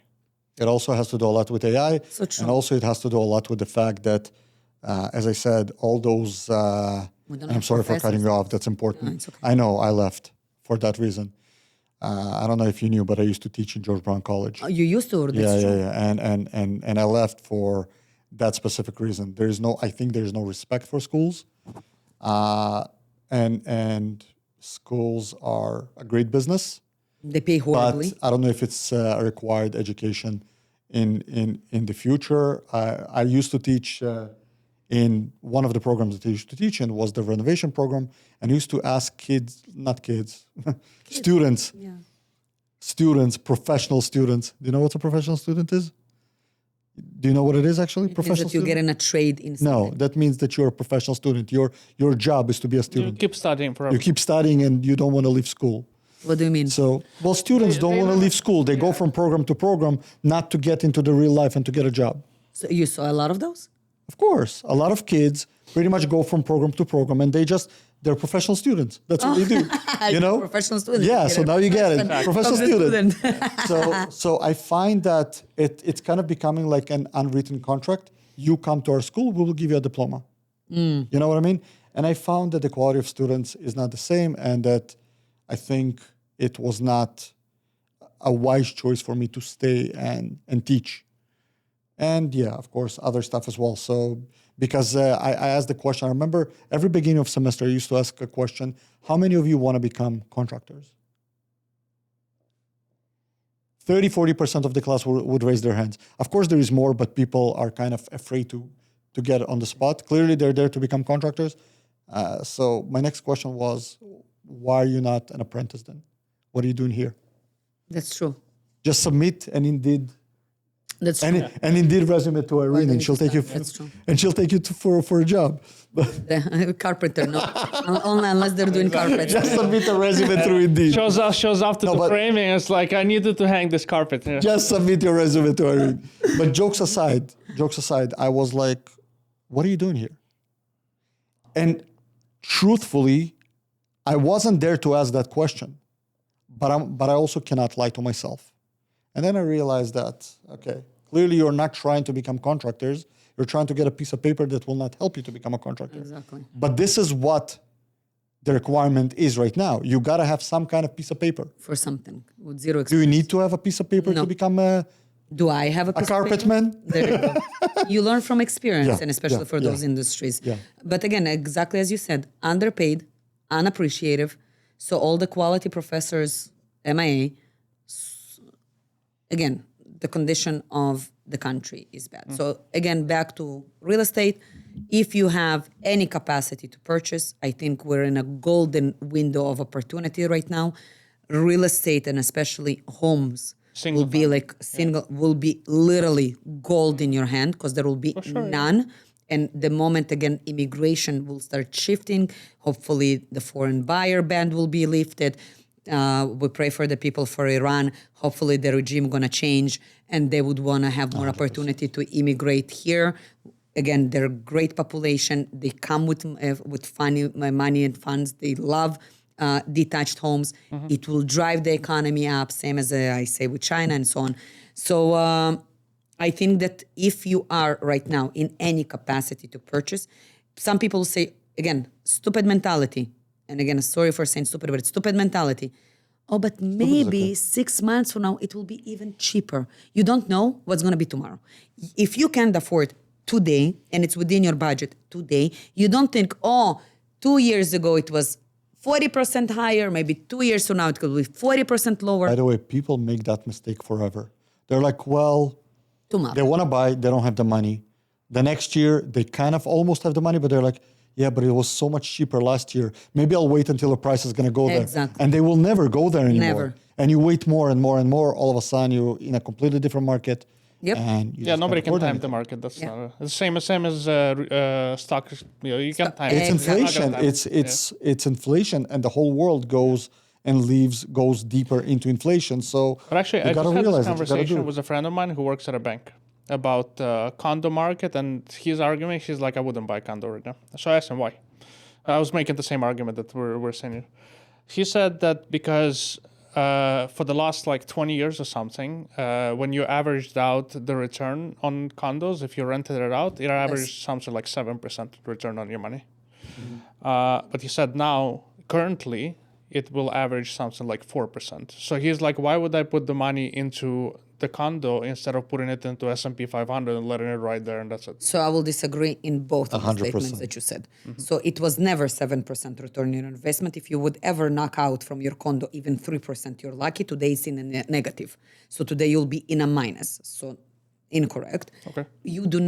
It also has to do a lot with AI. So true. And also it has to do a lot with the fact that, as I said, all those... I'm sorry for cutting you off. That's important. No, it's okay. I know, I left for that reason. I don't know if you knew, but I used to teach in George Brown College. Oh, you used to? That's true. And I left for that specific reason. I think there's no respect for schools. And schools are a great business. They pay horribly. But I don't know if it's a required education in the future. I used to teach in one of the programs that I used to teach in was the renovation program, and I used to ask students, professional students. Do you know what a professional student is? Do you know what it is actually? It means that you get in a trade in something. No, that means that you're a professional student. Your job is to be a You student. keep studying forever. You keep studying and you don't want to leave school. What do you mean? So, well, students don't want to leave school. They go from program to program, not to get into the real life and to get a job. So you saw a lot of those? Of course, a lot of kids pretty much go from program to program, and they're professional students. That's what they do. You know, Professional students. Yeah. So now you get it, professional student. student. So I find that it's kind of becoming like an unwritten contract. You come to our school, we will give you a diploma. You know what I mean? And I found that the quality of students is not the same, and that I think it was not a wise choice for me to stay and teach. And yeah, of course, other stuff as well. So because I asked the question, I remember every beginning of semester, I used to ask a question, how many of you want to become contractors? 30-40% of the class would raise their hands. Of course, there is more, but people are kind of afraid to get on the spot. Clearly, they're there to become contractors. So my next question was, why are you not an apprentice then? What are you doing here? That's true. Just submit an Indeed. That's true. And Indeed resume to Irene, and she'll take you. That's true. And she'll take you for a job. The carpenter, no. Only unless they're doing carpet. Just submit a resume through Indeed. Shows off to the framing. It's like, I needed to hang this carpet here. Just submit your resume to Irene. But jokes aside, I was like, what are you doing here? And truthfully, I wasn't there to ask that question, but I also cannot lie to myself. And then I realized that, okay, clearly you're not trying to become contractors. You're trying to get a piece of paper that will not help you to become a contractor. Exactly. But this is what the requirement is right now. You got to have some kind of piece of paper. For something with zero Do experience. you need to have a piece of paper No. to become a Do I have a piece of carpet paper? man? There you go. You learn from experience, Yeah, and especially yeah, for yeah. those industries. Yeah. But again, exactly as you said, underpaid, unappreciative. So all the quality professors, MIA, again, the condition of the country is bad. So again, back to real estate. If you have any capacity to purchase, I think we're in a golden window of opportunity right now. Real estate, and especially homes, will be like will be literally gold in your hand, because there will be none. And the moment, again, immigration will start shifting, hopefully the foreign buyer ban will be lifted. We pray for the people for Iran. Hopefully the regime going to change and they would want to have more opportunity to immigrate here. Again, they're a great population. They come with funny money and funds. They love detached homes. It will drive the economy up, same as I say with China and so on. So I think that if you are right now in any capacity to purchase, some people say, again, stupid mentality. And again, sorry for saying stupid, but it's stupid mentality. Oh, but maybe 6 months from now, it will be even cheaper. You don't know what's going to be tomorrow. If you can't afford today, and it's within your budget today, you don't think, 2 years ago it was 40% higher, maybe 2 years from now it could be 40% lower. By the way, people make that mistake forever. They're like, well, Tomorrow. they want to buy, they don't have the money. The next year, they kind of almost have the money, but they're like, yeah, but it was so much cheaper last year. Maybe I'll wait until the price is going to go there. Exactly. And they will never go there anymore. Never. And you wait more and more and more. All of a sudden, you're in a completely different market. Yep. And you just Nobody can't can afford time anything. the market. That's not the same as stock. You can't time It's it. inflation. Not gonna time it. It's inflation, and the whole world goes deeper into inflation. So But actually, you I gotta just had realize this it. You gotta do conversation it. with a friend of mine who works at a bank about condo market, and his argument, he's like, I wouldn't buy condo right now. So I asked him why. I was making the same argument that we're saying. He said that because for the last like 20 years or something, when you averaged out the return on condos, if you rented it out, it averaged something like 7% return on your money. But he said now, currently, it will average something like 4%. So he's like, why would I put the money into the condo instead of putting it into S&P 500 and letting it ride there, and that's it? So I will disagree in both of the 100%. statements that you said. So it was never 7% return on your investment. If you would ever knock out from your condo even 3%, you're lucky. Today it's in a negative. So today you'll be in a minus. So incorrect. Okay. You do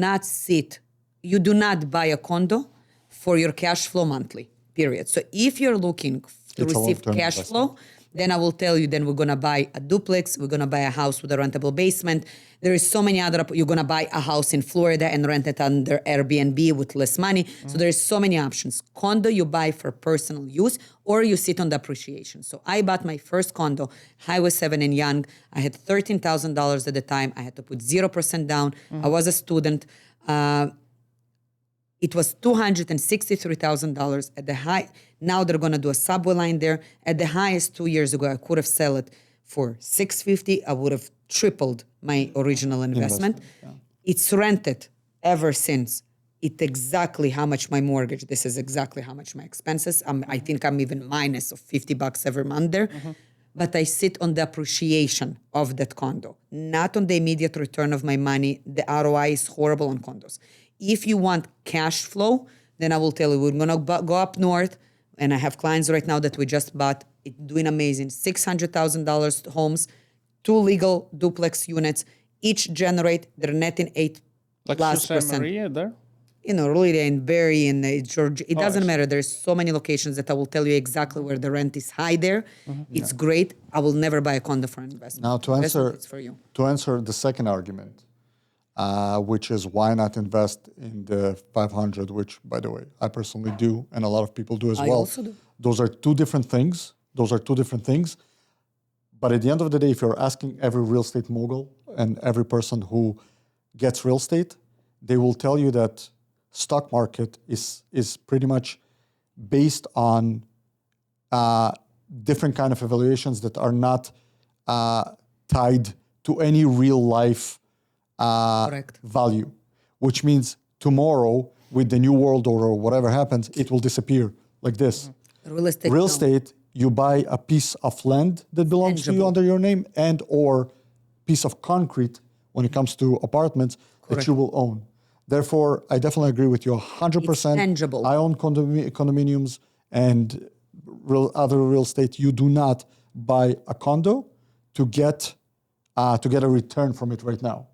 not buy a condo for your cash flow monthly, period. So if you're looking to It's a receive long-term cash investment. flow, then I will tell you, then we're going to buy a duplex, we're going to buy a house with a rentable basement. There is so many other, you're going to buy a house in Florida and rent it under Airbnb with less money. So there's so many options. Condo you buy for personal use, or you sit on the appreciation. So I bought my first condo, Highway 7 in Young. I had $13,000 at the time. I had to put 0% down. I was a student. It was $263,000 at the high. Now they're going to do a subway line there. At the highest 2 years ago, I could have sold it for $650,000. I would have tripled my original investment. It's rented ever since. It's exactly how much my mortgage. This is exactly how much my expenses. I think I'm even minus of $50 every month there. But I sit on the appreciation of that condo, not on the immediate return of my money. The ROI is horrible on condos. If you want cash flow, then I will tell you, we're going to go up north, and I have clients right now that we just bought, doing amazing, $600,000 homes, 2 legal duplex units, each generate, they're netting 8 Like plus Sault Ste. percent. Marie there? Really, in Barrie, in Georgia. It doesn't I see. matter. There's so many locations that I will tell you exactly where the rent is high there. It's great. I will never buy a condo for an investment. Now, to Investment, answer it's for you. the second argument, which is why not invest in the 500, which, by the way, I personally do, and a lot of people do as I well. also do. Those are two different things. But at the end of the day, if you're asking every real estate mogul and every person who gets real estate, they will tell you that stock market is pretty much based on different kind of evaluations that are not tied to any real life Correct. value, which means tomorrow with the new world order or whatever happens, it will disappear like this. Real estate. Real no. estate, you buy a piece of land that belongs to you Tangible. under your name and or piece of concrete when it comes to apartments that you will own. Therefore, I definitely agree with you 100%. It's tangible. I own condominiums and other real estate. You do not buy a condo to get a return from it right now.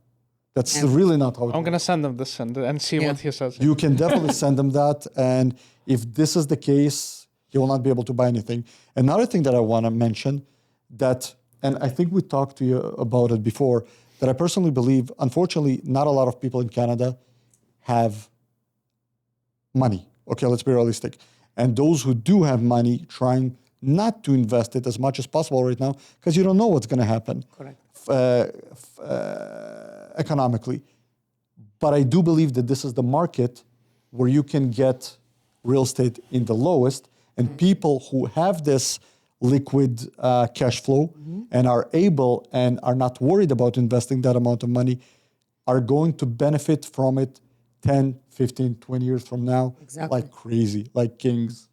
That's really not how it I'm works. going to send him this and see what he says. You can definitely send them that. And if this is the case, you will not be able to buy anything. Another thing that I want to mention that, and I think we talked to you about it before, that I personally believe, unfortunately, not a lot of people in Canada have money. Okay, let's be realistic. And those who do have money, trying not to invest it as much as possible right now, because you don't know what's going to happen. Correct. Economically. But I do believe that this is the market where you can get real estate in the lowest, and people who have this liquid cash flow and are able and are not worried about investing that amount of money are going to benefit from it 10, 15, 20 years from now, Exactly. like crazy, like kings.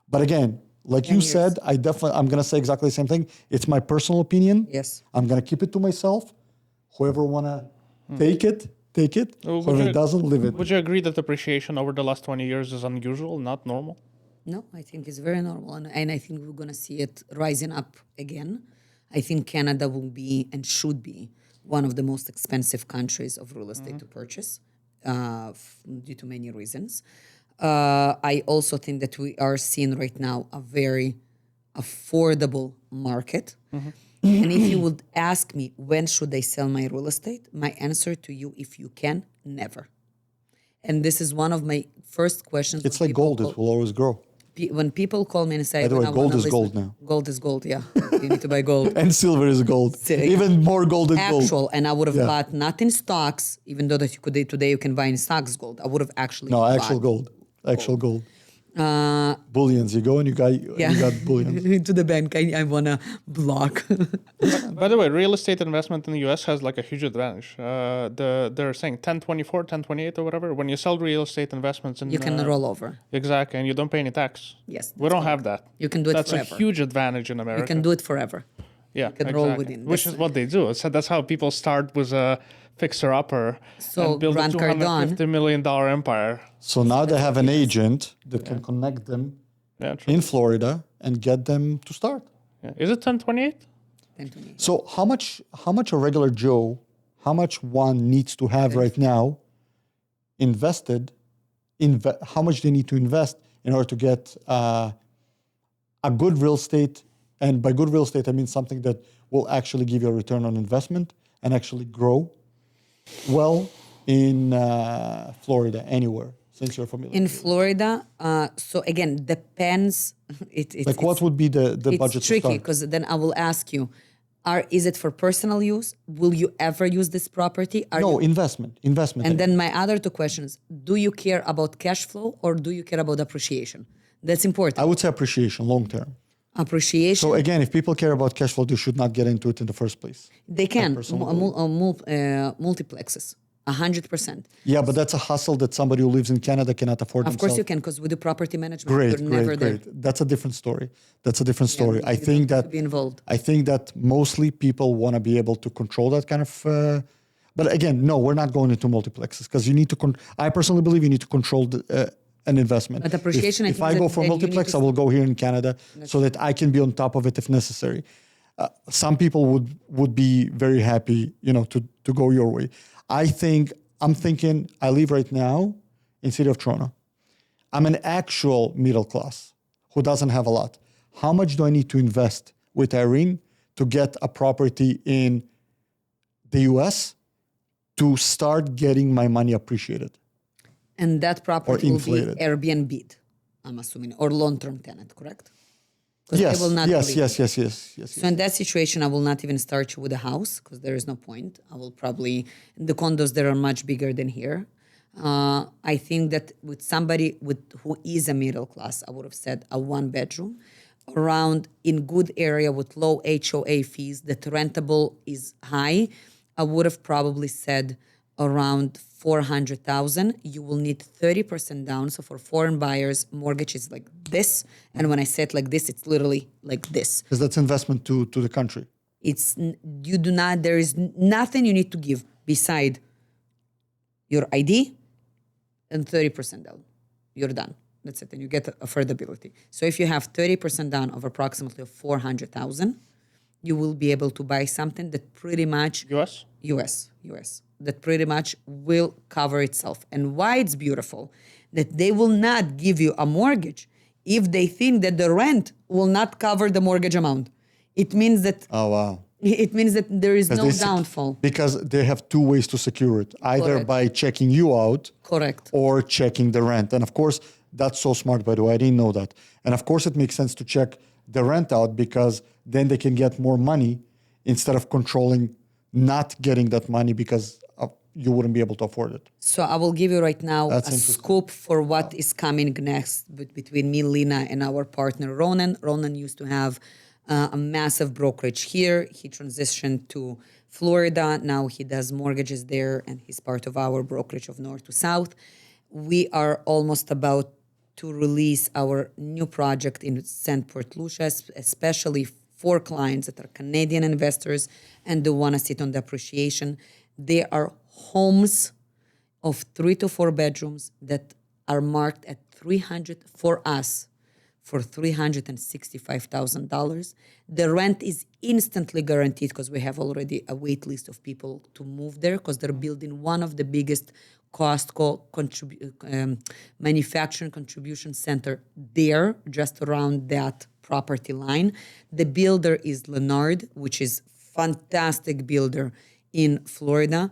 But again, like 10 you years. said, I'm going to say exactly the same thing. It's my personal opinion. Yes. I'm going to keep it to myself. Whoever want to take it. Would Whoever you- doesn't, live it. Would you agree that appreciation over the last 20 years is unusual, not normal? No, I think it's very normal. And I think we're going to see it rising up again. I think Canada will be and should be one of the most expensive countries of real estate to purchase due to many reasons. I also think that we are seeing right now a very affordable market. And if you would ask me, when should I sell my real estate? My answer to you, if you can, never. And this is one of my first questions. It's when like people gold. call- It will always grow. When people call me and say, By the way, "When I gold wanna is list gold my-" now. Gold is gold, yeah. You need to buy gold. And silver is gold. Even more gold than gold. Actual, and I would have Yeah. bought not in stocks, even though that you could today you can buy in stocks gold. I would have actually No, bought actual gold. Actual gold. Bullions. You go and you got bullions. To the bank. I want to block. By the way, real estate investment in the US has like a huge advantage. They're saying 1024, 1028 or whatever. When you sell real estate investments in You can roll over. Exactly, and you don't pay any tax. Yes. We don't have that. You can do it That's forever. a huge advantage in America. You can do it forever. Yeah, you can exactly. roll within. Which is what they do. So that's how people start with a fixer-upper So and build a Grant $250 million empire. So now they have an agent that can connect them Yeah, true. in Florida and get them to start. Yeah. Is it 1028? 1028. So how much a regular Joe, how much one needs to have right now invested, how much they need to invest in order to get a good real estate, and by good real estate I mean something that will actually give you a return on investment and actually grow well in Florida, anywhere, since you're familiar. In Florida, so again, depends. Like what would be the budget It's tricky to start? because then I will ask you, is it for personal use? Will you ever use this property? No, investment. And then my other two questions, do you care about cash flow or do you care about appreciation? That's important. I would say appreciation, long term. Appreciation. So again, if people care about cash flow, they should not get into it in the first place. They can, personally multiplexes, 100%. Yeah, but that's a hustle that somebody who lives in Canada cannot afford Of themselves. course you can, because with the property management, Great, you're never great. there. That's a different story. I You think don't have that to be involved. I think that mostly people want to be able to control that kind of. But again, no, we're not going into multiplexes because you need to. I personally believe you need to control an investment. But appreciation, I If think I go that for then you need multiplex, to- I will go here in Canada so that I can be on top of it if necessary. Some people would be very happy, to go your way. I'm thinking I live right now in city of Toronto. I'm an actual middle class who doesn't have a lot. How much do I need to invest with Irene to get a property in the US to start getting my money appreciated? And that property will be inflated. Airbnb'd, I'm assuming, or long-term tenant, correct? 'Cause Yes, they will not yes, leave. yes. So in that situation, I will not even start you with a house because there is no point. I will probably, the condos there are much bigger than here. I think that with somebody who is a middle class, I would have said a 1-bedroom around in good area with low HOA fees, that rentable is high. I would have probably said around 400,000. You will need 30% down. So for foreign buyers, mortgage is like this. And when I say it like this, it's literally like this. Because that's investment to the country. There is nothing you need to give beside your ID and 30% down. You're done. That's it. And you get affordability. So if you have 30% down of approximately 400,000, you will be able to buy something that pretty much US, that pretty much will cover itself. And why it's beautiful, that they will not give you a mortgage if they think that the rent will not cover the mortgage amount. It means that Oh, wow. it means that there is no downfall. Because they have two ways to secure it, either Correct. by checking you out Correct. or checking the rent. And of course, that's so smart, by the way. I didn't know that. And of course, it makes sense to check the rent out because then they can get more money instead of controlling not getting that money because you wouldn't be able to afford it. So I will give you right now That's a interesting. scoop for what is coming next between me, Lina, and our partner, Ronan. Ronan used to have a massive brokerage here. He transitioned to Florida. Now he does mortgages there, and he's part of our brokerage of North to South. We are almost about to release our new project in St. Port Lucia, especially for clients that are Canadian investors and they want to sit on the appreciation. They are homes of 3 to 4 bedrooms that are marked at $365,000. The rent is instantly guaranteed because we have already a wait list of people to move there because they're building one of the biggest Costco manufacturing contribution center there, just around that property line. The builder is Leonard, which is fantastic builder in Florida.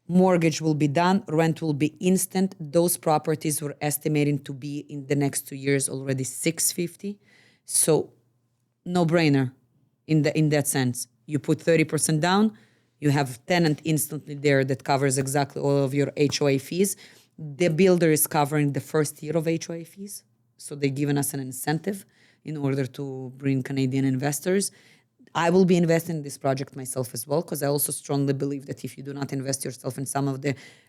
Mortgage will be done, rent will be instant. Those properties were estimating to be in the next 2 years already $650. So no brainer in that sense. You put 30% down, you have tenant instantly there that covers exactly all of your HOA fees. The builder is covering the first year of HOA fees. So they're giving us an incentive in order to bring Canadian investors. I will be investing in this project myself as well, because I also strongly believe that if you do not invest yourself in some of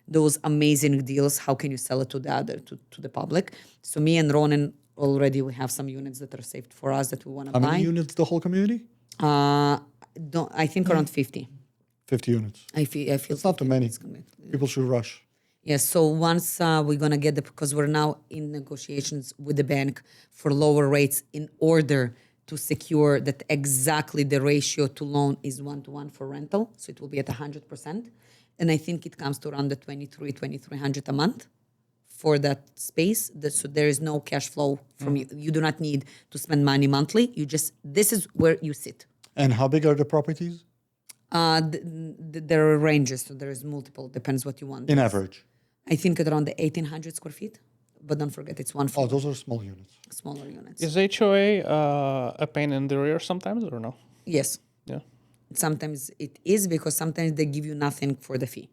those amazing deals, how can you sell it to the public? So me and Ronan already we have some units that are saved for us that we want to buy. How many units the whole community? I think around 50. 50 units. I feel It's not too many. it's gonna be- People should rush. Yes, so once we're going to get because we're now in negotiations with the bank for lower rates in order to secure that exactly the ratio to loan is 1-to-1 for rental. So it will be at 100%. And I think it comes to around the 2,300 a month for that space. So there is no cash flow from you. You do not need to spend money monthly. This is where you sit. And how big are the properties? There are ranges, so there is multiple, depends what you want. In average? I think at around the 1,800 square feet. But don't forget, it's one floor. Oh, those are small units. Smaller units. Is HOA a pain in the rear sometimes or no? Yes. Yeah. Sometimes it is because sometimes they give you nothing for the fee.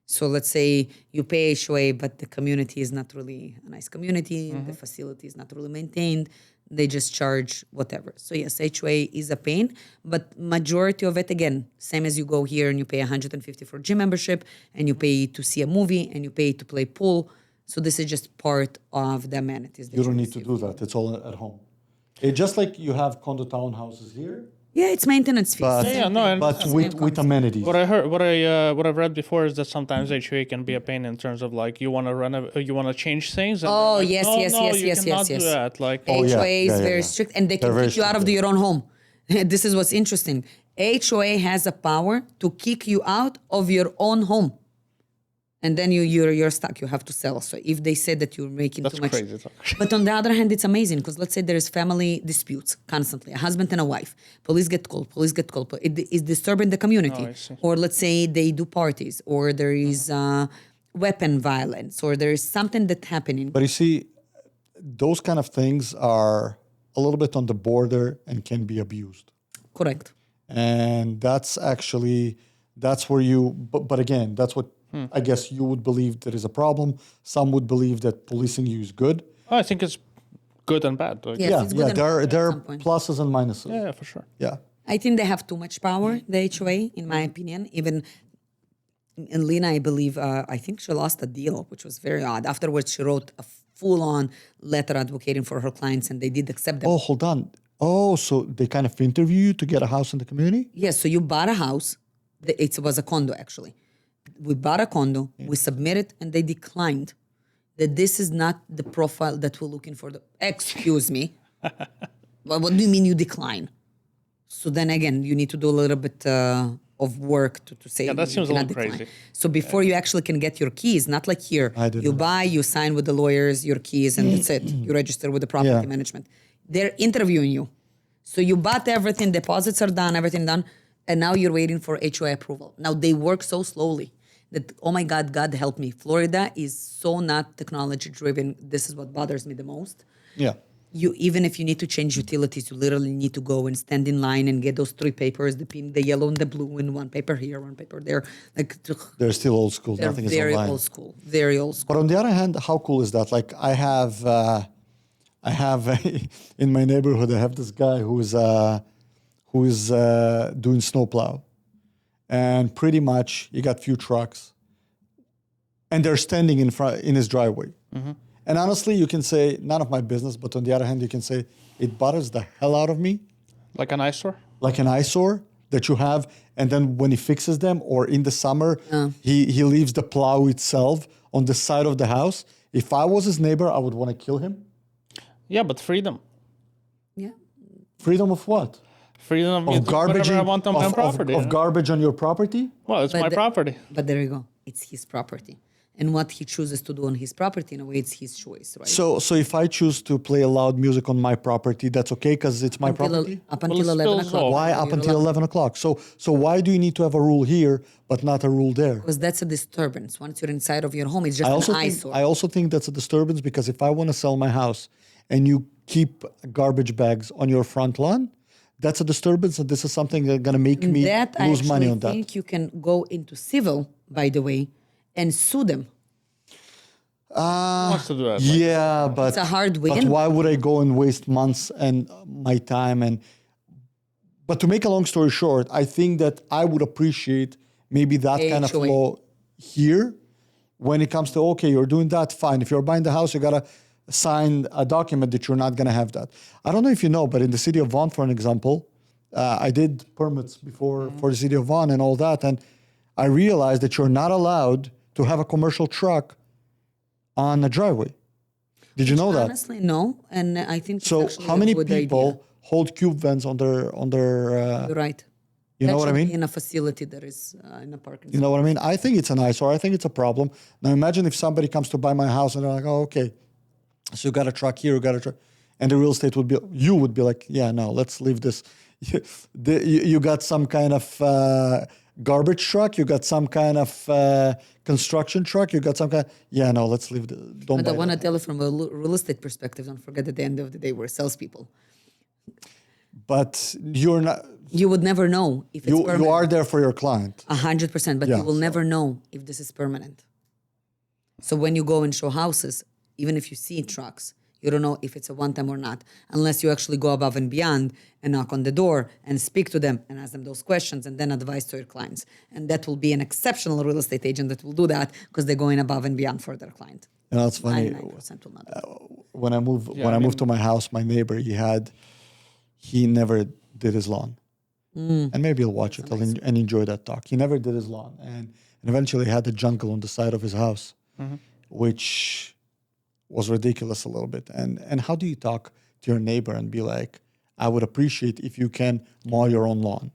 So let's say you pay HOA, but the community is not really a nice community, the facility is not really maintained. They just charge whatever. So yes, HOA is a pain, but majority of it, again, same as you go here and you pay $150 for gym membership, and you pay to see a movie, and you pay to play pool. So this is just part of the amenities. That You don't need to receive. do that. It's all at home. Just like you have condo townhouses here, Yeah, it's maintenance fees. but, and with amenities. what I've read before is that sometimes HOA can be a pain in terms of like you want to change things. And Oh, they're like, yes, no, yes, no, yes, you yes, cannot yes, do yes. that. Like, Oh, yeah, HOA is yeah, very yeah. strict, and they They're can very kick you out of strict, your own home. This is what's interesting. HOA has a power to kick you out of your own home. And then you're stuck. You have to sell. So if they say that you're making That's too much, crazy. but on the other hand, it's amazing because let's say there is family disputes constantly, a husband and a wife. Police get called. It is disturbing the community. Oh, I see. Or let's say they do parties, or there is weapon violence, or there is something that happening. But you see, those kind of things are a little bit on the border and can be abused. Correct. And that's where but again, that's what I guess you would believe there is a problem. Some would believe that policing you is good. I think it's good and bad. Like, Yes, it's good and there bad there at are some point. pluses and minuses. yeah, for sure. Yeah. I think they have too much power, the HOA, in my opinion. Even in Lena, I believe, I think she lost a deal, which was very odd. Afterwards, she wrote a full-on letter advocating for her clients, and they did accept them. Oh, hold on. Oh, so they kind of interview you to get a house in the community? Yes, so you bought a house. It was a condo, actually. We bought a condo, we submitted, and they declined that this is not the profile that we're looking for. Excuse me. What do you mean you decline? So then again, you need to do a little bit of work to say that you seems a cannot little decline. crazy. So before you actually can get your keys, not like here, I didn't you know. buy, you sign with the lawyers, your keys, and that's it. You register with the property Yeah. management. They're interviewing you. So you bought everything, deposits are done, everything done, and now you're waiting for HOA approval. Now they work so slowly that, oh my God, God help me. Florida is so not technology driven. This is what bothers me the most. Yeah. Even if you need to change utilities, you literally need to go and stand in line and get those 3 papers, the pink, the yellow, and the blue, and one paper here, one paper there. Like, They're still old school. they're Nothing is very online. old school, very old school. But on the other hand, how cool is that? Like I have in my neighborhood, I have this guy who is doing snowplow, and pretty much he got few trucks, and they're standing in his driveway. And honestly, you can say none of my business, but on the other hand, you can say it bothers the hell out of me, Like an eyesore? like an eyesore that you have. And then when he fixes them, or in the summer, he leaves the plow itself on the side of the house. If I was his neighbor, I would want to kill him. Yeah, but freedom. Yeah. Freedom of what? Freedom Of means garbage whatever I want on my property. of garbage on your property? Well, it's my property. But there you go. It's his property. And what he chooses to do on his property, in a way, it's his choice, right? So if I choose to play loud music on my property, that's okay because it's my property? Up Well, until it 11 spills o'clock. over. Why up You're until allowed- 11 o'clock? So why do you need to have a rule here but not a rule there? Because that's a disturbance. Once you're inside of your home, it's just I an eyesore. also think that's a disturbance because if I want to sell my house and you keep garbage bags on your front lawn, that's a disturbance, and this is something that's going to make me that lose money I on actually that. think you can go into civil, by the way, and sue them. Who wants to do that? Yeah, but It's a hard But win. why would I go and waste months and my time? But to make a long story short, I think that I would appreciate maybe that kind of HOA. flow here when it comes to, okay, you're doing that, fine. If you're buying the house, you gotta sign a document that you're not gonna have that. I don't know if you know, but in the city of Vaughan, for an example, I did permits before for the city of Vaughan and all that, and I realized that you're not allowed to have a commercial truck on a driveway. Did you know that? Honestly, no. And I think So it's actually how a many good people idea. hold cube vans on their You're right. you know That what I should mean? be in a facility that is in a parking You know what I mean? I think it's an eyesore. I think it's a problem. Now imagine if somebody comes to buy my house and they're like, oh, okay, so you got a truck here, you got a truck. And the real estate would be, you would be like, yeah, no, let's leave this. You got some kind of garbage truck, you got some kind of construction truck, you got some kind, yeah, no, let's leave, don't But buy I want to that. tell you from a real estate perspective, don't forget at the end of the day, we're salespeople. But you're not, You would never know if it's you permanent. are there for your client. 100%, but Yeah, you will so- never know if this is permanent. So when you go and show houses, even if you see trucks, you don't know if it's a one-time or not, unless you actually go above and beyond and knock on the door and speak to them and ask them those questions and then advise to your clients. And that will be an exceptional real estate agent that will do that because they're going above and beyond for their client. You know, it's funny. 99% will not do that. When I moved, Yeah, when I I moved to mean- my house, my neighbor, he never did his lawn. And maybe he'll watch it and enjoy that talk. He never did his lawn, and eventually had a jungle on the side of his house, which was ridiculous a little bit. And how do you talk to your neighbor and be like, I would appreciate if you can mow your own lawn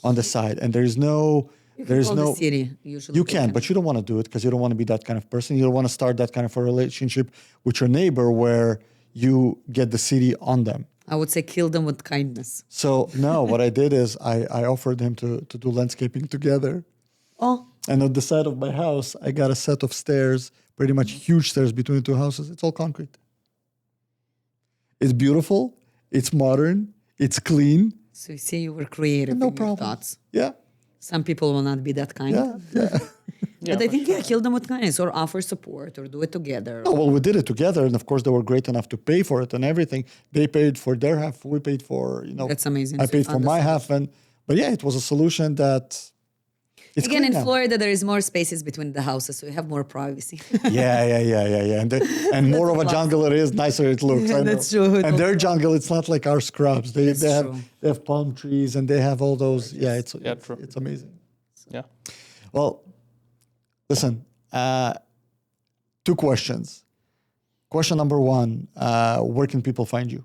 on the side, and there's no. There's Call no. the city, usually You they can, but you don't want to do it because you don't want to be that kind of person. You don't want to start that kind of a relationship with your neighbor where you get the city on them. I would say kill them with kindness. So no, what I did is I offered him to do landscaping together. Oh, And on the side of my house, I got a set of stairs, pretty much huge stairs between the two houses. It's all concrete. It's beautiful. It's modern. It's clean. so you see you were creative No in your problem. thoughts. Yeah. Some people will not be that kind. Yeah. Yeah. Yeah, But I for think, kill them with kindness or offer support or do it together. Oh, well, we did it together. And of course, they were great enough to pay for it and everything. They paid for their half. We paid for, That's amazing. I So you paid for found a my solution. half. But yeah, it was a solution that it's Again, clean in now. Florida, there is more spaces between the houses, so you have more privacy. Yeah. And more of a plus. jungle it is, nicer it looks. I know. That's true. And their jungle, it's not like our scrubs. They true. have palm trees and they have all those. Yeah, it's true. it's amazing. Yeah. Well, listen, two questions. Question number one, where can people find you?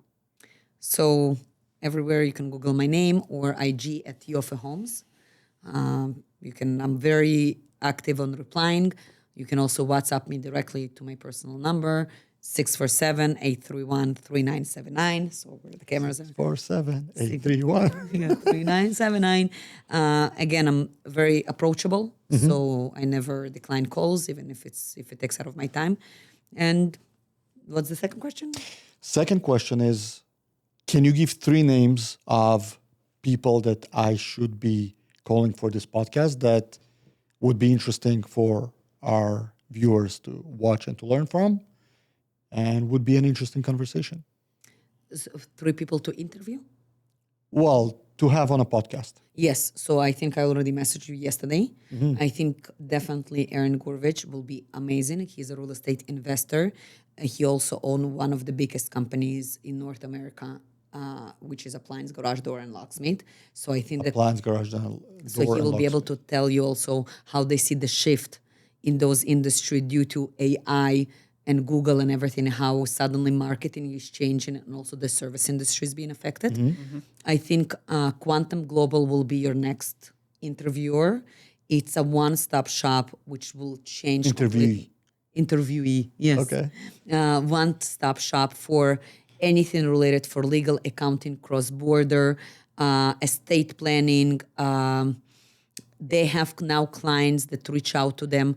So everywhere you can Google my name or IG at Yoffe Homes. I'm very active on replying. You can also WhatsApp me directly to my personal number, 647-831-3979. So where the cameras are. 47831. Yeah, 3979. Again, I'm very approachable, so I never decline calls, even if it takes out of my time. And what's the second question? Second question is, can you give 3 names of people that I should be calling for this podcast that would be interesting for our viewers to watch and to learn from and would be an interesting conversation? So 3 people to interview? Well, to have on a podcast. Yes. So I think I already messaged you yesterday. I think definitely Aaron Gurvich will be amazing. He's a real estate investor. He also owns one of the biggest companies in North America, which is Appliance Garage Door and Locksmith. So I think that Appliance garage door. so he will be able to tell you also how they see the shift in those industry due to AI and Google and everything, how suddenly marketing is changing and also the service industry is being affected. I think Quantum Global will be your next interviewer. It's a one-stop shop which will change completely. Interviewee, yes. Okay. One-stop shop for anything related for legal, accounting, cross-border, estate planning. They have now clients that reach out to them,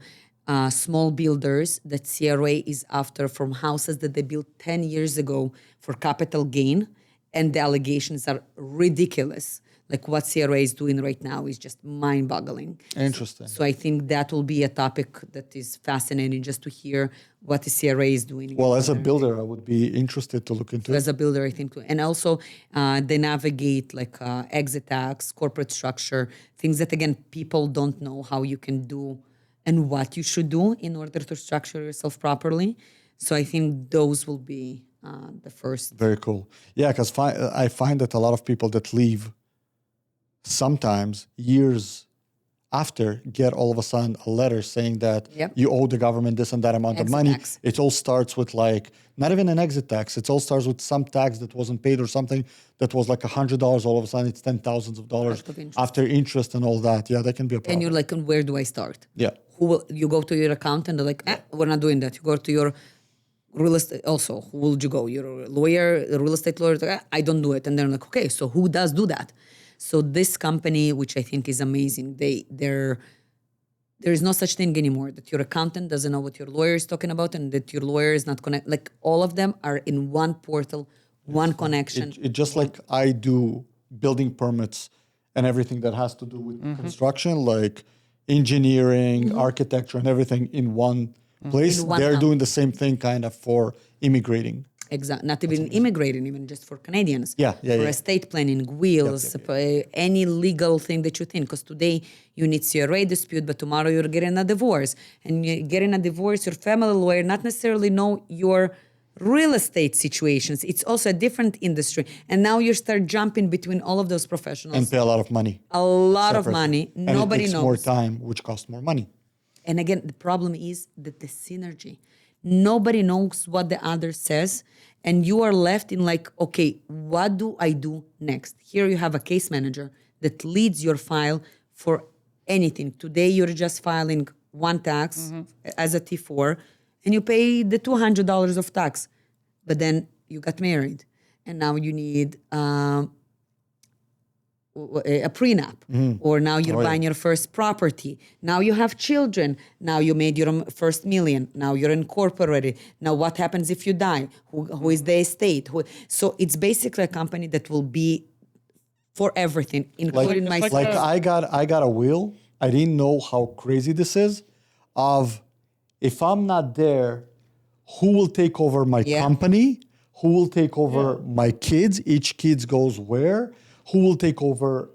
small builders that CRA is after from houses that they built 10 years ago for capital gain. and the allegations are ridiculous. Like what CRA is doing right now is just mind-boggling. Interesting. So I think that will be a topic that is fascinating just to hear what the CRA is doing. Well, as a builder, I would be interested to look into it. As a builder, I think, too. And also they navigate like exit tax, corporate structure, things that, again, people don't know how you can do and what you should do in order to structure yourself properly. So I think those will be the first. Very cool. Yeah, because I find that a lot of people that leave sometimes years after get all of a sudden a letter saying that Yep. you owe the government this and that amount of Exit money. tax. It all starts with like, not even an exit tax. It all starts with some tax that wasn't paid or something that was like $100. All of a sudden it's $10,000 Of interest. after interest and all that. Yeah, that can be a problem. And you're like, where do I start? Yeah. You go to your accountant, they're like, we're not doing that. You go to your real estate, also, who would you go? Your lawyer, a real estate lawyer, like, I don't do it. And they're like, okay, so who does do that? So this company, which I think is amazing, there is no such thing anymore that your accountant doesn't know what your lawyer is talking about and that your lawyer is not connected. Like all of them are in one portal, one connection. It just like I do building permits and everything that has to do with construction, like engineering, architecture, and everything in one place. In one They're hub. doing the same thing kind of for immigrating. Exactly. Not even immigrating, even just for Canadians. Yeah. For estate planning, wills, any legal thing that you think. Because today you need CRA dispute, but tomorrow you're getting a divorce. And you're getting a divorce, your family lawyer not necessarily know your real estate situations. It's also a different industry. And now you start jumping between all of those professionals. And pay a lot of money. A lot of separately. money. And Nobody it takes knows. more time, which costs more money. And again, the problem is that the synergy. Nobody knows what the other says. And you are left in like, okay, what do I do next? Here you have a case manager that leads your file for anything. Today you're just filing one tax as a T4 and you pay the $200 of tax. But then you got married and now you need a prenup, or now you're buying your first property. Now you have children. Now you made your first million. Now you're incorporated. Now what happens if you die? Who is the estate? So it's basically a company that will be for everything, including my It's Like like I got a will. I didn't know how crazy this is. Of if I'm not there, who will take over my company? Who will take over my kids? Each kids goes where? Who will take over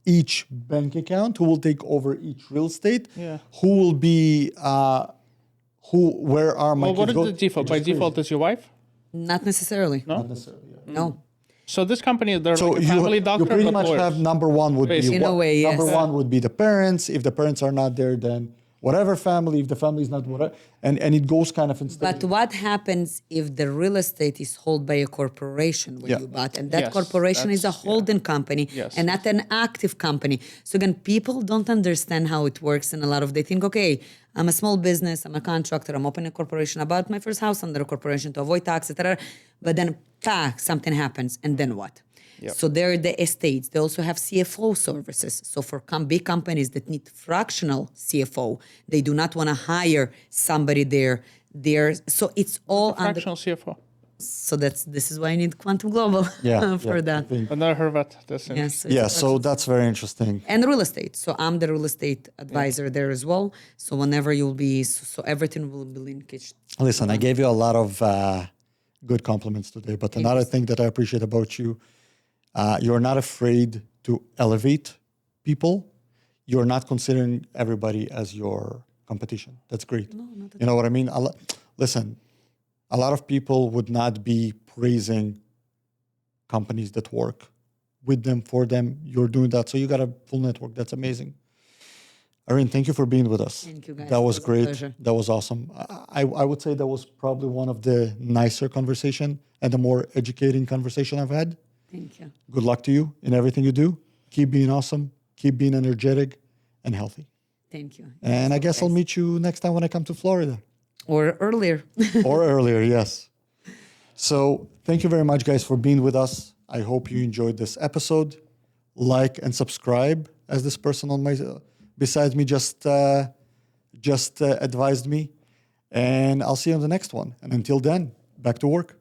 each bank account? Who will take over each real estate? Yeah. Who will be? Where are my Well, what kids is go? the default? By default, is your wife? Not necessarily. No? Not necessarily. Yeah. No. So this company, they're So like a family doctor, you pretty but much lawyers. have number one would be Basically. In a way, yes. number one would be the parents. If the parents are not there, then whatever family. If the family is not whatever, and it goes kind of in But stages. what happens if the real estate is held by a corporation when you bought, and that Yes, corporation is a that's- holding company Yes. and not an active company? So again, people don't understand how it works, and a lot of they think, okay, I'm a small business, I'm a contractor, I'm opening a corporation, I bought my first house under a corporation to avoid tax, etc. But then, something happens, and then what? So they're the estates. They also have CFO services. So for big companies that need fractional CFO, they do not want to hire somebody there. So it's all under. Fractional CFO. So this is why I need Quantum Global for that. I've never heard of that. That's Yes. Yeah, so that's very interesting. And real estate. So I'm the real estate advisor there as well. So whenever you'll be, so everything will be linked. Listen, I gave you a lot of good compliments today, but another thing that I appreciate about you, you're not afraid to elevate people. You're not considering everybody as your competition. That's great. No, not at You know what I mean? Listen, a lot of people would not be praising companies that work with them, for them. You're doing that. So you got a full network. That's amazing. Irene, thank you for being with us. Thank you, guys. That was It was a great. pleasure. That was awesome. I would say that was probably one of the nicer conversation and the more educating conversation I've had. Thank you. Good luck to you in everything you do. Keep being awesome. Keep being energetic and healthy. Thank you. And I guess I'll meet you next time when I come to Florida. Or earlier. Or earlier, yes. So thank you very much, guys, for being with us. I hope you enjoyed this episode. Like and subscribe, as this person on my besides me just advised me. And I'll see you on the next one. And until then, back to work.